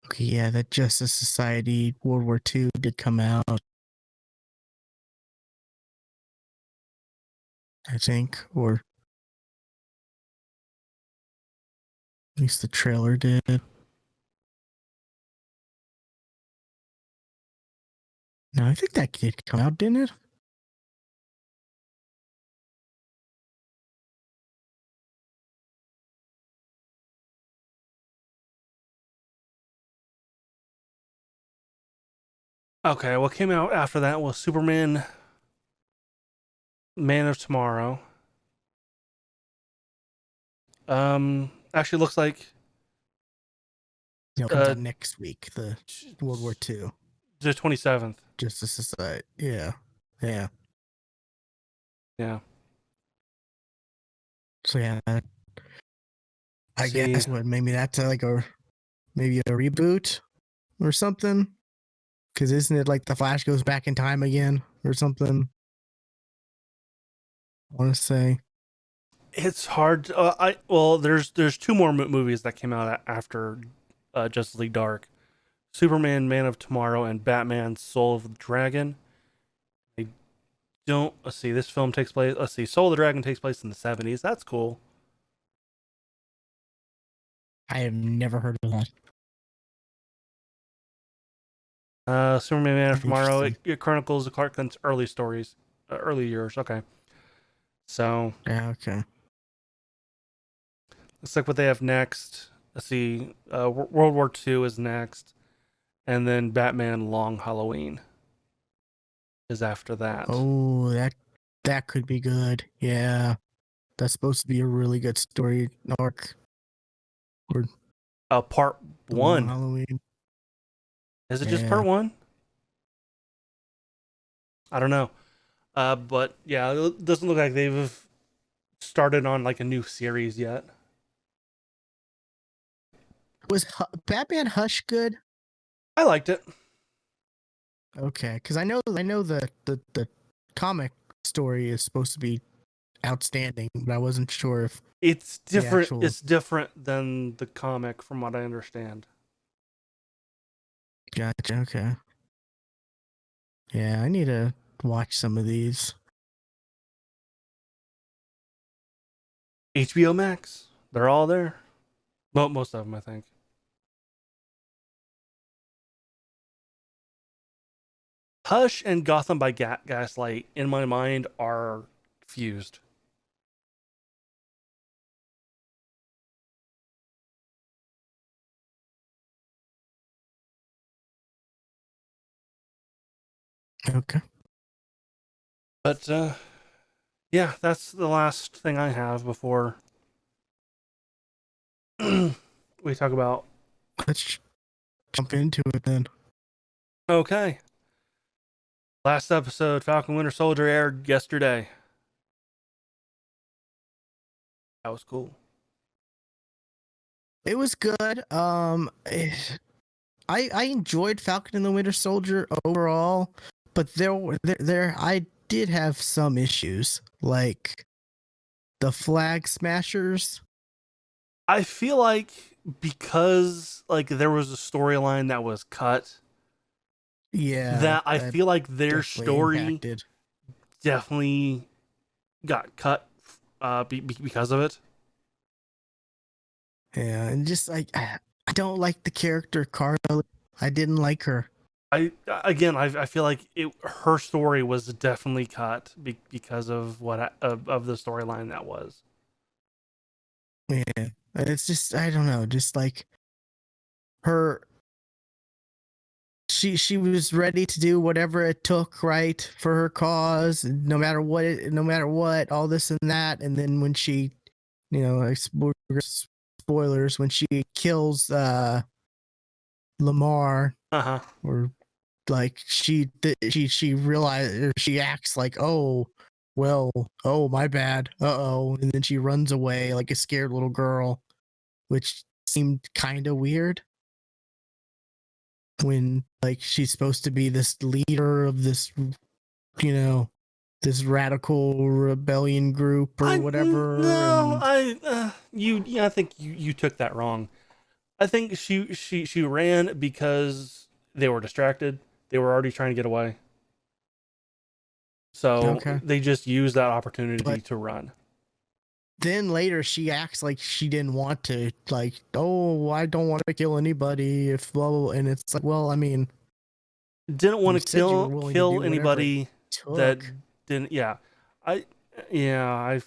Okay, yeah, that Justice Society World War II did come out, I think, or at least the trailer did. No, I think that did come out, didn't it? Okay, what came out after that was Superman, Man of Tomorrow. Actually looks like It comes out next week. The World War II the 27th. Justice Society. Yeah, yeah. Yeah. So yeah, I See, guess maybe that's maybe a reboot or something. Because isn't it like the Flash goes back in time again or something? I want to say. it's hard. There's two more movies that came out after Justice League Dark: Superman, Man of Tomorrow, and Batman: Soul of the Dragon. I don't. Let's see. This film takes place. Let's see. Soul of the Dragon takes place in the 70s. That's cool. I have never heard of that. Superman, Man of Tomorrow. Interesting. It chronicles Clark Kent's early stories, early years. Okay. So Yeah, okay. looks like what they have next. Let's see. World War II is next, and then Batman: Long Halloween is after that. Oh, that could be good. Yeah. That's supposed to be a really good story arc. Or Part the Long one. Halloween. Is it just Yeah. part one? I don't know. But yeah, it doesn't look like they've started on like a new series yet. Was Batman Hush good? I liked it. Okay, because I know the comic story is supposed to be outstanding, but I wasn't sure if It's the different. actual. It's different than the comic, from what I understand. Gotcha. Okay. Yeah, I need to watch some of these. HBO Max. They're all there. Well, most of them, I think. Hush and Gotham by Gaslight, in my mind, are fused. Okay. But yeah, that's the last thing I have before we talk about. Let's jump into it then. Okay, last episode, Falcon Winter Soldier aired yesterday. That was cool. It was good. I enjoyed Falcon and the Winter Soldier overall, but there I did have some issues, like the Flag Smashers. I feel like because like there was a storyline that was cut, Yeah, that I that feel like their definitely story impacted. definitely got cut because of it. Yeah, and just like I don't like the character Carla. I didn't like her. I feel like her story was definitely cut because of of the storyline that was. Yeah, it's just I don't know, just like her. She was ready to do whatever it took, right, for her cause, no matter what, all this and that. And then when she, like, spoilers, when she kills Lamar, Uh huh. or like she realized, or she acts like, oh well, oh my bad, uh-oh, and then she runs away like a scared little girl, which seemed kind of weird when like she's supposed to be this leader of this, you know this radical rebellion group or I whatever. no, And I think you took that wrong. I think she ran because they were distracted. They were already trying to get away. So okay, they just used that opportunity but to run. then later she acts like she didn't want to, like, oh, I don't want to kill anybody, if blah, blah, blah. And it's like, well, I mean, Didn't you want to said you were willing to kill do whatever it anybody that took. didn't. Yeah, I yeah I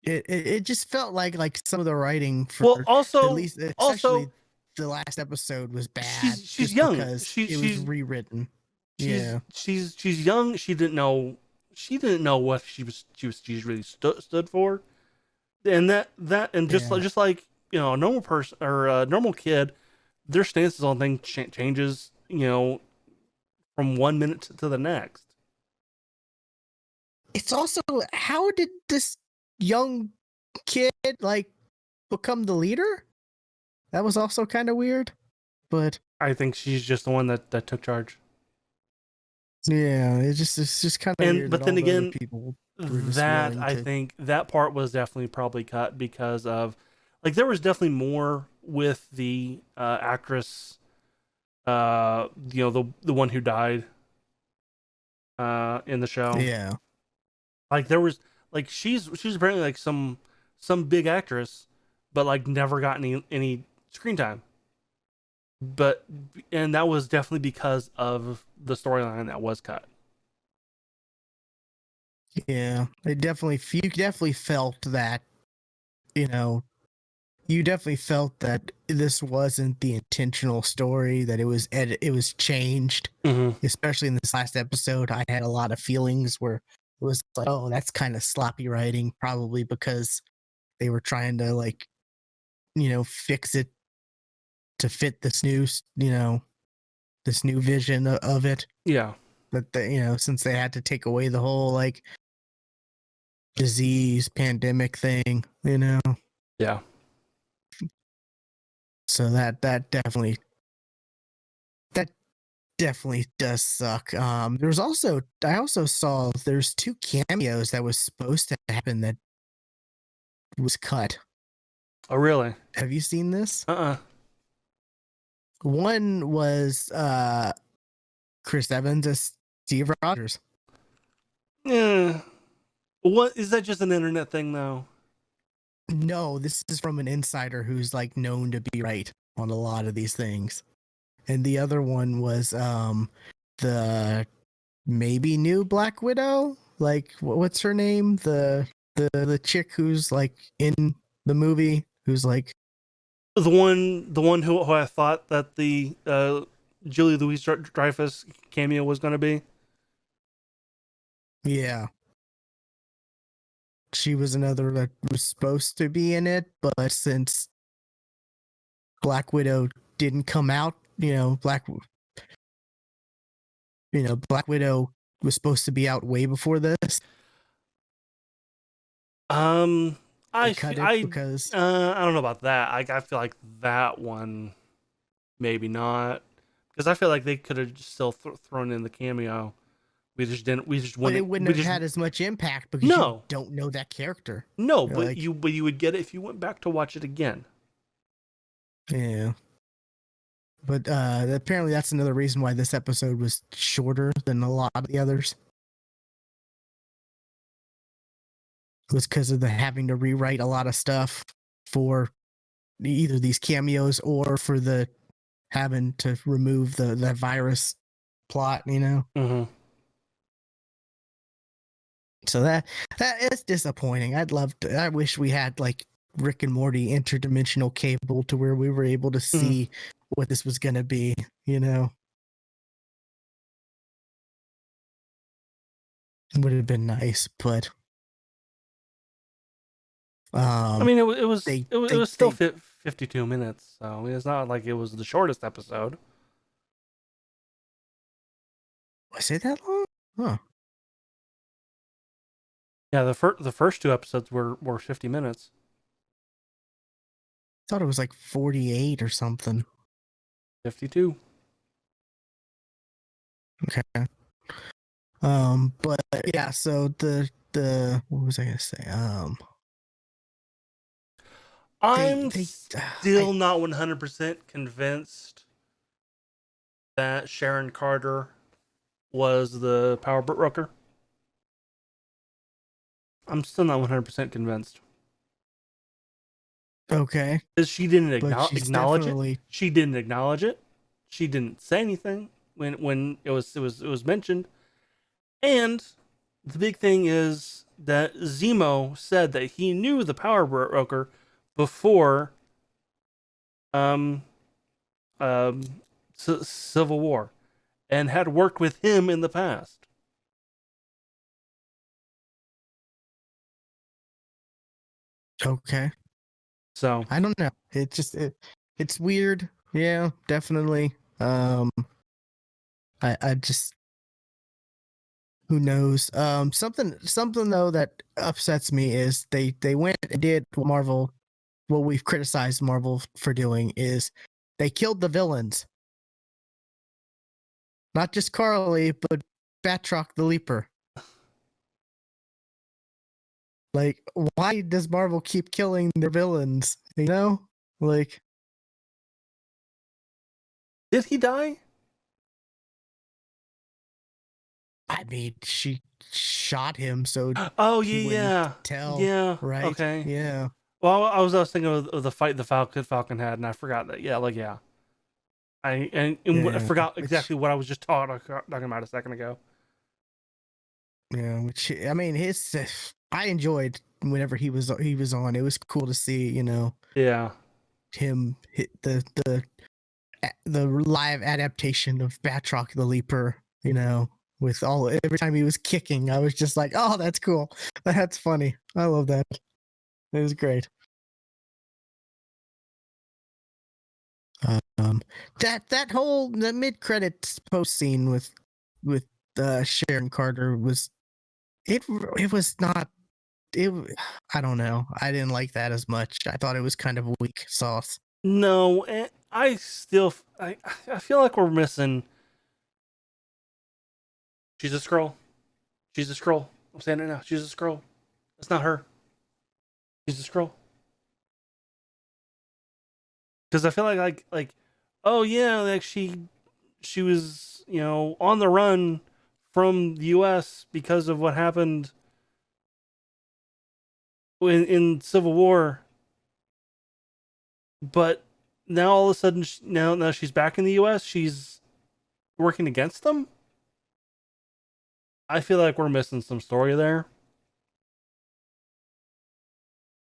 It just felt like some of the writing for, well at also least especially the last episode, was bad she's just young. because it was rewritten. Yeah. She's young. She didn't know what she's really stood for, and and Yeah. just like a normal person or a normal kid, their stances on things changes from 1 minute to the next. It's also, how did this young kid like become the leader? That was also kind of weird. But I think she's just the one that took charge. yeah, it's just kind of And weird but that then all the other again, people were just that willing I to. think that part was definitely probably cut because of like there was definitely more with the actress, the one who died in the show. Yeah. Like there was like she's apparently like some big actress, but like never got any screen time. But and that was definitely because of the storyline that was cut. Yeah. You definitely felt that, you know, you definitely felt that this wasn't the intentional story, that it was changed. Mm-hmm. Especially in this last episode, I had a lot of feelings where it was like, oh, that's kind of sloppy writing, probably because they were trying to, like, fix it to fit this new vision of it. Yeah. But since they had to take away the whole, like, disease pandemic thing, Yeah. so that definitely does suck. I also saw there's two cameos that was supposed to happen that was cut. Oh really? Have you seen this? Uh-uh. One was Chris Evans as Steve Rogers. Yeah. What is that? Just an internet thing, though. No, this is from an insider who's, like, known to be right on a lot of these things. And the other one was the maybe new Black Widow. Like, what's her name? The chick who's, like, in the movie, who's like, The one who I thought that the Julie Louis Dreyfus cameo was going to be. Yeah. She was another that was supposed to be in it, but since Black Widow didn't come out, Black Widow was supposed to be out way before this. They cut it because I don't know about that. I feel like that one maybe not, because I feel like they could have still thrown in the cameo. We just didn't. We just but it wanted. wouldn't We have just had as much impact because you no, don't know that character. no. You're But like, you would get it if you went back to watch it again. yeah. But apparently that's another reason why this episode was shorter than a lot of the others. It was because of the having to rewrite a lot of stuff for either these cameos or for the having to remove the virus plot, Mm-hmm. So that is disappointing. I wish we had like Rick and Morty interdimensional cable to where we were able to see what this was gonna be, It would have been nice, but I mean, it was they it they was still they 52 minutes, so I mean, it's not like it was the shortest episode. was it that long? Huh. Yeah, the first two episodes were 50 minutes. I thought it was like 48 or something. 52. Okay. But yeah, so the what was I gonna say? I'm they still not 100% convinced that Sharon Carter was the power broker. I'm still not 100% convinced. okay, Because she didn't but she's acknowledge it. definitely She didn't acknowledge it. She didn't say anything when it was mentioned. And the big thing is that Zemo said that he knew the power broker before um Civil War and had worked with him in the past. okay. So I don't know. It's weird. Yeah, definitely. I just who knows. Something though that upsets me is they went and did what we've criticized Marvel for doing is they killed the villains. Not just Carly, but Batroc the Leaper. Like, why does Marvel keep killing their villains? Like, did he die? I mean, she shot him, so Oh he wouldn't yeah, tell, yeah. right? Okay. Yeah. Well, I was thinking of the fight the Falcon had, and I forgot that. Yeah, like yeah. I Yeah, forgot which exactly what I was just talking about a second ago. yeah, which I mean, I enjoyed whenever he was on. It was cool to see, Yeah. him hit the live adaptation of Batroc the Leaper, with every time he was kicking, I was just like, oh, that's cool. That's funny. I love that. It was great. That whole the mid credits post scene with Sharon Carter was it was not it. I don't know. I didn't like that as much. I thought it was kind of weak sauce. No, and I still I feel like we're missing. She's a scroll. She's a scroll. I'm saying it now. She's a scroll. It's not her. She's a scroll. Because I feel like oh yeah, like she was on the run from the U.S. because of what happened in Civil War, but now all of a sudden now she's back in the U.S. She's working against them. I feel like we're missing some story there,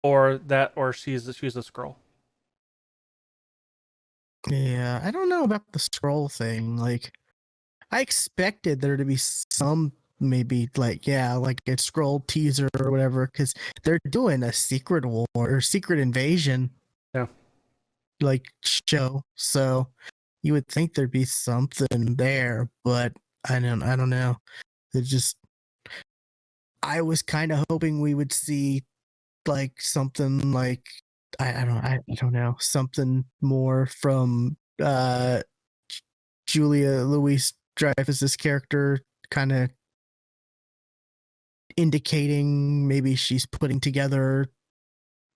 or she's a scroll. Yeah, I don't know about the scroll thing. Like, I expected there to be some maybe like a scroll teaser or whatever, because they're doing a secret war or secret invasion like show, so you would think there'd be something there, but I don't know. It just, I was kind of hoping we would see like something like I don't know, something more from Julia Louis Dreyfus's character, kind of indicating maybe she's putting together,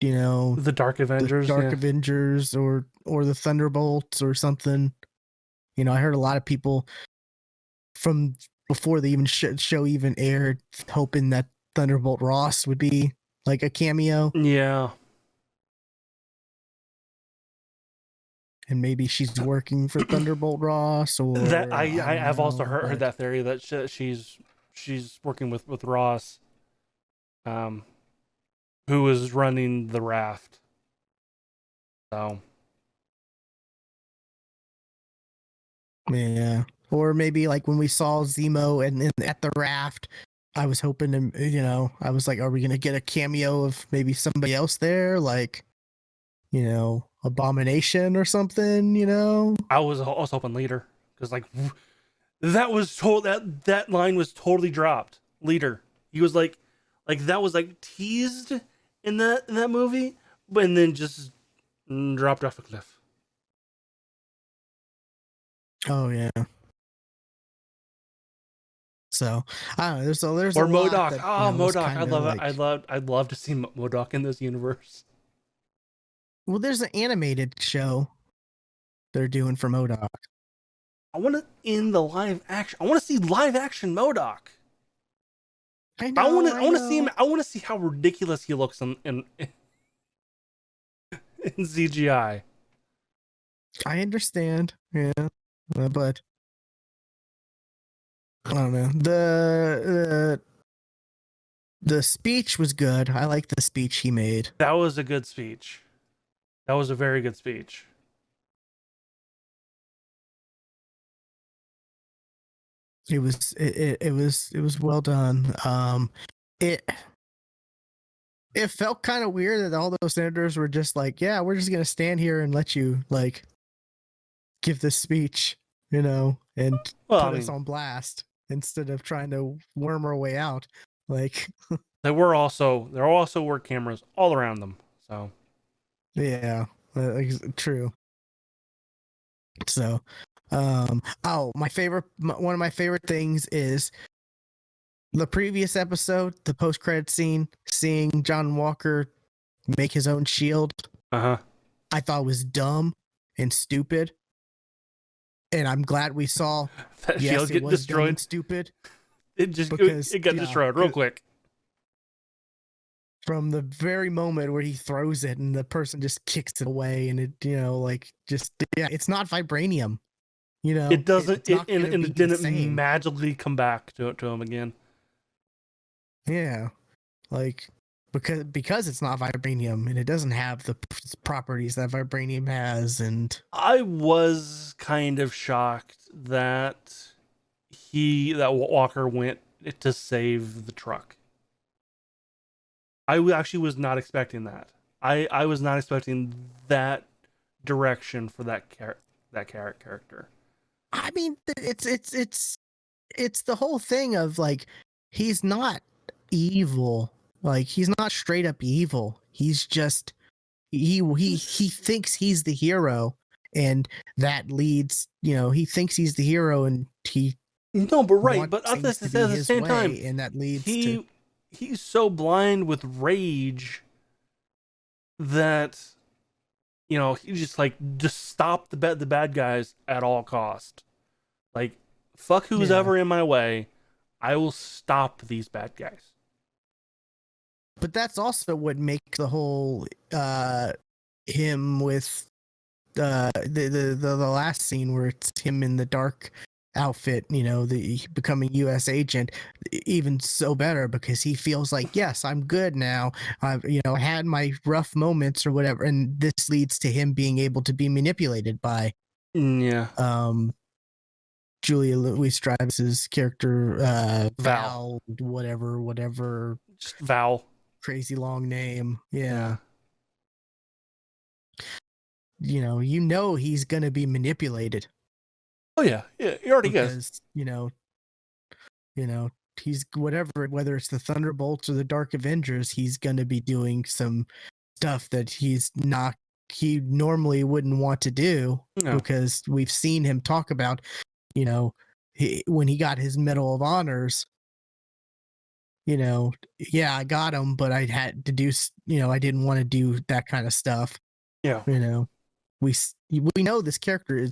The Dark Avengers. the Dark Yeah. Avengers or the Thunderbolts or something. I heard a lot of people from before the even show even aired hoping that Thunderbolt Ross would be like a cameo, Yeah. and maybe she's working for Thunderbolt Ross, or That I don't I've also know, heard but that theory that she's working with Ross, who is running the raft. So yeah, or maybe like when we saw Zemo and at the raft, I was hoping to, I was like, are we gonna get a cameo of maybe somebody else there, like, Abomination or something, I was hoping later, because like that was that line was totally dropped. Leader, he was like that was like teased in that movie, and then just dropped off a cliff. Oh yeah. So I don't know. There's Or a lot MODOK. that Oh, was MODOK. I kind of love it. like. I'd love to see MODOK in this universe. Well, there's an animated show they're doing for MODOK. I want to in the live action. I want to see live action MODOK. I want to see him. I want to see how ridiculous he looks in CGI. I understand, yeah, but I don't know. The speech was good. I like the speech he made. That was a good speech. That was a very good speech. It was well done. It felt kind of weird that all those senators were just like, yeah, we're just gonna stand here and let you like give this speech, and Well, put us on blast instead of trying to worm our way out. Like, there also were cameras all around them. So yeah, true. So, oh, one of my favorite things is the previous episode, the post-credit scene, seeing John Walker make his own shield. I thought was dumb and stupid, and I'm glad we saw that yes, shield it get was destroyed. dumb and stupid. It got destroyed real quick. From the very moment where he throws it and the person just kicks it away, and it, it's not vibranium. It doesn't. It's And it didn't same. magically come back to him again. Yeah, like because it's not vibranium and it doesn't have the properties that vibranium has, and I was kind of shocked that Walker went to save the truck. I actually was not expecting that. I was not expecting that direction for that character. I mean, it's the whole thing of like, he's not evil. Like, he's not straight up evil. He's just he thinks he's the hero, and that leads, he thinks he's the hero, and he no, but right, but at things the to be his same way, time, and that leads to he's so blind with rage that he just stop the bad guys at all cost. Like, fuck who's ever in my way, I will stop these bad guys. But that's also what makes the whole him with the last scene where it's him in the dark outfit, becoming US agent, even so better, because he feels like, yes, I'm good now. I've had my rough moments or whatever, and this leads to him being able to be manipulated by Julia Louis-Dreyfus's character, Val. whatever Just Val. crazy long name. Yeah. Yeah. You know he's gonna be manipulated. Oh yeah, he already is. Because he's whether it's the Thunderbolts or the Dark Avengers, he's gonna be doing some stuff that he normally wouldn't want to do. No. Because we've seen him talk about, when he got his Medal of Honors, yeah, I got him, but I had to do, I didn't want to do that kind of stuff. Yeah. We know this character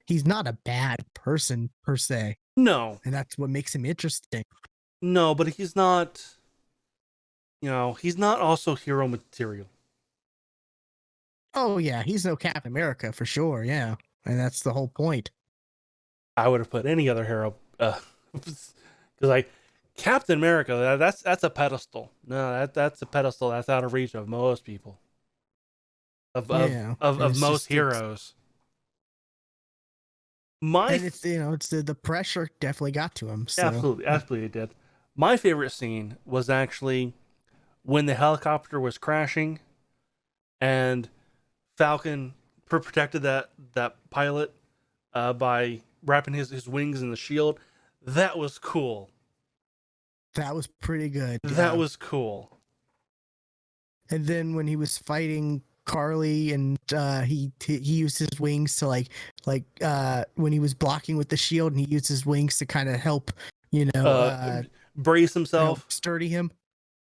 he's not a bad person per se. No. And that's what makes him interesting. No, but he's not, he's not also hero material. Oh yeah, he's no Captain America for sure, yeah. And that's the whole point. I would have put any other hero, because Captain America, that's a pedestal. No, that's a pedestal that's out of reach of most people. Of most heroes. It's the pressure definitely got to him. So. Absolutely it did. My favorite scene was actually when the helicopter was crashing, and Falcon protected that pilot by wrapping his wings in the shield. That was cool. That was pretty good. That was cool. And then when he was fighting Carly, and he used his wings to like when he was blocking with the shield, and he used his wings to kind of help, brace himself, sturdy him.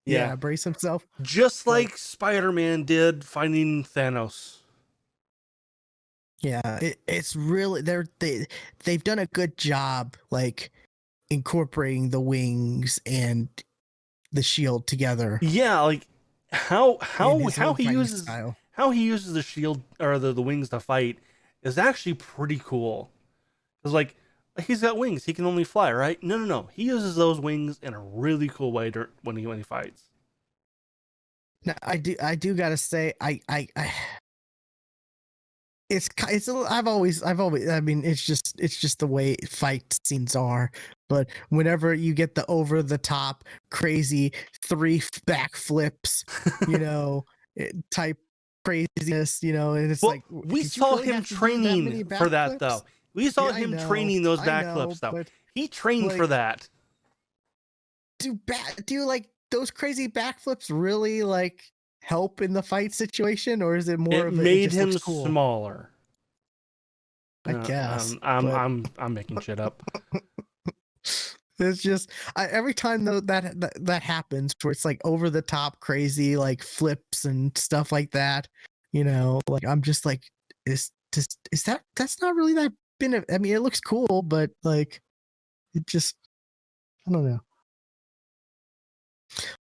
Yeah, brace himself. Just like Spider-Man did finding Thanos. Yeah, it's really they've done a good job like incorporating the wings and the shield together. Yeah, like how he uses the shield or the wings to fight is actually pretty cool. Because like he's got wings, he can only fly, right? No. He uses those wings in a really cool way when he fights. Now, I do gotta say, it's I've always I mean it's just the way fight scenes are. But whenever you get the over the top crazy 3 backflips, type craziness, and it's like we saw him training for that though. We saw him training those backflips though. He trained for that. Do like those crazy backflips really like help in the fight situation, or is it more of made him smaller? I guess. I'm making shit up. It's just every time though that happens, where it's like over the top crazy like flips and stuff like that, like I'm just like, that's not really that I mean, it looks cool, but like it just, I don't know.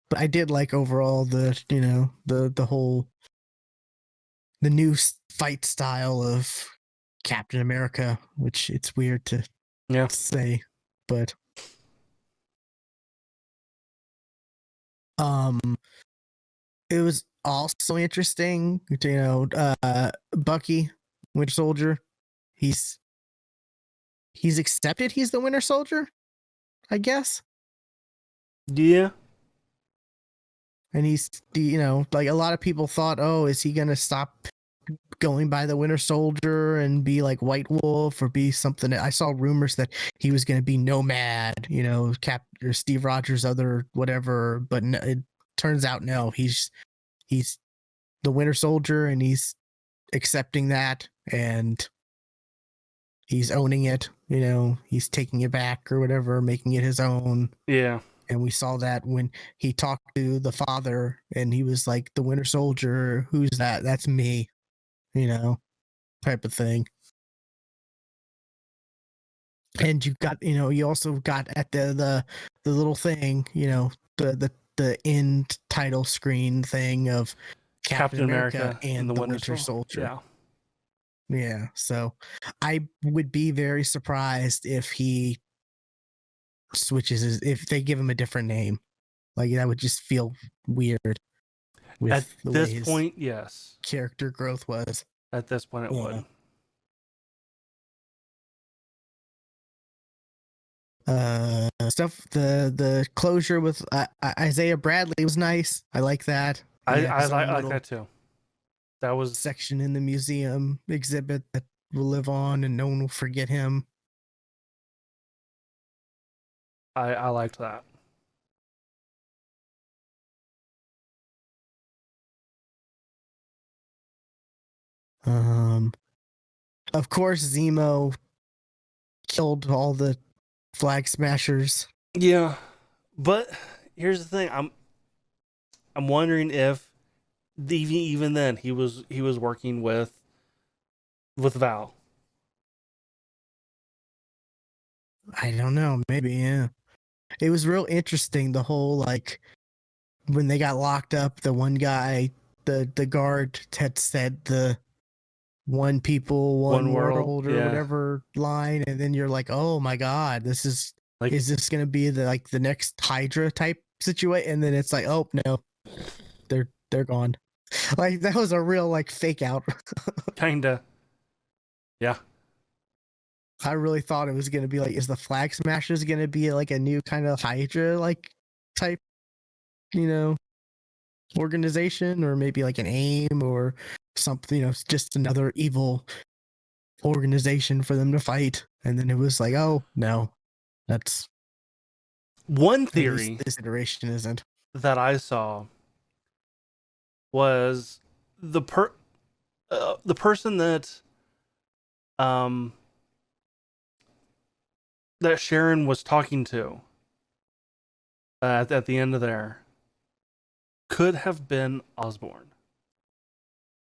But I did like overall the whole new fight style of Captain America, which it's weird to say, but it was also interesting, Bucky, Winter Soldier, he's accepted he's the Winter Soldier, I guess. Yeah. And he's, like a lot of people thought, oh, is he gonna stop going by the Winter Soldier and be like White Wolf or be something? I saw rumors that he was gonna be Nomad, or Steve Rogers' other whatever, but no, it turns out no, he's the Winter Soldier, and he's accepting that, and he's owning it. He's taking it back or whatever, making it his own. Yeah. And we saw that when he talked to the father, and he was like, the Winter Soldier, who's that? That's me, type of thing. And you got, you also got at the little thing, the end title screen thing of Captain America and the Winter Soldier. Yeah. So I would be very surprised if he switches if they give him a different name. Like that would just feel weird. At this point, yes. Character growth was. At this point, it would. Stuff. The closure with Isaiah Bradley was nice. I like that. He had I his own like little that too. That was section in the museum exhibit that will live on, and no one will forget him. I liked that. Of course, Zemo killed all the flag smashers. Yeah, but here's the thing. I'm wondering if even then he was working with Val. I don't know. Maybe, yeah. It was real interesting. The whole, like, when they got locked up, the one guy, the guard had said the one people, one world, or Yeah. whatever line, and then you're like, oh my god, this is Like, is this gonna be the next Hydra type situation? And then it's like, oh no, they're gone. Like, that was a real, like, fake out. kinda. Yeah. I really thought it was gonna be like, is the Flag Smashers gonna be like a new kind of Hydra like type, you know, organization, or maybe like an AIM or something, just another evil organization for them to fight. And then it was like, oh no, that's One at least theory this iteration isn't. that I saw was the person that that Sharon was talking to at the end of there could have been Osborn,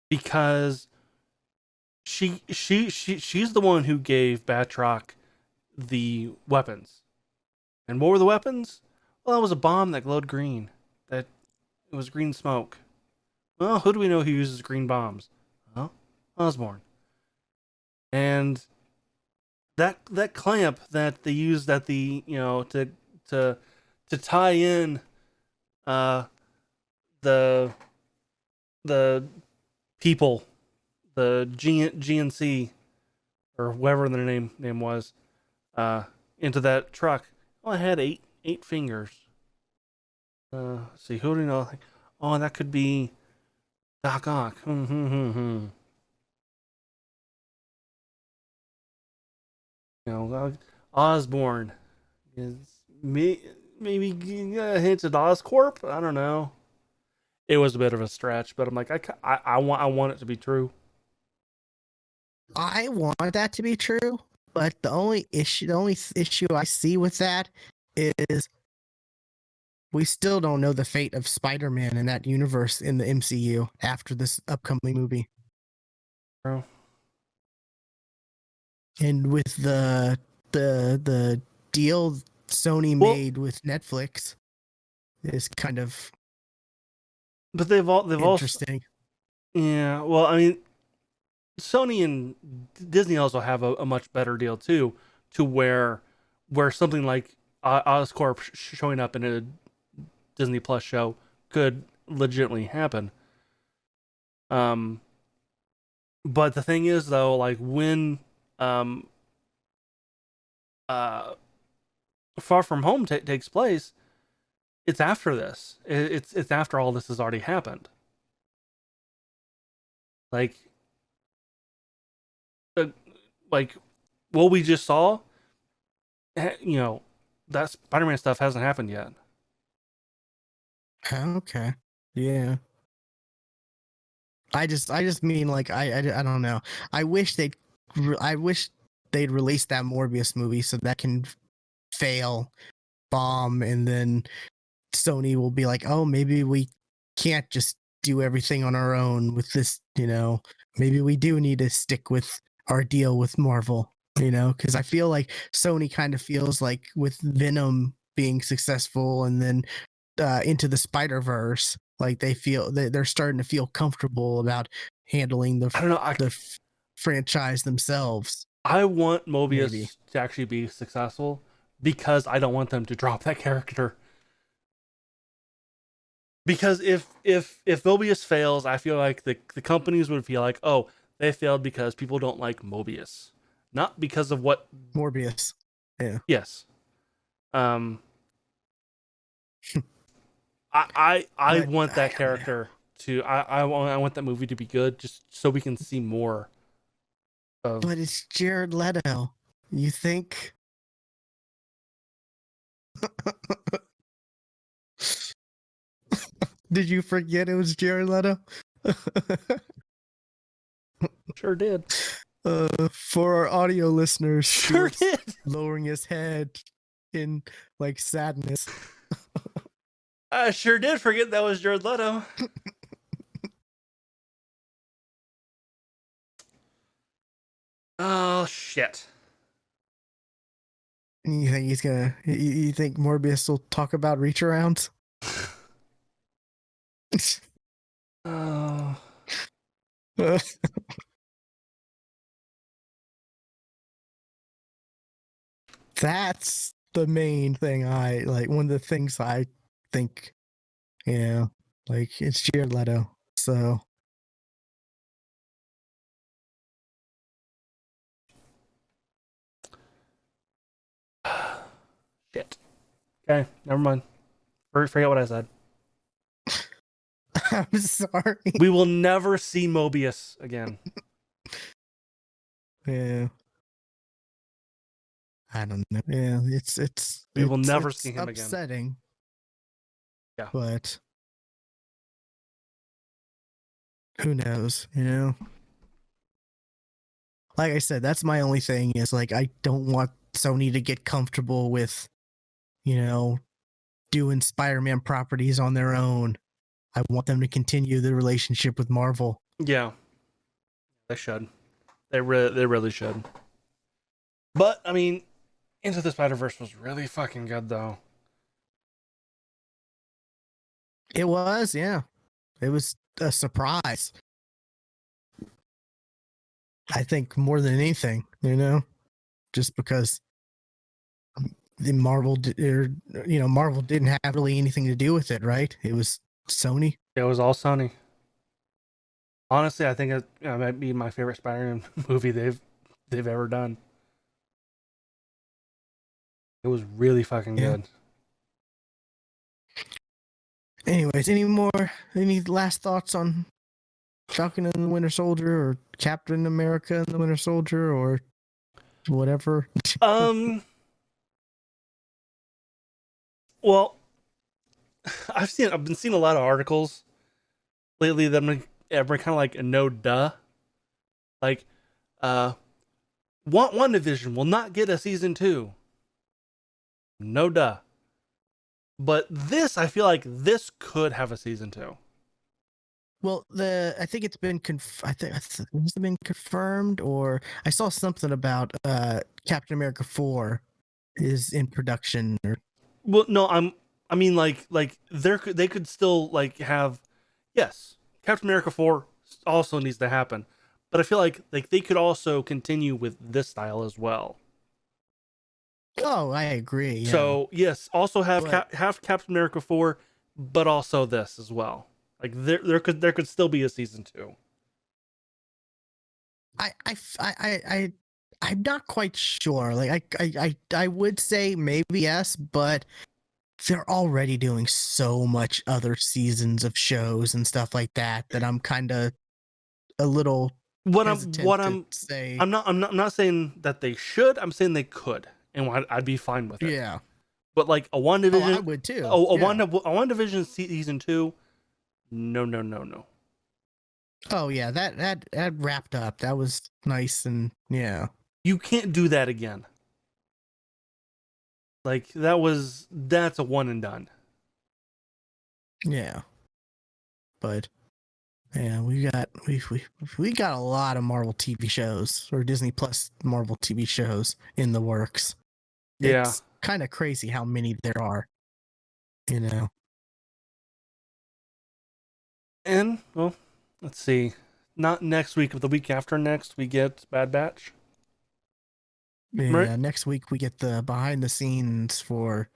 because she's the one who gave Batroc the weapons. And what were the weapons? Well, that was a bomb that glowed green. That it was green smoke. Well, who do we know who uses green bombs? Well, Osborn. And that clamp that they used at the to tie in the the people, the GNC or whatever their name was, into that truck. Well, it had eight fingers. See, who do you know? Oh, that could be Doc Ock. Osborn is maybe hints at Oscorp. I don't know. It was a bit of a stretch, but I'm like, I want it to be true. I want that to be true, but the only issue I see with that is we still don't know the fate of Spider-Man in that universe in the MCU after this upcoming movie. True. And with the deal Sony made with Netflix is kind of But they've also, interesting. yeah. Well, I mean, Sony and Disney also have a much better deal too, to where something like Oscorp showing up in a Disney Plus show could legitimately happen. But the thing is, though, like, when Far From Home takes place, it's after this. It's after all this has already happened. Like, like what we just saw, that Spider-Man stuff hasn't happened yet. Okay. Yeah. I just mean, like, I don't know. I wish they'd release that Morbius movie so that can fail, bomb, and then Sony will be like, oh, maybe we can't just do everything on our own with this, maybe we do need to stick with our deal with Marvel, because I feel like Sony kind of feels like with Venom being successful, and then Into the Spider-Verse, like they're starting to feel comfortable about handling the I don't know. the franchise themselves. I want Mobius Maybe. to actually be successful, because I don't want them to drop that character. Because if Mobius fails, I feel like the companies would feel like, oh, they failed because people don't like Mobius, not because of what. Morbius. Yeah. Yes, Um, I But want that character to I want that movie to be good, just so we can see more of. But it's Jared Leto. You think? Did you forget it was Jared Leto? Sure did. For our audio listeners, Sure Stuart's did. lowering his head in like sadness. I sure did forget that was Jared Leto. Oh shit. You think he's gonna? You think Morbius will talk about reach arounds? Oh. That's the main thing I like. One of the things I think, like it's Jared Leto. So Shit. Okay, never mind. Forget what I said. I'm sorry. We will never see Mobius again. Yeah. I don't know. Yeah, We will never it's see him again. upsetting. Yeah. But who knows, you know? Like I said, that's my only thing is like I don't want Sony to get comfortable with, doing Spider-Man properties on their own. I want them to continue the relationship with Marvel. Yeah. They should. They really should. But I mean, Into the Spider-Verse was really fucking good though. It was, yeah. It was a surprise. I think more than anything, just because the Marvel Marvel didn't have really anything to do with it, right? It was Sony. It was all Sony. Honestly, I think it might be my favorite Spider-Man movie they've ever done. It was really fucking good. Anyways, any last thoughts on Falcon and the Winter Soldier or Captain America and the Winter Soldier or whatever? Well, I've been seeing a lot of articles lately that I'm kind of like a no duh. Like, One Division will not get a season 2. No duh. But this, I feel like this could have a season 2. Well, I think it's been has it been confirmed, or I saw something about Captain America 4 is in production. Well, no, I mean like they could still like have, yes, Captain America 4 also needs to happen. But I feel like they could also continue with this style as well. Oh, I agree. Yeah. So yes, also have have Captain America 4, but also this as well. Like there could still be a season 2. I'm not quite sure. Like I would say maybe yes, but they're already doing so much other seasons of shows and stuff like that I'm kind of a little hesitant to say. I'm not saying that they should. I'm saying they could, and I'd be fine with it. Yeah. But like a One Division, I would too. A One Division season 2, no. Oh yeah, that wrapped up. That was nice, and yeah. You can't do that again. Like that's a one and done. Yeah. But yeah, we got a lot of Marvel TV shows or Disney Plus Marvel TV shows in the works. Yeah. It's kind of crazy how many there are. And well, let's see. Not next week, but the week after next, we get Bad Batch. Yeah, Right? next week we get the behind the scenes for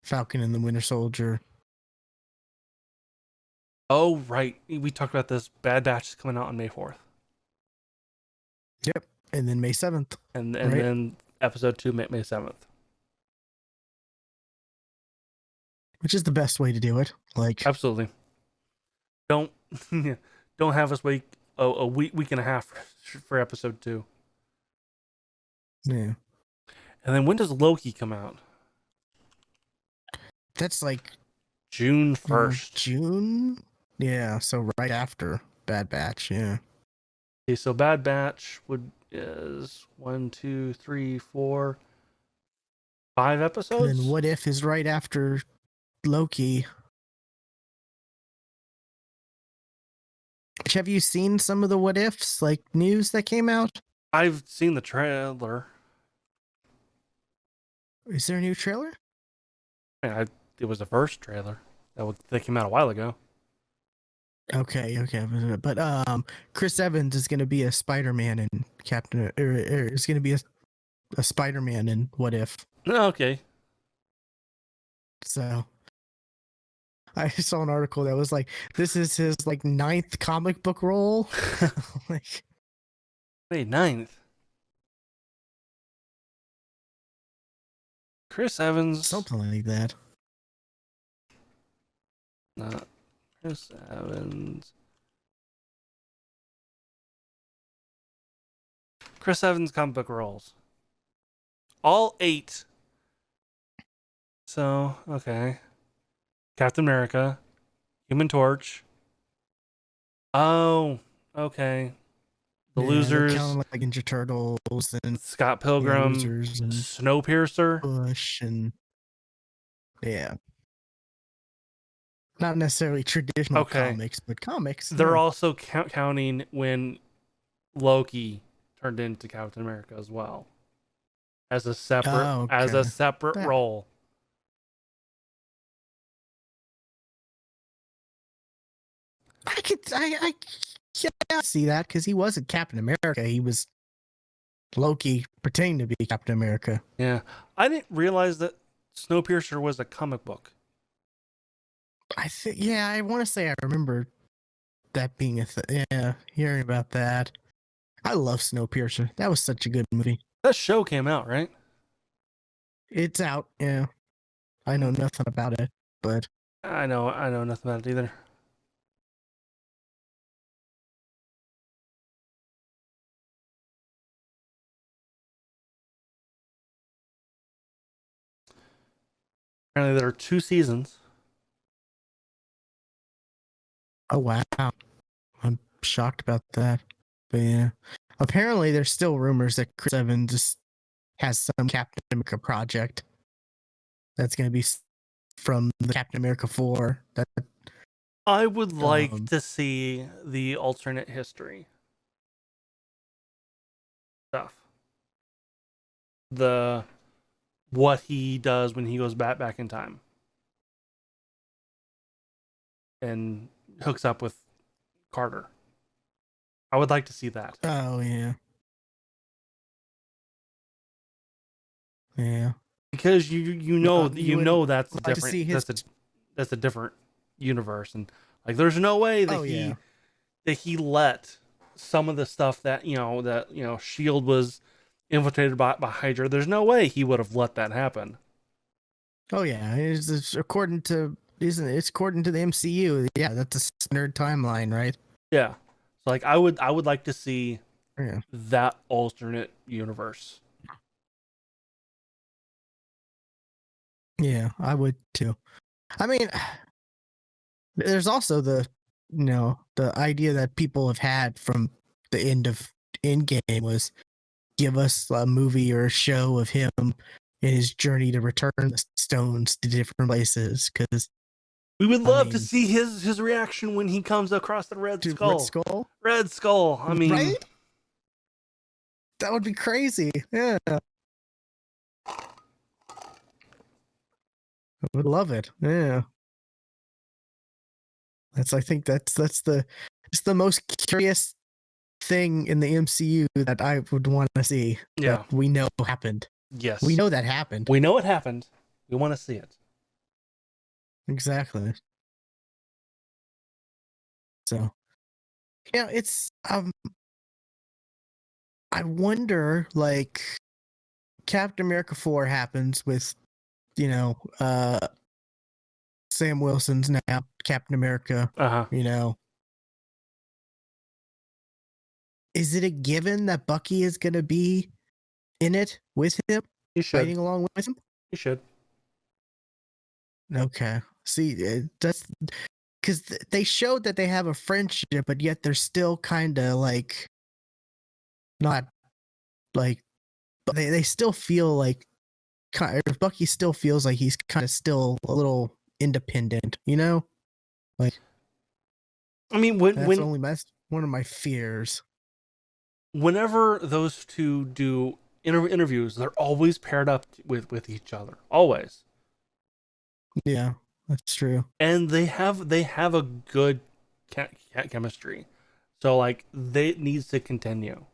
Falcon and the Winter Soldier. Oh, right. We talked about this. Bad Batch is coming out on May 4th. Yep. And then May 7th. And then episode 2, May 7th. which is the best way to do it. Like, Absolutely. Don't don't have us wait a week and a half for episode 2. yeah, And then when does Loki come out? that's like June 1st. June. Yeah, so right after Bad Batch. Yeah. Okay, so Bad Batch is 1, 2, 3, 4, 5 And episodes. then What If is right after Loki. Have you seen some of the What Ifs, like news that came out? I've seen the trailer. Is there a new trailer? It was the first trailer that came out a while ago. Okay, but Chris Evans is going to be a Spider-Man in is going to be a Spider-Man in What If. Okay. So I saw an article that was like, this is his like 9th comic book role. Like, Wait, 9th. Chris Evans. something like that. Not Chris Evans. Chris Evans comic book roles. All 8. So, okay. Captain America. Human Torch. Oh, okay. The Yeah, they're Losers. counting like Ninja Turtles and Scott Pilgrim. Losers and Snowpiercer. Bush and yeah. Not necessarily traditional Okay. comics, but comics. They're yeah. also counting when Loki turned into Captain America as well. As a separate Oh, okay. That- role. I can't see that because he wasn't Captain America. He was Loki pretending to be Captain America. Yeah. I didn't realize that Snowpiercer was a comic book. I think, yeah, I want to say I remember that being a thing. Yeah, hearing about that. I love Snowpiercer. That was such a good movie. That show came out, right? It's out. Yeah, I know nothing about it, but I know nothing about it either. Apparently there are 2 seasons. oh wow, I'm shocked about that. But yeah, apparently there's still rumors that Chris Evans just has some Captain America project that's going to be from the Captain America 4. That I would like to see the alternate history stuff. The what he does when he goes back in time and hooks up with Carter. I would like to see that. oh yeah, yeah. Because you know that's a like to different see his- that's a different universe, and like there's no way that he let some of the stuff that Shield was infiltrated by Hydra. There's no way he would have let that happen. Oh yeah, it's according to according to the MCU. Yeah, that's a standard timeline, right? Yeah, so like I would like to see Yeah. that alternate universe. Yeah, I would too. I mean, there's also the the idea that people have had from the end of Endgame was give us a movie or a show of him in his journey to return the stones to different places because We would love to see his reaction when he comes across the Red Skull. Red Skull. Red Skull. I mean, right? That would be crazy. Yeah. I would love it. Yeah. I think that's it's the most curious thing in the MCU that I would want to see. Yeah. That we know happened. Yes. We know that happened. We know it happened. We want to see it. Exactly. So, yeah, it's I wonder, like, Captain America 4 happens with, Sam Wilson's now Captain America. Uh-huh. You know, is it a given that Bucky is going to be in it with him, He should. fighting along with him? He should. Okay. See, that's because they showed that they have a friendship, but yet they're still kind of like not like they still feel like Bucky still feels like he's kind of still a little independent, you know? Like, I mean, that's one of my fears. whenever those two do interviews, they're always paired up with each other, always, Yeah, that's true. and they have a good chemistry. So like, it needs to continue.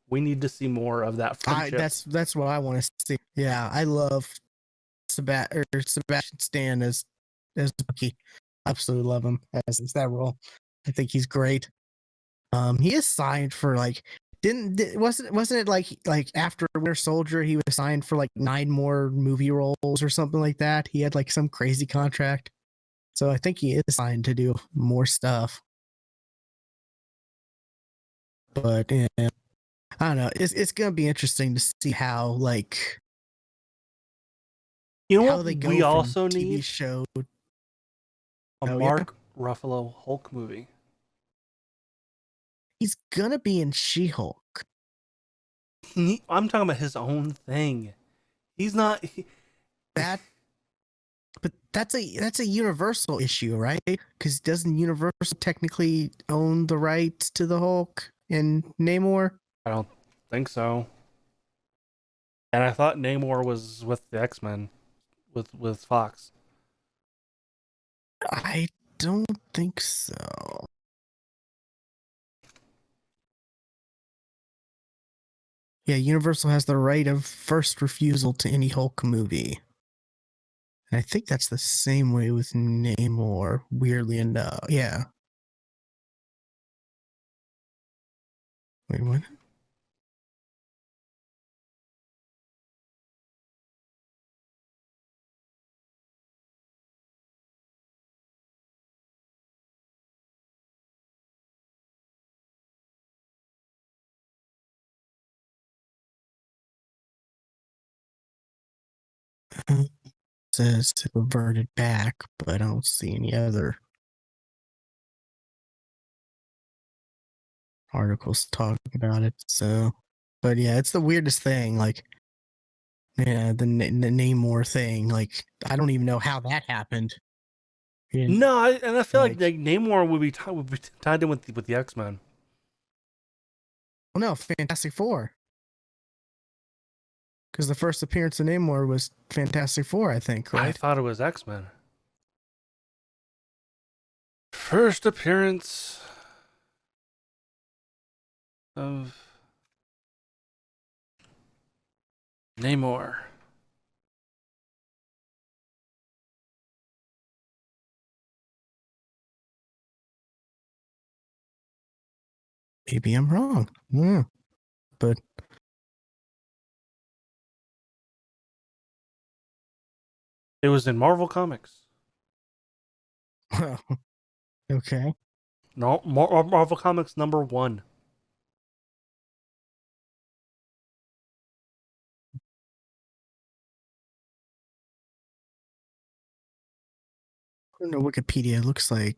We need to see more of that friendship. That's what I want to see. Yeah, I love Sebastian Stan as Bucky. Absolutely love him as that role. I think he's great. He is signed for like wasn't it like after Winter Soldier he was signed for like 9 more movie roles or something like that. He had like some crazy contract. So I think he is signed to do more stuff. But yeah, I don't know. It's gonna be interesting to see how like You know how what they go we from also TV need? show. A Oh, Mark Ruffalo Hulk movie. He's gonna be in She-Hulk. I'm talking about his own thing. He's not. But that's a Universal issue, right? Because doesn't Universal technically own the rights to the Hulk and Namor? I don't think so. And I thought Namor was with the X-Men, with Fox. I don't think so. Yeah, Universal has the right of first refusal to any Hulk movie. And I think that's the same way with Namor, weirdly enough. Yeah. Wait, what? It says it reverted back, but I don't see any other articles talking about it. So, but yeah, it's the weirdest thing. Like, yeah, the Namor thing. Like, I don't even know how that happened. No, and I feel like Like, Namor would be tied in with the X-Men. oh no, Fantastic Four. Because the first appearance of Namor was Fantastic Four, I think, right? I thought it was X-Men. First appearance of Namor. Maybe I'm wrong. Yeah. But It was in Marvel Comics. well, okay. No, Marvel Comics #1. I don't know, Wikipedia looks like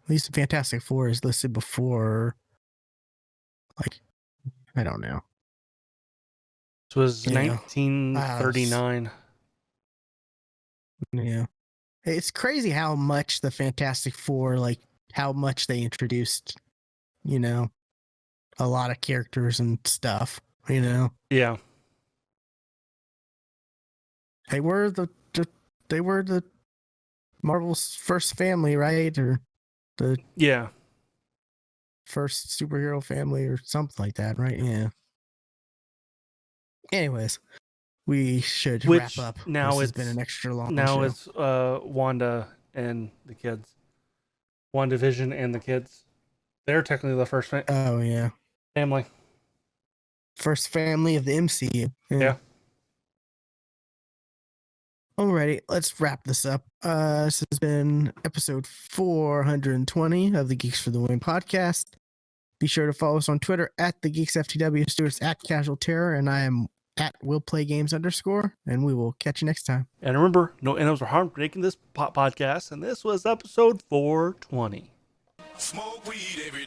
at least the Fantastic Four is listed before. Like, I don't know. This was Yeah. 1939. Yeah. It's crazy how much the Fantastic Four, like, how much they introduced, you know, a lot of characters and stuff, you know. Yeah. They were the Marvel's first family, right? Or the Yeah. first superhero family or something like that, right? Yeah. Anyways, we should Which wrap up. now This has it's been an extra long show. it's Wanda and the kids. WandaVision and the kids. They're technically the first Oh yeah. family. First family of the MCU. Yeah. Alrighty, let's wrap this up. This has been episode 420 of the Geeks for the Win podcast. Be sure to follow us on Twitter at the GeeksFTW, Stuart's at Casual Terror, and I am at WillPlayGames_, and we will catch you next time. And remember, no animals were harmed making this podcast, and this was episode 420. Smoke weed every